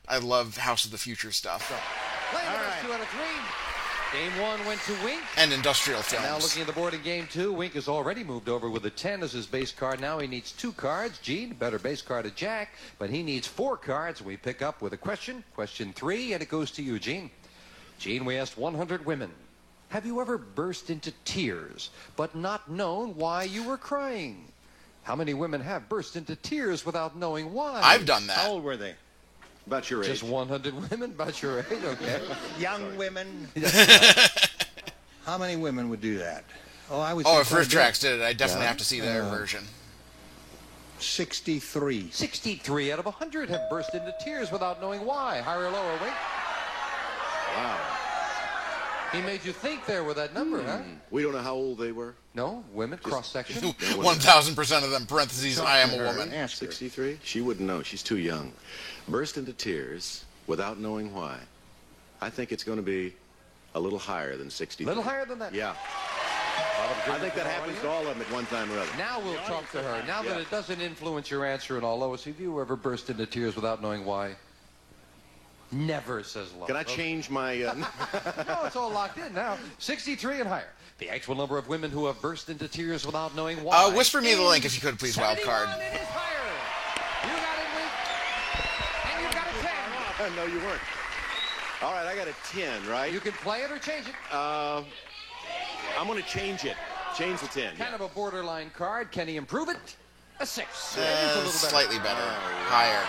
I love House of the Future stuff. Playing the first 2 out of 3. Game 1 went to Wink. And industrial films. And now looking at the board in Game 2, Wink has already moved over with a 10 as his base card. Now he needs 2 cards. Gene, better base card to Jack, but he needs 4 cards. We pick up with a question, question 3, and it goes to you, Gene. Gene, we asked 100 women, have you ever burst into tears but not known why you were crying? How many women have burst into tears without knowing why? I've done that. How old were they? About your age. Just 100 women? About your age? Okay. Young women. How many women would do that? If Riff Tracks did it, I definitely have to see their version. 63. 63 out of 100 have burst into tears without knowing why. Higher or lower, Wink? Wow. He made you think there with that number, huh? We don't know how old they were. No, women, cross-section. 1,000% of them, parentheses, I am a woman. 63? She wouldn't know. She's too young. Burst into tears without knowing why. I think it's going to be a little higher than 63. A little higher than that? Yeah. I think that happens to all of them at one time or other. Now we'll talk to her. Now that it doesn't influence your answer at all, Lois, have you ever burst into tears without knowing why? Never, says Lois. Can I change my... No, it's all locked in now. 63 and higher. The actual number of women who have burst into tears without knowing why. Whisper me the link if you could, please, wild card. It is higher. You got it, Wink. And you got a 10. No, you weren't. All right, I got a 10, right? You can play it or change it. I'm going to change it. Change the 10. Kind of a borderline card. Can he improve it? A 6. It is a little better. Slightly better. Higher.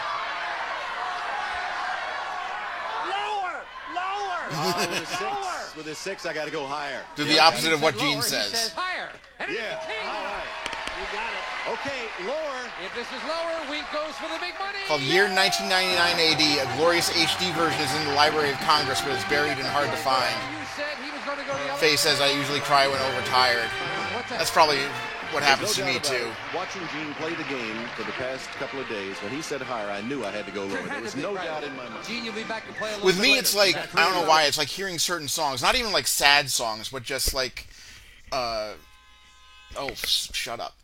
With a 6, I got to go higher. Do the opposite of what Gene says. He says higher. And yeah. All right. You got it. Okay, lower. If this is lower, Wink goes for the big money. Called Year 1999 AD. A glorious HD version is in the Library of Congress, but it's buried and hard to find. You said he was going to go the other Faye says I usually cry when overtired. That's probably what happens to me, too. Watching Gene play the game for the past couple of days, when he said higher, I knew I had to go lower. There was no doubt in my mind. Gene, you'll be back to play a little With bit me, later. it's like, I don't know why, it's like hearing certain songs. Not even like sad songs, but just like, shut up.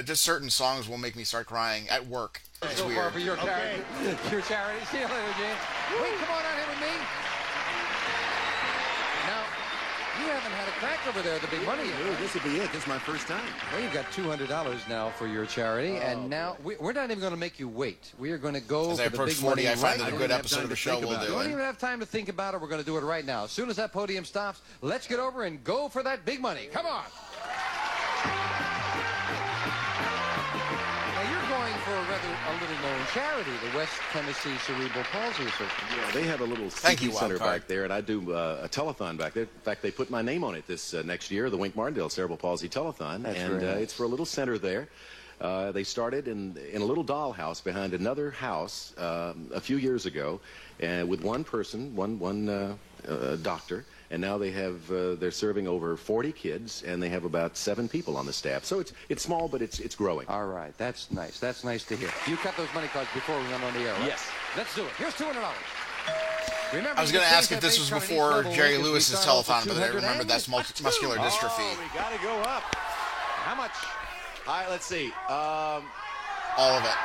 Just certain songs will make me start crying at work. It's so weird. far for your charity. Your charity. See you later, Gene. Wink, come on out here with me. Now, You haven't had a crack over there at the big money. No, this will be it. This is my first time. Well, you've got $200 now for your charity, and now we're not even going to make you wait. We are going to go As I for the approach big 40, money I find right that a good episode of the show will do You don't it. even have time to think about it. We're going to do it right now. As soon as that podium stops, let's get over and go for that big money. Come on. Now, you're going for a little-known charity, the West Tennessee Cerebral Palsy Association. Yeah, they have a little CP center back there, and I do a telethon back there. In fact, they put my name on it this next year, the Wink Martindale Cerebral Palsy Telethon, and it's for a little center there. They started in a little dollhouse behind another house a few years ago, with one person, one doctor. And now they have they're serving over 40 kids, and they have about 7 people on the staff. So it's small, but it's growing. All right, that's nice. That's nice to hear. You cut those money cards before we went on the air, right? Yes. Let's do it. Here's $200. Remember, I was going to ask if this was before Jerry Lewis's telethon, but I remember that's muscular dystrophy. Oh, we got to go up. How much? All right, let's see. All of it.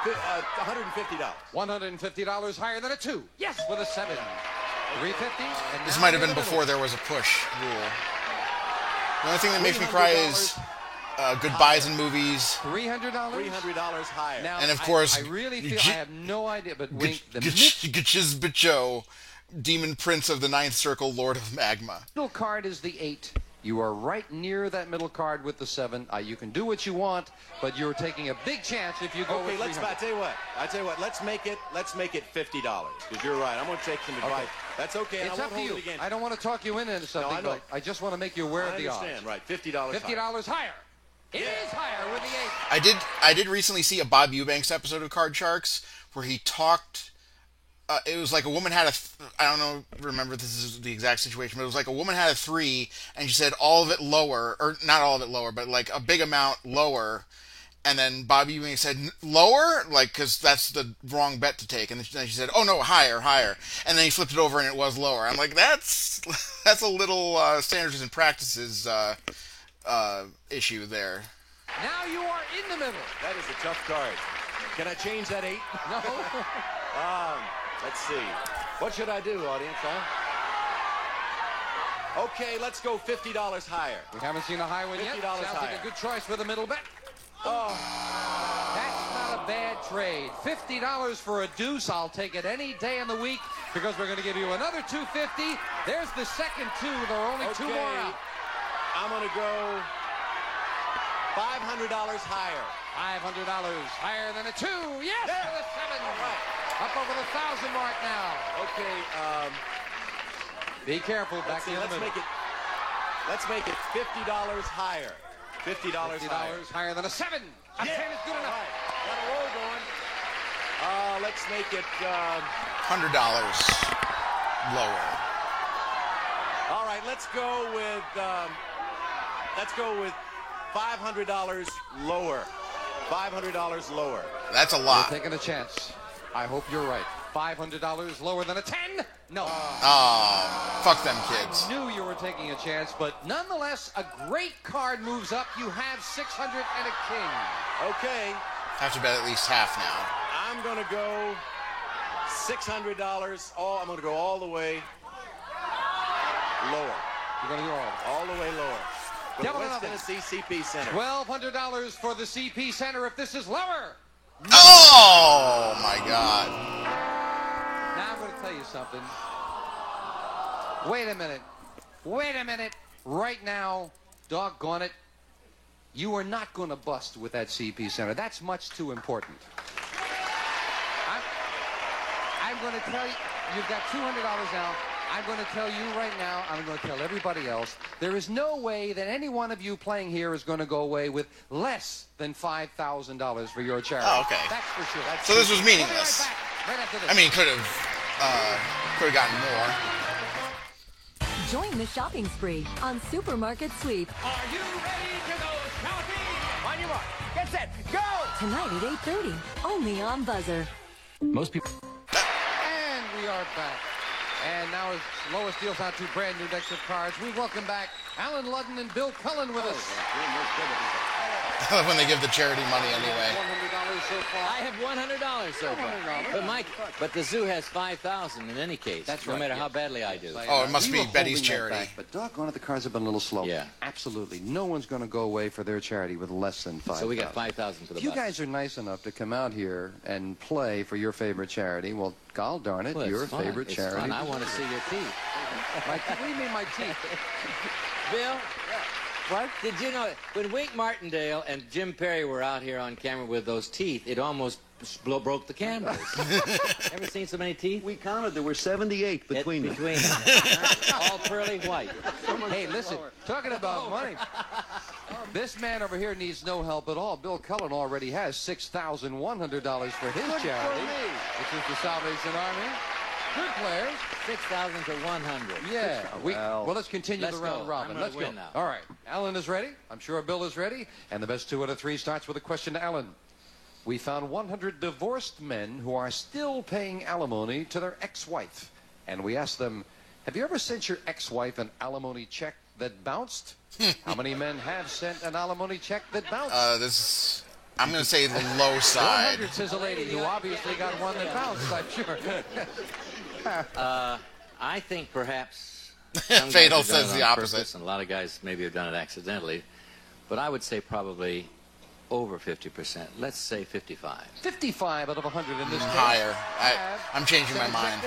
$150. $150 higher than a 2. Yes, with a 7. $350. This might have been before there was a push rule. The only thing that makes me cry is goodbyes in movies. $300. $300 higher. Now, and of course, I really feel I have no idea, but Wink, the Gchizbicho, Demon Prince of the Ninth Circle, Lord of Magma. middle card is the 8. You are right near that middle card with the 7. You can do what you want, but you're taking a big chance if you go with 300. I tell you what. Let's make it $50 because you're right. I'm going to take some advice. Okay. That's okay. It's up to you. I don't want to talk you into something, but I just want to make you aware of the odds. I understand. Right, $50. $50 higher. It is higher with the 8. I did recently see a Bob Eubanks episode of Card Sharks where he talked. It was like a woman had I don't remember if this is the exact situation, but it was like a woman had a 3, and she said all of it lower, or not all of it lower, but like a big amount lower, and then Bob Eubanks said, lower? Like, because that's the wrong bet to take, and then she said, oh no, higher, and then he flipped it over and it was lower. I'm like, that's a little standards and practices issue there. Now you are in the middle. That is a tough card. Can I change that 8? No. Let's see. What should I do, audience, huh? Okay, let's go $50 higher. We haven't seen a high one yet. $50 Sounds higher. like a good choice for the middle bet. Oh, that's not a bad trade. $50 for a deuce. I'll take it any day in the week because we're going to give you another $250. There's the second 2. There are only 2 more out. I'm going to go $500 higher. $500 higher than a 2. Yes, there. For the 7. All right. Up over the 1,000 mark now. Okay. Be careful back in the middle. Let's make it $50 higher. $50 higher than a 7. A 10 is good enough. Right. Got a roll going. Let's make it $100 lower. All right. Let's go with $500 lower. $500 lower. That's a lot. You're taking a chance. I hope you're right. $500 lower than a 10? No. Fuck them kids. I knew you were taking a chance, but nonetheless, a great card moves up. You have 600 and a king. Okay. Have to bet at least half now. I'm going to go $600. I'm going to go all the way lower. You're going to go all the way lower. For the Double West nothing. Tennessee CP Center. $1,200 for the CP Center if this is lower. Oh, my God. Now I'm going to tell you something. Wait a minute. Right now, doggone it, you are not going to bust with that CP Center. That's much too important. I'm going to tell you, you've got $200 now. I'm going to tell you right now, I'm going to tell everybody else, there is no way that any one of you playing here is going to go away with less than $5,000 for your charity. Oh, okay. That's for sure. So this was meaningless. We'll be right after this. I mean, could have gotten more. Join the shopping spree on Supermarket Sweep. Are you ready to go shopping? On your mark, get set, go! Tonight at 8:30, only on Buzzer. Most people. And we are back. And now as Lois deals out 2 brand new decks of cards, we welcome back Alan Ludden and Bill Cullen with us. When they give the charity money anyway. $100 so far. I have $100 so far. But Mike, the zoo has 5,000 in any case. That's no right, matter yeah. how badly I do. Oh, it must We be were Betty's holding that charity. back, but doggone it, the cards have been a little slow. Yeah. Absolutely. No one's going to go away for their charity with less than 5,000. So we got 5,000 for the If you bus. guys are nice enough to come out here and play for your favorite charity, well, gol darn it, Well, it's your fun. favorite It's charity. fun. I want to see your teeth. What do you mean my teeth? Bill? What? Did you know, when Wink Martindale and Jim Perry were out here on camera with those teeth, it almost broke the cameras. Ever seen so many teeth? We counted. There were 78 between them. All pearly white. Hey, listen, talking about money, this man over here needs no help at all. Bill Cullen already has $6,100 for his charity, which is the Salvation Army. Good players. 6,000 to 100. Yeah. Well, let's continue Let's the round go. robin. I'm Let's gonna go. win now. All right. Alan is ready. I'm sure Bill is ready. And the best 2 out of 3 starts with a question to Alan. We found 100 divorced men who are still paying alimony to their ex-wife. And we asked them, have you ever sent your ex-wife an alimony check that bounced? How many men have sent an alimony check that bounced? I'm going to say the low side. 100 says a lady who obviously got one that bounced, I'm sure. I think perhaps Fatal says the opposite. And a lot of guys maybe have done it accidentally, but I would say probably over 50%. Let's say 55. 55 out of 100 in this case. Higher. I'm changing my mind.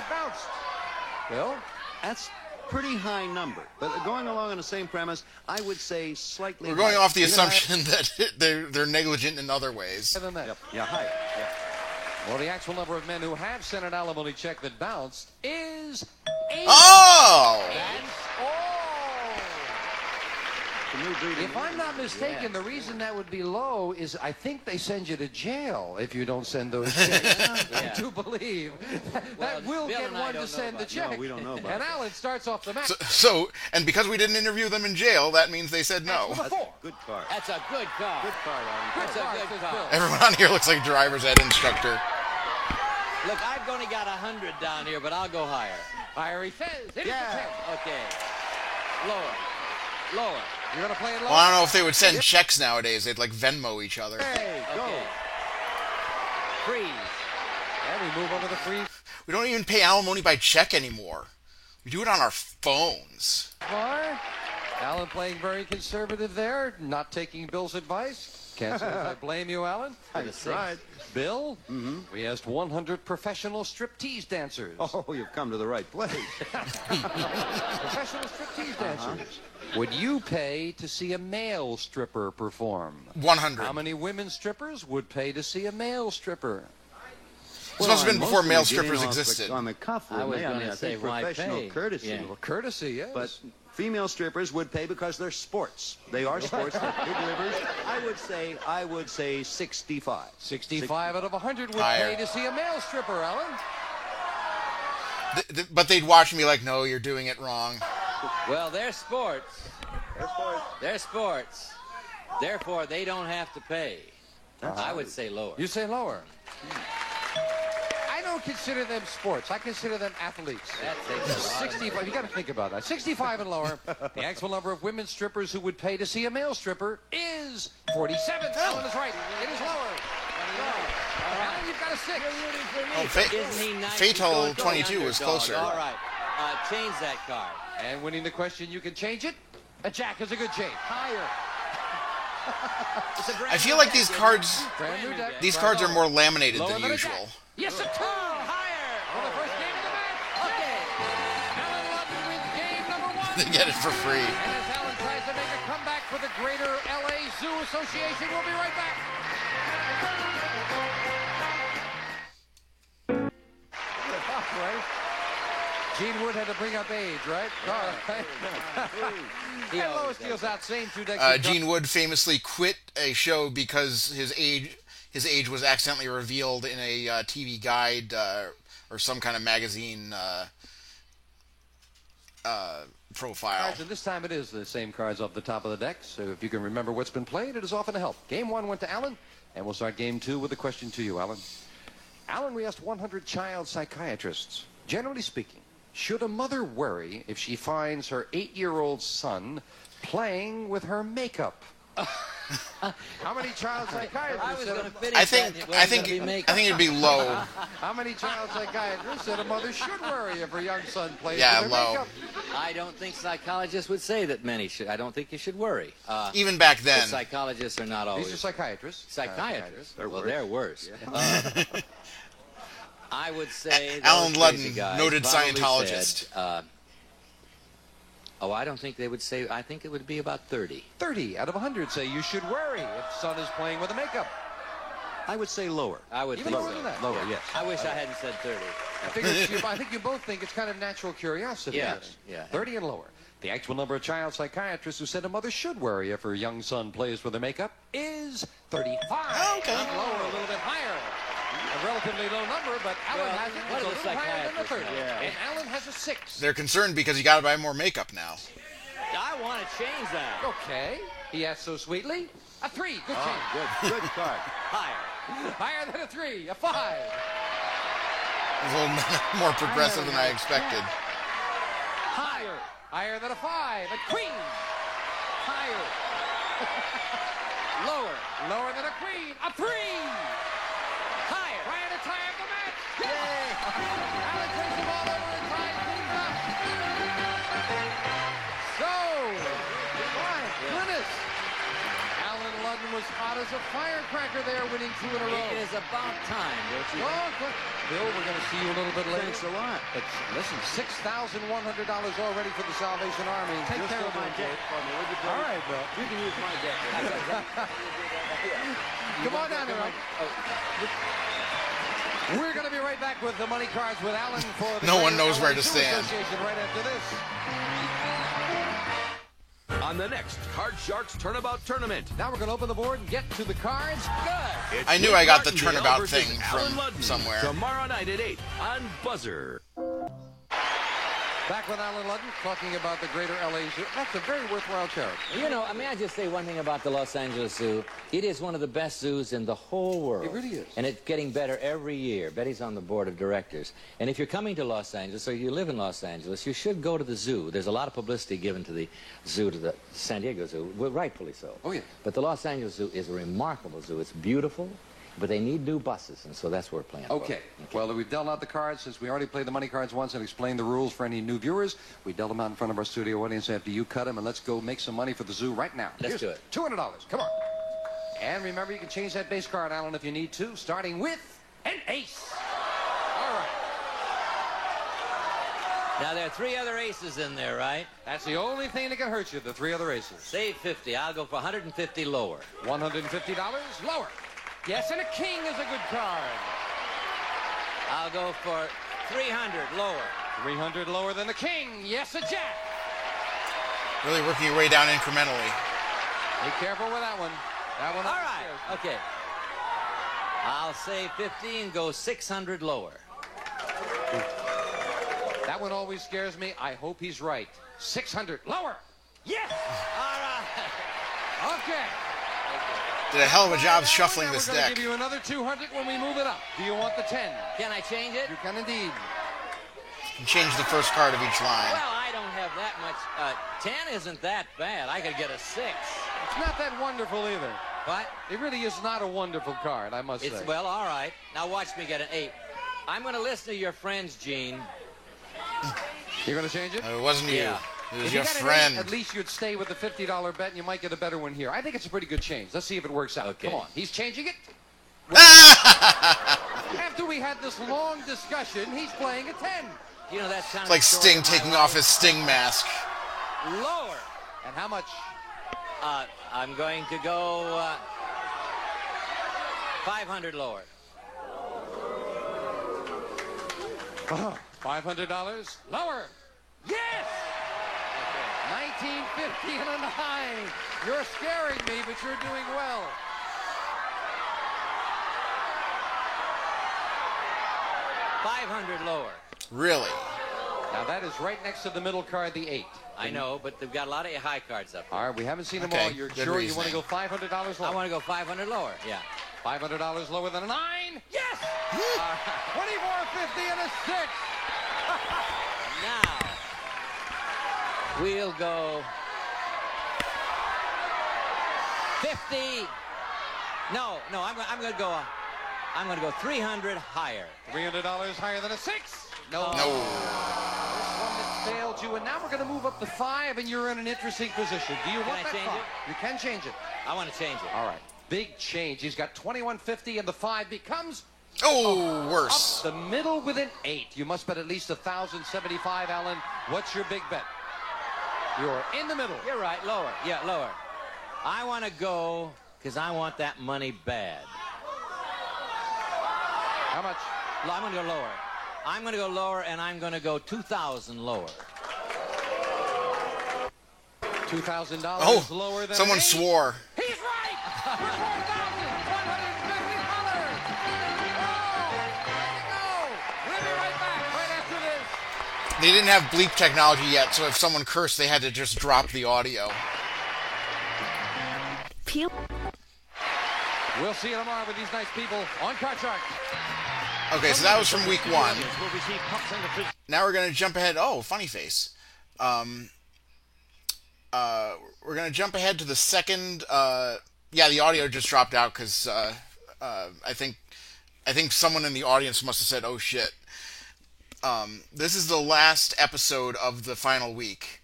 Bill? That's pretty high number. But going along on the same premise, I would say slightly We're going higher. off the assumption that they're negligent in other ways. Yep. Yeah, higher. Yeah. Well, the actual number of men who have sent an alimony check that bounced is 8. Oh! If I'm not mistaken, the reason that would be low is I think they send you to jail if you don't send those checks. I do believe that will Bill get and I one don't to send know the about check. No, we don't know about And that. Alan starts off the match. And because we didn't interview them in jail, that means they said no. That's a good card. That's a good card. Good card, Alan. That's a good card. Everyone on here looks like a driver's ed instructor. Look, I've only got 100 down here, but I'll go higher. Higher he says. It is the 10. Okay. Lower. Lower. You're going to play it low? Well, I don't know if they would send checks nowadays. They'd like Venmo each other. Hey, go. Okay. Freeze. And we move on to the freeze. We don't even pay alimony by check anymore. We do it on our phones. Alan playing very conservative there, not taking Bill's advice. Can't say I blame you, Alan. I tried. Bill, we asked 100 professional striptease dancers. Oh, you've come to the right place. Professional striptease dancers. Would you pay to see a male stripper perform? 100. How many women strippers would pay to see a male stripper? This must have been before male mostly getting strippers off existed. On the cuff with I was me. gonna I say, think why professional pay? courtesy. Yeah. Well, courtesy, yes. But female strippers would pay because they're sports. They are sports. They're big livers. I would say 65. 65 out of 100 would Higher. pay to see a male stripper, Alan. But they'd watch me like, no, you're doing it wrong. Well, they're sports. They're sports. Therefore, they don't have to pay. I would say lower. You say lower. I don't consider them sports. I consider them athletes. That's 65. You got to think about that. 65 and lower. The actual number of women strippers who would pay to see a male stripper is 47. Alan is right. It is lower. Alan, you've got a 6. Isn't he nice? Fatal He's going 22 was underdog. closer. All right. Change that card. And winning the question, you can change it. A jack is a good change. Higher. I feel like these cards, Brand new deck. these cards are more laminated Lower than than a usual. jack. Yes, a 2. Higher. For the first game of the match. Okay. Alan Ludden wins game number 1. They get it for free. And as Alan tries to make a comeback for the Greater LA Zoo Association, we'll be right back. Right? Gene Wood had to bring up age, right? And Lois deals out same 2 decks. Gene Wood famously quit a show because his age was accidentally revealed in a TV guide or some kind of magazine profile. And this time it is the same cards off the top of the deck, so if you can remember what's been played, it is often a help. Game 1 went to Alan, and we'll start game 2 with a question to you, Alan. Alan, we asked 100 child psychiatrists. Generally speaking, should a mother worry if she finds her 8-year-old son playing with her makeup. How many child psychiatrists said I think it'd be low. How many child psychiatrists said a mother should worry if her young son plays Yeah, with her low. makeup? I don't think psychologists would say that many should. I don't think you should worry. Even back then. But psychologists are not always. These are psychiatrists. Psychiatrists? They're Well, worse. they're worse. I would say Alan those crazy Ludden, guys noted probably Scientologist. said, oh, I don't think they would say. I think it would be about 30. 30 out of 100 say you should worry if son is playing with the makeup. I would say lower. I would Even think lower so. than that. Lower, yes. I wish I hadn't said 30. I think you both think it's kind of natural curiosity. Yeah, Yes. yeah. 30 and lower. The actual number of child psychiatrists who said a mother should worry if her young son plays with her makeup is 35. Okay. Not lower, a little bit higher. A relatively low number, but Alan Well, has it. what It's a are the little higher than the 30. psychiatrists? And Alan has a 6. They're concerned because you got to buy more makeup now. I want to change that. Okay. He asked so sweetly. A 3. Good change. Good card. Higher. Higher than a 3. A 5. It's a little more progressive than I expected. Higher. Higher than a 5. A queen. Higher. Lower. Lower than a queen. A 3. Higher. Trying to tie up the match. Yay! Alan takes the ball over and ties things up. So, my goodness. Alan Ludden was hot as a firecracker there, winning 2 in a row. It is about time, don't you? Oh, good. Bill, we're going to see you a little bit later. Thanks a lot. It's, listen, $6,100 already for the Salvation Army. Take Just care of over my in deck for me, would you, Bill? All right, Bill. You can use my deck. Come on down here, Mike. We're going to be right back with the money cards with Alan for the No one Greater knows where to LA stand. Association right after this. On the next Card Sharks Turnabout Tournament. Now we're going to open the board and get to the cards. Good. It's I knew Nick I got the Martindale turnabout versus thing Alan from Ludden somewhere. Tomorrow night at 8 on Buzzer. Back with Alan Ludden talking about the Greater LA Zoo. That's a very worthwhile charity. You know, may I just say one thing about the Los Angeles Zoo? It is one of the best zoos in the whole world. It really is. And it's getting better every year. Betty's on the board of directors. And if you're coming to Los Angeles or you live in Los Angeles, you should go to the zoo. There's a lot of publicity given to the zoo, to the San Diego Zoo, well, rightfully so. Oh, yeah. But the Los Angeles Zoo is a remarkable zoo. It's beautiful, but they need new buses, and so that's what we're playing for. Okay. Well, we've dealt out the cards since we already played the money cards once and explained the rules for any new viewers. We dealt them out in front of our studio audience after you cut them, and let's go make some money for the zoo right now. Let's do it. $200. Come on. And remember, you can change that base card, Alan, if you need to, starting with an ace. All right. Now, there are 3 other aces in there, right? That's the only thing that can hurt you, the 3 other aces. Save 50. I'll go for 150 lower. $150 lower. Yes, and a king is a good card. I'll go for 300 lower. 300 lower than the king. Yes, a jack. Really working your way down incrementally. Be careful with that one. That one. All right. Okay. I'll save 50 and go 600 lower. That one always scares me. I hope he's right. 600 lower. Yes. All right. Okay. Did a hell of a job shuffling this We're going deck. to give you another 200 when we move it up. Do you want the 10? Can I change it? You can indeed. You change the first card of each line. Well, I don't have that much. 10 isn't that bad. I could get a 6. It's not that wonderful either. What? It really is not a wonderful card, I must say. Well, all right. Now watch me get an 8. I'm going to listen to your friends, Gene. You're going to change it? It wasn't you. Yeah. It was If your you got an friend. 8, at least you'd stay with the $50 bet and you might get a better one here. I think it's a pretty good change. Let's see if it works out. Okay. Come on. He's changing it. After we had this long discussion, he's playing a 10. You know, that's kind It's like Sting taking off his Sting mask. Lower. And how much? I'm going to go 500 lower. $500 lower. Yes! 1950 and a 9. You're scaring me, but you're doing well. $500 lower. Really? Now that is right next to the middle card, the 8. I know, but they've got a lot of high cards up there. All right, we haven't seen them Okay, all. You're good sure you want to reasoning. go $500 lower? I want to go 500 lower. Yeah. $500 lower than a 9. Yes! $24.50 and a 6. Now we'll go $250. No, I'm going to go. I'm going to go $300 higher. $300 higher than a 6. No. No. This one that failed you, and now we're going to move up to 5, and you're in an interesting position. Do you want that change 5? it? You can change it. I want to change it. All right. Big change. He's got $21.50, and the 5 becomes... worse. Up the middle with an 8. You must bet at least $1,075, Alan. What's your big bet? You're in the middle. You're right. Lower. Yeah, lower. I want to go because I want that money bad. How much? I'm going to go lower. I'm going to go lower, and I'm going to go $2,000 lower. $2,000 lower than someone swore. He's right! For $4,150! We'll be right back right after this. They didn't have bleep technology yet, so if someone cursed, they had to just drop the audio. We'll see you tomorrow with these nice people on Card Sharks. Okay, so that was from week 1. Now we're going to jump ahead. Oh, funny face. We're going to jump ahead to the second. Yeah, the audio just dropped out because I think someone in the audience must have said, "Oh shit." This is the last episode of the final week.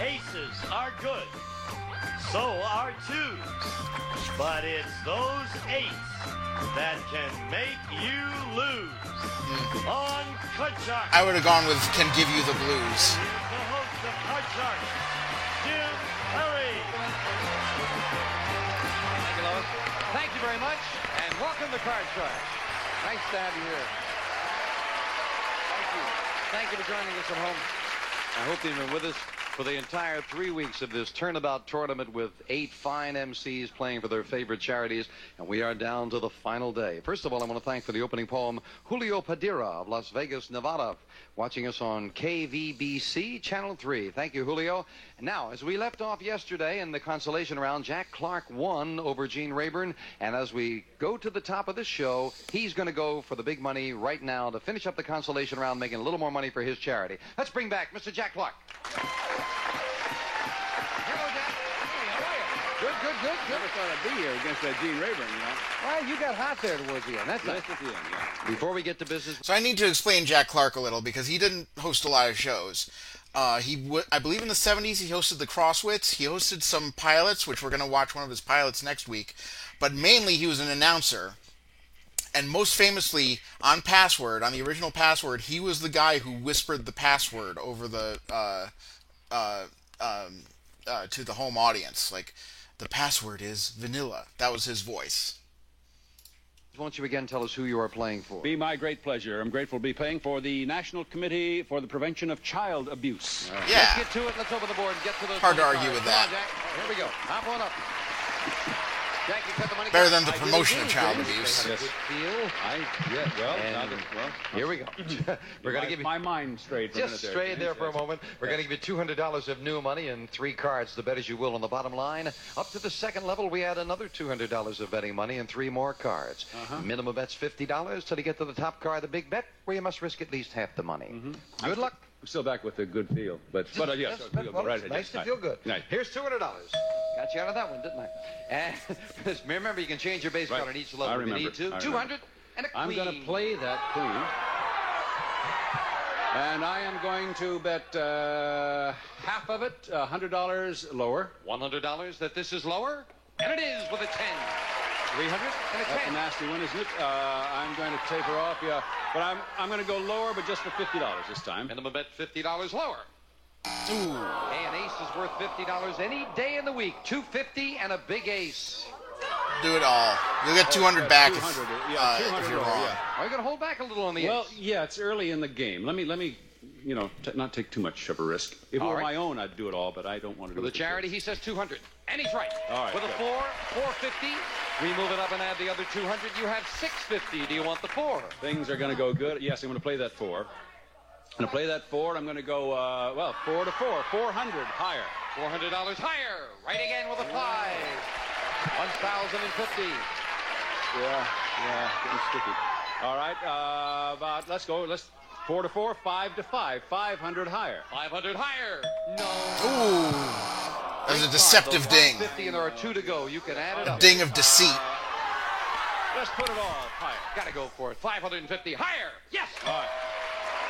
Aces are good, so are twos, but it's those eights that can make you lose. On Card Sharks, I would have gone with "Can Give You the Blues." here's the host of Card Sharks, Jim Perry. Thank you, Lois. Thank you very much, and welcome to Card Sharks. Nice to have you here. Thank you. Thank you for joining us at home. I hope you've been with us for the entire 3 weeks of this Turnabout tournament with 8 fine MCs playing for their favorite charities, and we are down to the final day. First of all, I want to thank for the opening poem Julio Padilla of Las Vegas, Nevada, watching us on KVBC Channel 3. Thank you, Julio. And now, as we left off yesterday in the consolation round, Jack Clark won over Gene Rayburn, and as we go to the top of this show, he's going to go for the big money right now to finish up the consolation round, making a little more money for his charity. Let's bring back Mr. Jack Clark. Good. Never thought I'd be here against that Gene Rayburn, you know. Well, you got hot there towards the end. That's nice at the end, yeah. Before we get to business... So I need to explain Jack Clark a little because he didn't host a lot of shows. I believe in the 70s he hosted the Crosswits. He hosted some pilots, which we're going to watch one of his pilots next week. But mainly he was an announcer. And most famously, on Password, on the original Password, he was the guy who whispered the password over the to the home audience. Like, the password is vanilla. That was his voice. Won't you again tell us who you are playing for? Be my great pleasure. I'm grateful to be playing for the National Committee for the Prevention of Child Abuse. Yeah. Let's get to it. Let's open the board and get to those. Hard to money argue cards. with that. Come on, Jack. Here we go. Hop on up. Jack, you cut the money Better cards. than the promotion of child abuse. They had a good feel. Here we go. We're going to give you my mind straight. Just stay there for a moment. We're going to give you $200 of new money and 3 cards to bet as you will on the bottom line. Up to the second level, we add another $200 of betting money and 3 more cards. Minimum bet's $50 till you get to the top card, the big bet, where you must risk at least half the money. Good luck. I'm still back with a good feel, but yes, Well, right. it's nice to feel good. Nice. Here's $200. Got you out of that one, didn't I? And remember, you can change your base card on each level I if you remember. need to. I 200 and a queen. I'm going to play that queen. And I am going to bet half of it, $100 lower. $100 that this is lower? And it is with a 10. 300 and a 10. That's a nasty one, isn't it? I'm going to taper off, yeah. But I'm going to go lower, but just for $50 this time. Minimum bet $50 lower. Ooh. Hey, an ace is worth $50 any day in the week. $250 and a big ace. Do it all. You'll get 200 back 200, if you're wrong. Are you going to hold back a little on the ace? Well, yeah, it's early in the game. Let me, not take too much of a risk. If it were my own, I'd do it all, but I don't want to do For it. the charity, he says 200. And he's right. All right, with a good. 4, 450. We move it up and add the other 200. You have 650. Do you want the 4? Things are going to go good. Yes, I'm going to play that 4. I'm going to play that 4. I'm going to go, 4 to 4. 400 higher. $400 higher. Right again with a 5. 1,050. Yeah, getting sticky. All right, let's go. Let's 4 to 4, 5 to 5, 500 higher. 500 higher. No. Ooh. There's a deceptive ding. 50, and there are 2 to go. You can add it up. A ding of deceit. Let's put it all higher. Gotta go for it. 550 higher. Yes. All right.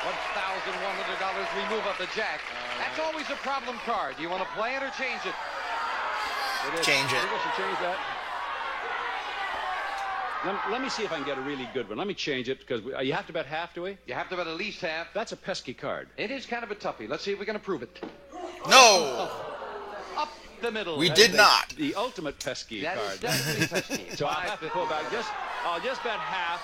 $1,100. We move up the jack. That's always a problem card. Do you want to play it or change it? Change it. I think I should change that. Let me see if I can get a really good one. Let me change it, because you have to bet half, do we? You have to bet at least half. That's a pesky card. It is kind of a toughie. Let's see if we can improve it. No! Up the middle. We did not. The ultimate pesky That card. is definitely pesky. So I'll have to pull back. I'll just bet half.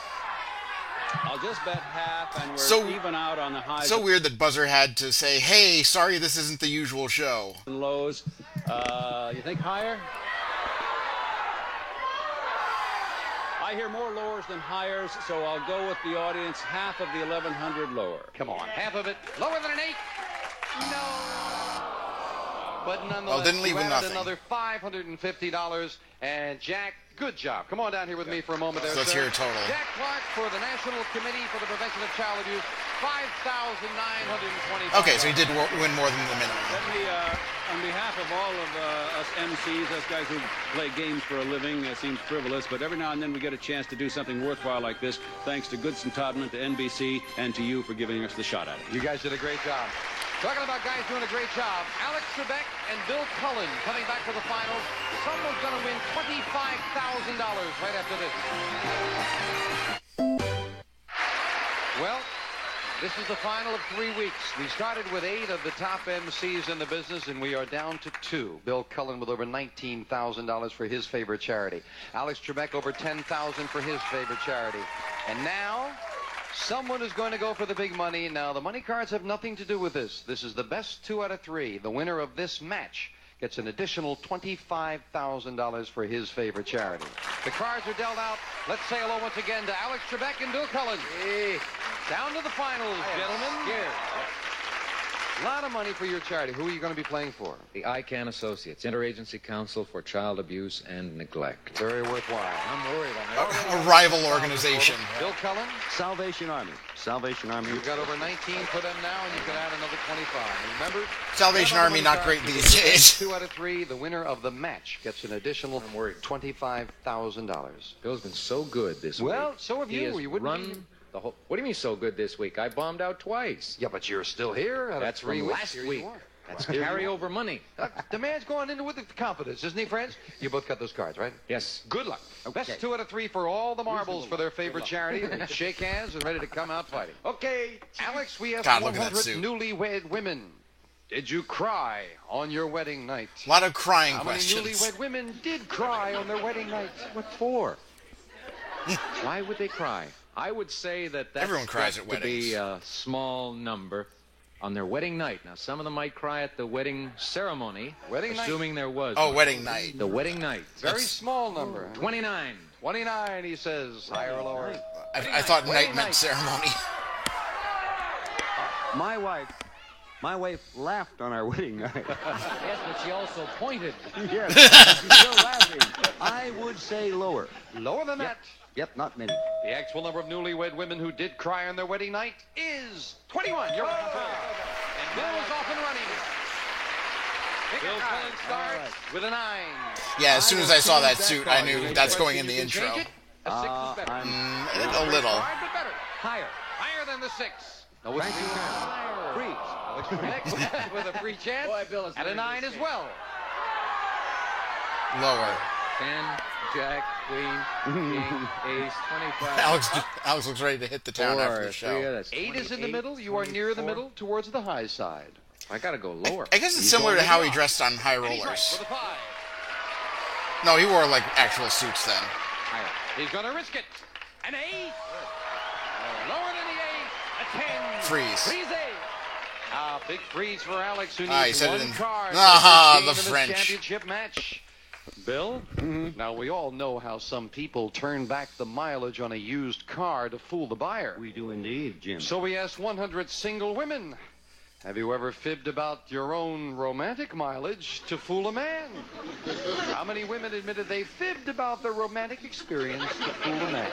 I'll just bet half, and we're even out on the highs. So weird that Buzzer had to say, hey, sorry this isn't the usual show. And lows. You think higher? I hear more lowers than highers, so I'll go with the audience. Half of the 1,100 lower. Come on, half of it. Lower than an 8. No. But nonetheless, didn't leave you with added nothing. another $550. And Jack, good job. Come on down here with me for a moment there, So let's sir. hear a total. Jack Clark for the National Committee for the Prevention of Child Abuse, $5,925. Okay, so he did win more than the minimum. Let me, on behalf of all of us MCs, us guys who play games for a living, seems frivolous, but every now and then we get a chance to do something worthwhile like this, thanks to Goodson Todman, to NBC, and to you for giving us the shot at it. You guys did a great job. Talking about guys doing a great job, Alex Trebek and Bill Cullen coming back to the finals. Someone's going to win $25,000 right after this. Well, this is the final of 3 weeks. We started with 8 of the top MCs in the business, and we are down to 2. Bill Cullen with over $19,000 for his favorite charity. Alex Trebek over $10,000 for his favorite charity. And now, someone is going to go for the big money. Now, the money cards have nothing to do with this. This is the best 2 out of 3. The winner of this match gets an additional $25,000 for his favorite charity. The cards are dealt out. Let's say hello once again to Alex Trebek and Bill Cullen. Hey. Down to the finals, gentlemen. A lot of money for your charity. Who are you going to be playing for? The ICANN Associates, Interagency Council for Child Abuse and Neglect. Very worthwhile. I'm worried. A rival organization. Bill Cullen? Salvation Army. Salvation Army. You've got over 19 for them now, and you can add another 25. Remember? Salvation Army not great these days. 2 out of 3. The winner of the match gets an additional $25,000. Bill's been so good this week. Well, so have He you. has You wouldn't run the whole. What do you mean so good this week? I bombed out twice. Yeah, but you're still here. That's from last week. That's carryover money. The man's going into it with confidence, isn't he, friends? You both got those cards, right? Yes. Good luck. Best 2 out of 3 for all the marbles for their favorite charity. They shake hands and ready to come out fighting. Okay, Alex, we have 100 newlywed women. Did you cry on your wedding night? A lot of crying How questions. many newlywed women did cry on their wedding night? What for? Why would they cry? I would say that that's Everyone cries at to weddings. be a small number on their wedding night. Now, some of them might cry at the wedding ceremony, assuming there was. Oh, wedding night. The wedding night. Very small number. 29. 29, he says. Higher or lower? I thought night meant ceremony. My wife laughed on our wedding night. Yes, but she also pointed. Yes, she's still laughing. I would say lower. Lower than that. Yep, not many. The actual number of newlywed women who did cry on their wedding night is 21. You're right. And Bill is off and running. Bill Cullen starts with a 9. Yeah, as soon as I saw that suit, I knew that's going in the intro. A 6 is better. A little. But better. Higher. Higher than the 6. No, with with a free chance. Boy, Bill is and a 9 as well. Lower. 10, Jack, Queen, King, Ace, 25. Alex looks ready to hit the town after the show. 8 is in the middle. You are near the middle, towards the high side. I gotta go lower. I guess it's similar to how he dressed on High Rollers. No, he wore like actual suits then. Higher. He's going to risk it. An 8. Lower than the 8. A 10. Freeze. Freeze 8. Big freeze for Alex, who He needs said it one in. card. The in this French. championship match. Bill, now we all know how some people turn back the mileage on a used car to fool the buyer. We do indeed, Jim. So we asked 100 single women, have you ever fibbed about your own romantic mileage to fool a man? How many women admitted they fibbed about their romantic experience to fool a man?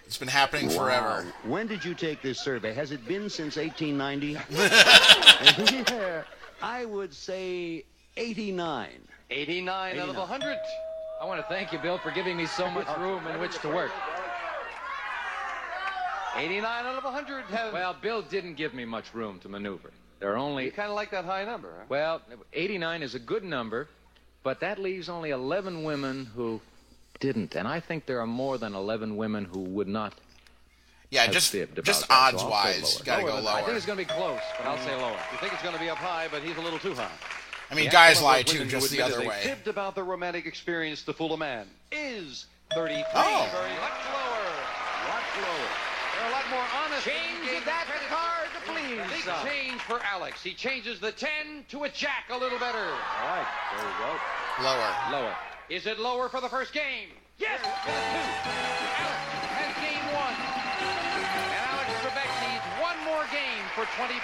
It's been happening forever. When did you take this survey? Has it been since 1890? Yeah, I would say 89. 89 out of 100. I want to thank you, Bill, for giving me so much room in which to work. 89 out of 100 have... Well, Bill didn't give me much room to maneuver. There are only... You kind of like that high number, huh? Well, 89 is a good number, but that leaves only 11 women who didn't. And I think there are more than 11 women who would not have fibbed about that, odds-wise, got to go lower. I think it's going to be close, but I'll say lower. You think it's going to be up high, but he's a little too high. I mean, guys lie, too, just the other way. Fibbed about the romantic experience to fool a man is 33. Oh. Very much lower. Much lower. They're a lot more honest. Change that card, please. Big change for Alex. He changes the 10 to a jack a little better. All right, there we go. Lower. Lower. Is it lower for the first game? Yes, with a 2. Alex has game 1. And Alex Trebek needs one more game for $25,000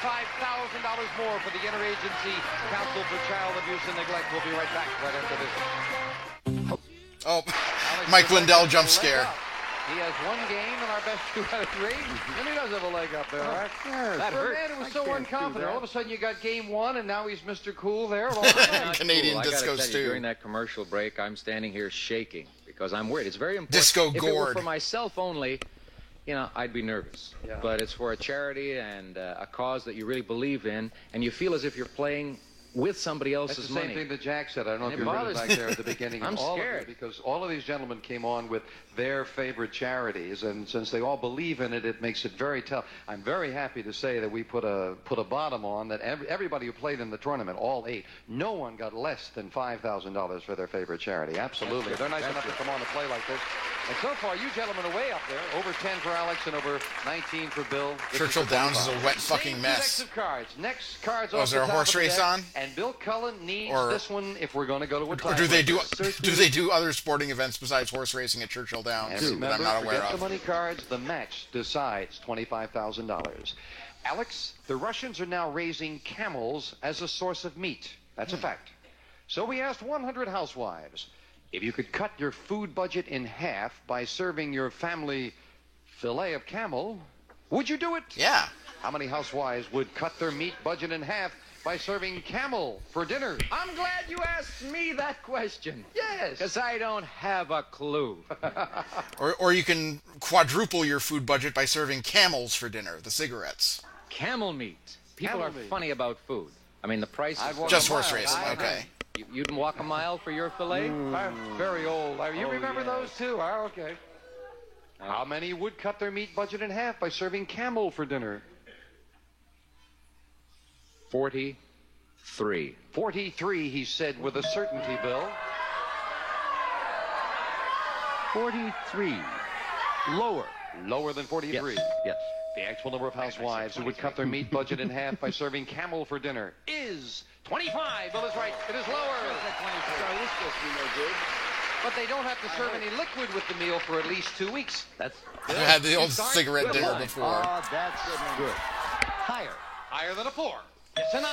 more for the Interagency Council for Child Abuse and Neglect. We'll be right back right after this. Oh, Mike Lindell jump scare. He has one game in our best 2 out of 3, and he does have a leg up there, right? Yeah, that hurt. Man, it was so unconfident. All of a sudden, you got game 1, and now he's Mr. Cool there. Canadian cool. disco I stew. During that commercial break, I'm standing here shaking because I'm worried. It's very important. Disco If it were gourd. for myself only, you know, I'd be nervous. Yeah. But it's for a charity and a cause that you really believe in, and you feel as if you're playing with somebody else's That's the same money. thing that Jack said. I don't know if It you heard it bothers back me. there at the beginning. I'm all scared. Of it, because all of these gentlemen came on with their favorite charities, and since they all believe in it, it makes it very tough. I'm very happy to say that we put a bottom on that. Everybody who played in the tournament, all 8, no one got less than $5,000 for their favorite charity. Absolutely, they're nice enough to come on to play like this. And so far, you gentlemen are way up there. Over 10 for Alex and over 19 for Bill. Churchill Downs is a wet fucking mess. Next cards. Next cards. Oh, is there a horse race on? And Bill Cullen needs Or- this one if we're going to go to a tie. Or do they do other sporting events besides horse racing at Churchill Downs And that I'm not aware forget of? the money cards. The match decides $25,000. Alex, the Russians are now raising camels as a source of meat. That's a fact. So we asked 100 housewives if you could cut your food budget in half by serving your family fillet of camel, would you do it? Yeah. How many housewives would cut their meat budget in half by serving camel for dinner? I'm glad you asked me that question. Yes. Because I don't have a clue. Or you can quadruple your food budget by serving camels for dinner, the cigarettes. Camel meat. People Camel are meat. funny about food. I mean, the price is... Just horse racing, okay. You'd walk a mile for your fillet? I'm very old. You remember those too? Oh, okay. How many would cut their meat budget in half by serving camel for dinner? 43. 43, he said with a certainty, Bill. 43. Lower. Lower than 43. Yes. The actual number of housewives who would cut their meat budget in half by serving camel for dinner is 25. Bill is right. It is lower. But they don't have to serve any liquid with the meal for at least 2 weeks. That's... I've had the old cigarette dinner before. Oh, that's good. Higher. Higher than a 4. It's a 9.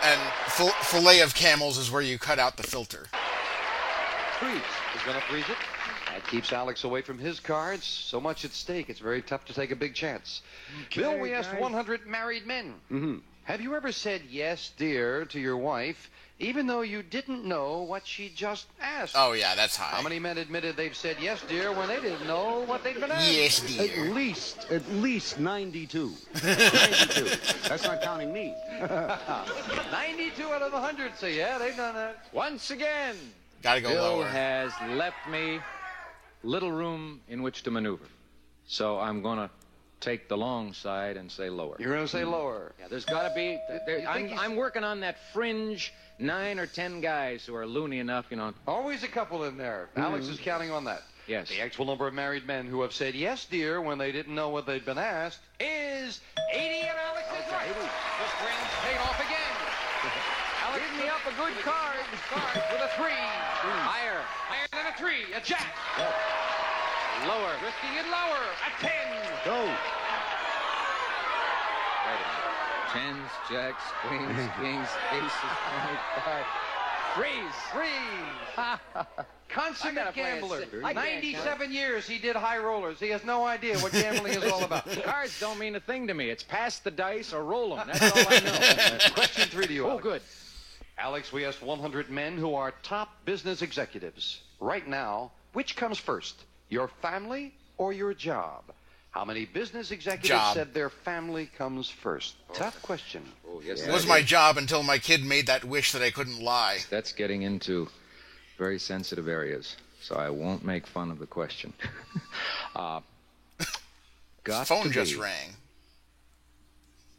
And fillet of camels is where you cut out the filter. Freeze. He's going to freeze it. That keeps Alex away from his cards. So much at stake, it's very tough to take a big chance. Okay, Bill, we asked guys. 100 married men. Mm-hmm. Have you ever said yes, dear, to your wife, even though you didn't know what she just asked? Oh, yeah, that's high. How many men admitted they've said yes, dear, when they didn't know what they'd been asked? Yes, dear. At least 92. 92. That's not counting me. 92 out of 100 say, yeah, they've done that. Once again, Gotta go Bill lower. has left me little room in which to maneuver. So I'm going to take the long side and say lower. You're going to say lower. Yeah, there's got to be... I'm working on that fringe 9 or 10 guys who are loony enough, you know. Always a couple in there. Alex is counting on that. Yes. The actual number of married men who have said yes, dear, when they didn't know what they'd been asked is 80, and Alex is right. The fringe paid off again. Alex Give me up a good card. with a 3. Higher. Higher than a 3. A jack. Lower. Risking it lower. A 10. Go. Wait a minute. Tens, jacks, queens, kings, aces, 25. Freeze. Consummate gambler. 97 years he did high rollers. He has no idea what gambling is all about. Cards don't mean a thing to me. It's pass the dice or roll them. That's all I know. Question 3 to you, Alex. Oh, good. Alex, we asked 100 men who are top business executives. Right now, which comes first, your family or your job? How many business executives said their family comes first? Tough question. Oh, yes, it was my job until my kid made that wish that I couldn't lie. That's getting into very sensitive areas, so I won't make fun of the question. His phone just rang.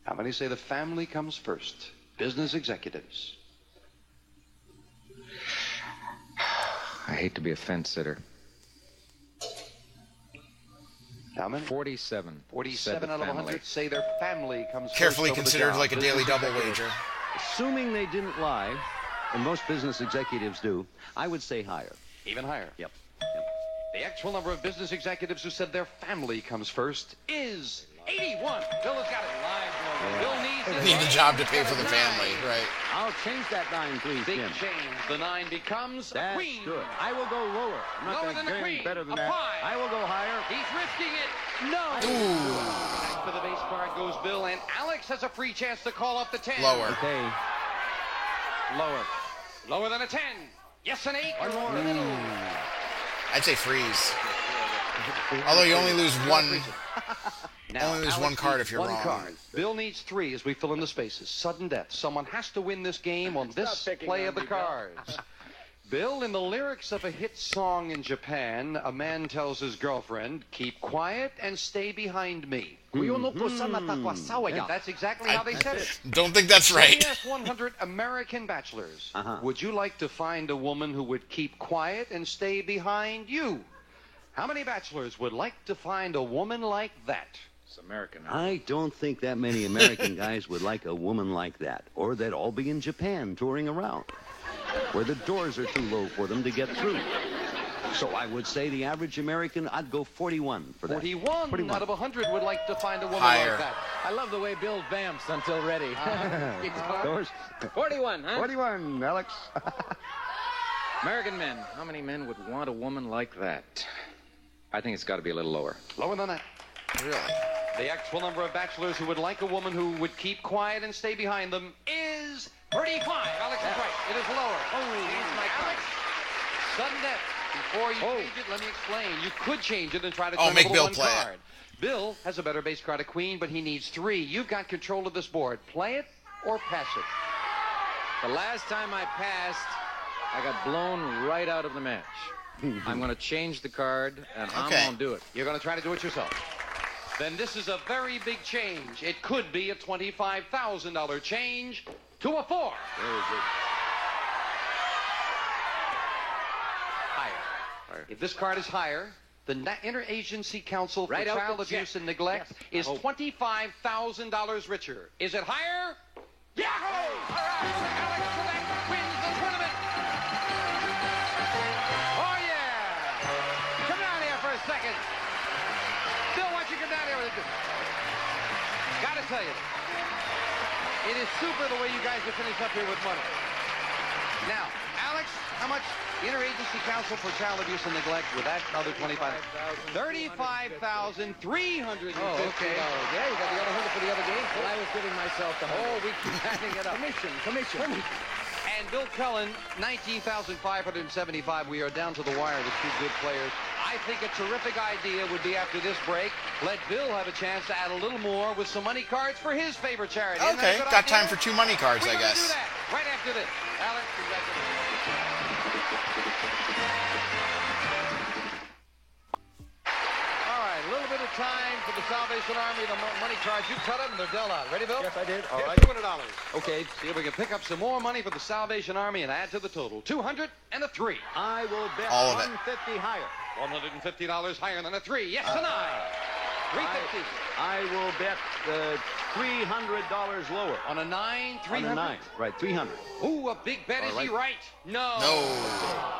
How many say the family comes first? Business executives. I hate to be a fence sitter. How many? 47. 47 out of 100 say their family comes Carefully first. Considered like a daily double wager. Assuming they didn't lie, and most business executives do, I would say higher. Even higher? Yep. The actual number of business executives who said their family comes first is 81. Bill has got it. Bill needs the job to pay for the family, right? I'll change that 9, please, Big Jim. change. The 9 becomes a queen. Good. I will go lower. I'm not going to do anything better than that. 5. I will go higher. He's risking it. No. Back for the base card goes Bill, and Alex has a free chance to call up the 10. Lower. Okay. Lower. Lower than a 10. Yes, an 8. One more. I'd say freeze. Although you only lose one. Now, only lose one card if you're wrong. Card. Bill needs 3 as we fill in the spaces. Sudden death. Someone has to win this game on this play of the cards. Bill, in the lyrics of a hit song in Japan, a man tells his girlfriend, "Keep quiet and stay behind me." And that's exactly how they said it. Don't think that's right. We asked 100 American bachelors, would you like to find a woman who would keep quiet and stay behind you? How many bachelors would like to find a woman like that? It's American. I don't think that many American guys would like a woman like that, or they'd all be in Japan touring around, where the doors are too low for them to get through. So I would say the average American, I'd go 41 for that. 41 out of 100 would like to find a woman Higher. like that. I love the way Bill vamps until ready. Doors? 41, huh? 41, Alex. American men. How many men would want a woman like that? I think it's got to be a little lower. Lower than that. Really? The actual number of bachelors who would like a woman who would keep quiet and stay behind them is 35. Alex is right. It is lower. Alex, sudden death. Before you change it, let me explain. You could change it and try to turn make over Bill one play card. Bill has a better base card, a queen, but he needs 3. You've got control of this board. Play it or pass it. The last time I passed, I got blown right out of the match. I'm going to change the card, and I'm going to do it. You're going to try to do it yourself. Then this is a very big change. It could be a $25,000 change to a 4. Very good. Higher. If this card is higher, the Interagency Council for Child Abuse and Neglect is $25,000 richer. Is it higher? Yeah! All right, Alex Trebek wins the tournament. Oh, yeah! Come down here for a second. Bill, why don't you come down here with it? Gotta tell you, it is super the way you guys have finished up here with money. Now, Alex, how much Interagency Council for Child Abuse and Neglect with that other 25? $35,350. Oh, okay. Yeah, you got the other 100 for the other game. Well, I was giving myself the whole. We keep adding it up. Commission. And Bill Cullen, 19,575. We are down to the wire with 2 good players. I think a terrific idea would be after this break, let Bill have a chance to add a little more with some money cards for his favorite charity. Okay, got time for 2 money cards, I guess. Do that right after this. Alex, congratulations. All right, a little bit of time for the Salvation Army, the money cards. You cut them and they're dealt out. Ready, Bill? Yes, I did. All right. $200. Okay. See if we can pick up some more money for the Salvation Army and add to the total. 200 and a 3. I will bet all of it. $150 higher. $150 higher than a 3. Yes, a 9. 350. I will bet $300 lower. On a 9, 300? On a 9, right, 300. Ooh, a big bet. Is he right? No.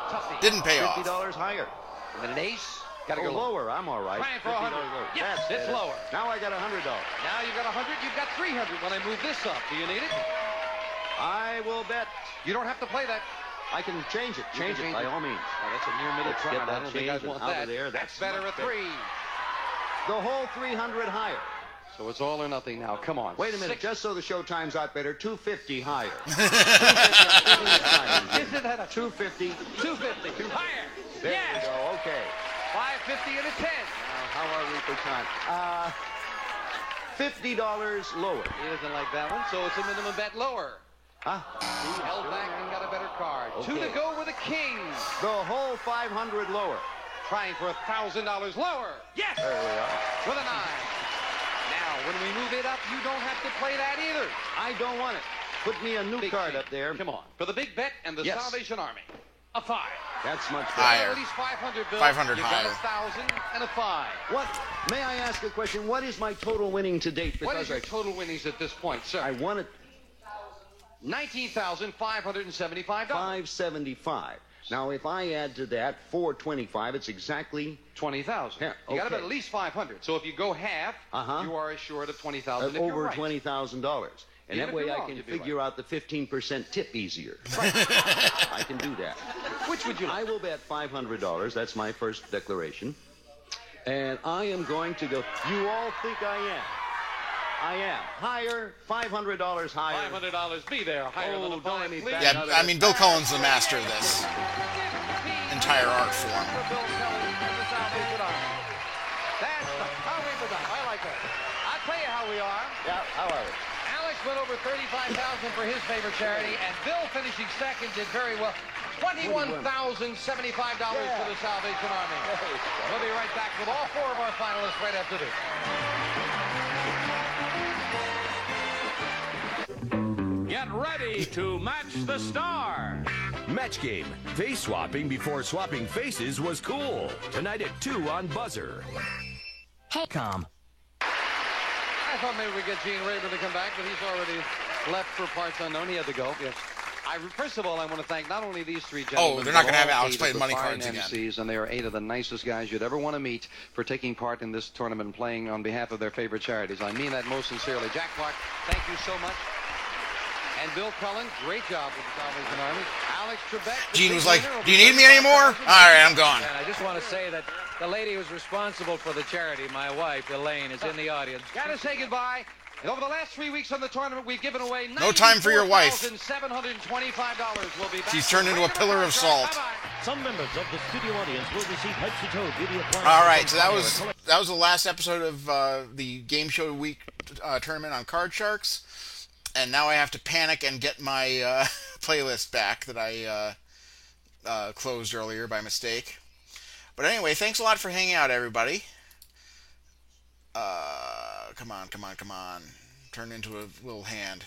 Toughy. Didn't pay off. $50 higher. And then an ace. Got to go lower. I'm all right. Trying for 100. Yes, it's lower. Now I got $100. Now you've got 100. You've got 300 when I move this up. Do you need it? I will bet. You don't have to play that. I can change it. Change it by all means. Oh, that's a near middle try. Get I that don't think change I want out that. of there. That's better a 3. The whole 300 higher. So it's all or nothing now. Come on. Wait a minute, just so the show times out better, 250 higher. 250 Isn't that a 250? 250. Higher. There Yes. we go. Okay. 550 and a 10. How are we for time? $50 lower. He doesn't like that one, so it's a minimum bet lower. Huh? He held back and got a better card. Okay. 2 to go with a king. The whole 500 lower. Trying for $1,000 lower. Yes. There we are. With a 9. Now, when we move it up, you don't have to play that either. I don't want it. Put me a new Big card king. up there. Come on. For the big bet and the Yes. Salvation Army. A 5. That's much better. Higher. At least 500, Bill. 500 you higher. got 1,000 and a 5. What? May I ask a question? What is my total winning to date? What is your total winnings at this point, sir? I won it $19,575. $575. Now, if I add to that $425, it's exactly $20,000. Yeah, You got to okay. bet at least 500. So if you go half, you are assured of $20,000. if you're over right. $20,000. And Even that if way you're I wrong, can you'd be figure out the 15% tip easier. Right. I can do that. Which would you like? I will bet $500. That's my first declaration. And I am going to go. You all think I am. I am. Higher, $500 higher. $500 be there. Higher than a 5, please. Yeah, I mean, Bill Cullen's the master of this entire art form. That's how we've done. I like that. I'll tell you how we are. Yeah, how are we? Alex went over $35,000 for his favorite charity, and Bill finishing second did very well. $21,075 for the Salvation Army. We'll be right back with all 4 of our finalists right after this. Get ready to match the star. Match game. Face swapping before swapping faces was cool. Tonight at 2 on Buzzer. Hey, Calm. I thought maybe we'd get Gene Rayburn to come back, but he's already left for parts unknown. He had to go. Yes. First of all, I want to thank not only these 3 gentlemen. Oh, they're not going to have but all Alex 8 play of the money fine cards again. MCs, and they are 8 of the nicest guys you'd ever want to meet for taking part in this tournament, playing on behalf of their favorite charities. I mean that most sincerely. Jack Clark, thank you so much. And Bill Cullen, great job with the Salvation Army. Alex Trebek. Gene was like, "Do you need me anymore?" All right, I'm gone. And I just want to say that the lady who's responsible for the charity, my wife, Elaine, is in the audience. Got to say goodbye. And over the last 3 weeks on the tournament, we've given away No time for your wife. $94,725. We'll be back. She's turned into a pillar of salt. Some members of the studio audience will receive head-to-toe beauty appliances. All right, so that was the last episode of the Game Show Week tournament on Card Sharks, and now I have to panic and get my playlist back that I closed earlier by mistake. But anyway, thanks a lot for hanging out, everybody. Come on. Turn into a little hand.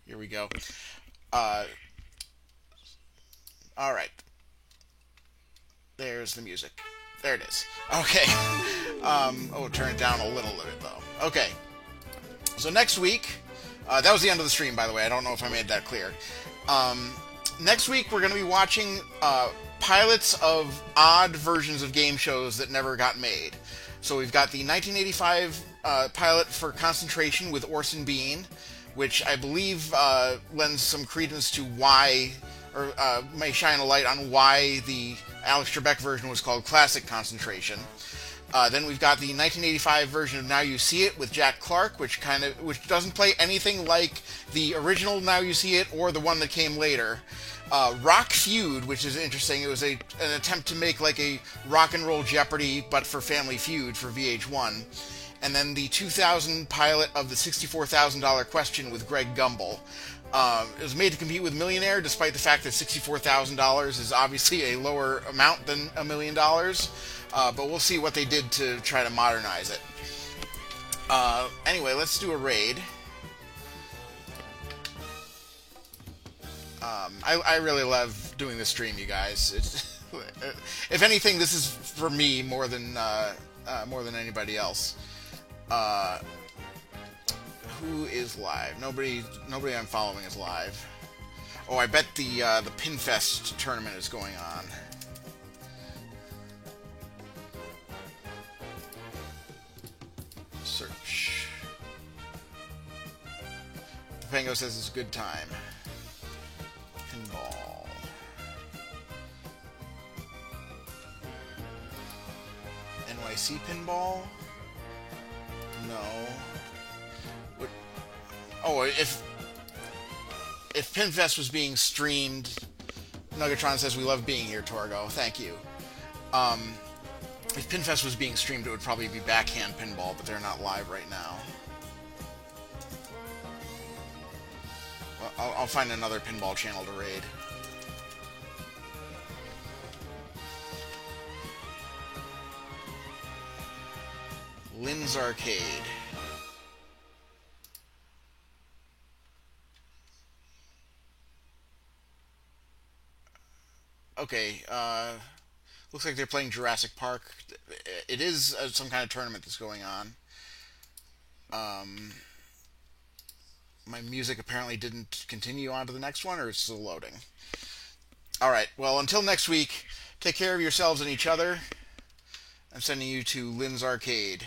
Here we go. All right. There's the music. There it is. Okay. Turn it down a little bit, though. Okay. So next week, that was the end of the stream, by the way. I don't know if I made that clear. Next week, we're going to be watching pilots of odd versions of game shows that never got made. So we've got the 1985 pilot for Concentration with Orson Bean, which I believe lends some credence to why, or may shine a light on why the Alex Trebek version was called Classic Concentration. Then we've got the 1985 version of Now You See It with Jack Clark, which doesn't play anything like the original Now You See It or the one that came later. Rock Feud, which is interesting. It was an attempt to make like a Rock and Roll Jeopardy, but for Family Feud for VH1. And then the 2000 pilot of the $64,000 question with Greg Gumbel. It was made to compete with Millionaire, despite the fact that $64,000 is obviously a lower amount than $1 million. But we'll see what they did to try to modernize it. Anyway, let's do a raid. I really love doing this stream, you guys. If anything, this is for me more than anybody else. Who is live? Nobody I'm following is live. Oh, I bet the Pinfest tournament is going on. Search. Papango says it's a good time. Pinball. see pinball? No. What? Oh, if Pinfest was being streamed, Nuggetron says, we love being here, Torgo. Thank you. If Pinfest was being streamed, it would probably be Backhand Pinball, but they're not live right now. Well, I'll find another pinball channel to raid. Lynn's Arcade. Okay, looks like they're playing Jurassic Park. It is some kind of tournament that's going on. My music apparently didn't continue on to the next one, or it's still loading. Alright, well, until next week, take care of yourselves and each other. I'm sending you to Lynn's Arcade.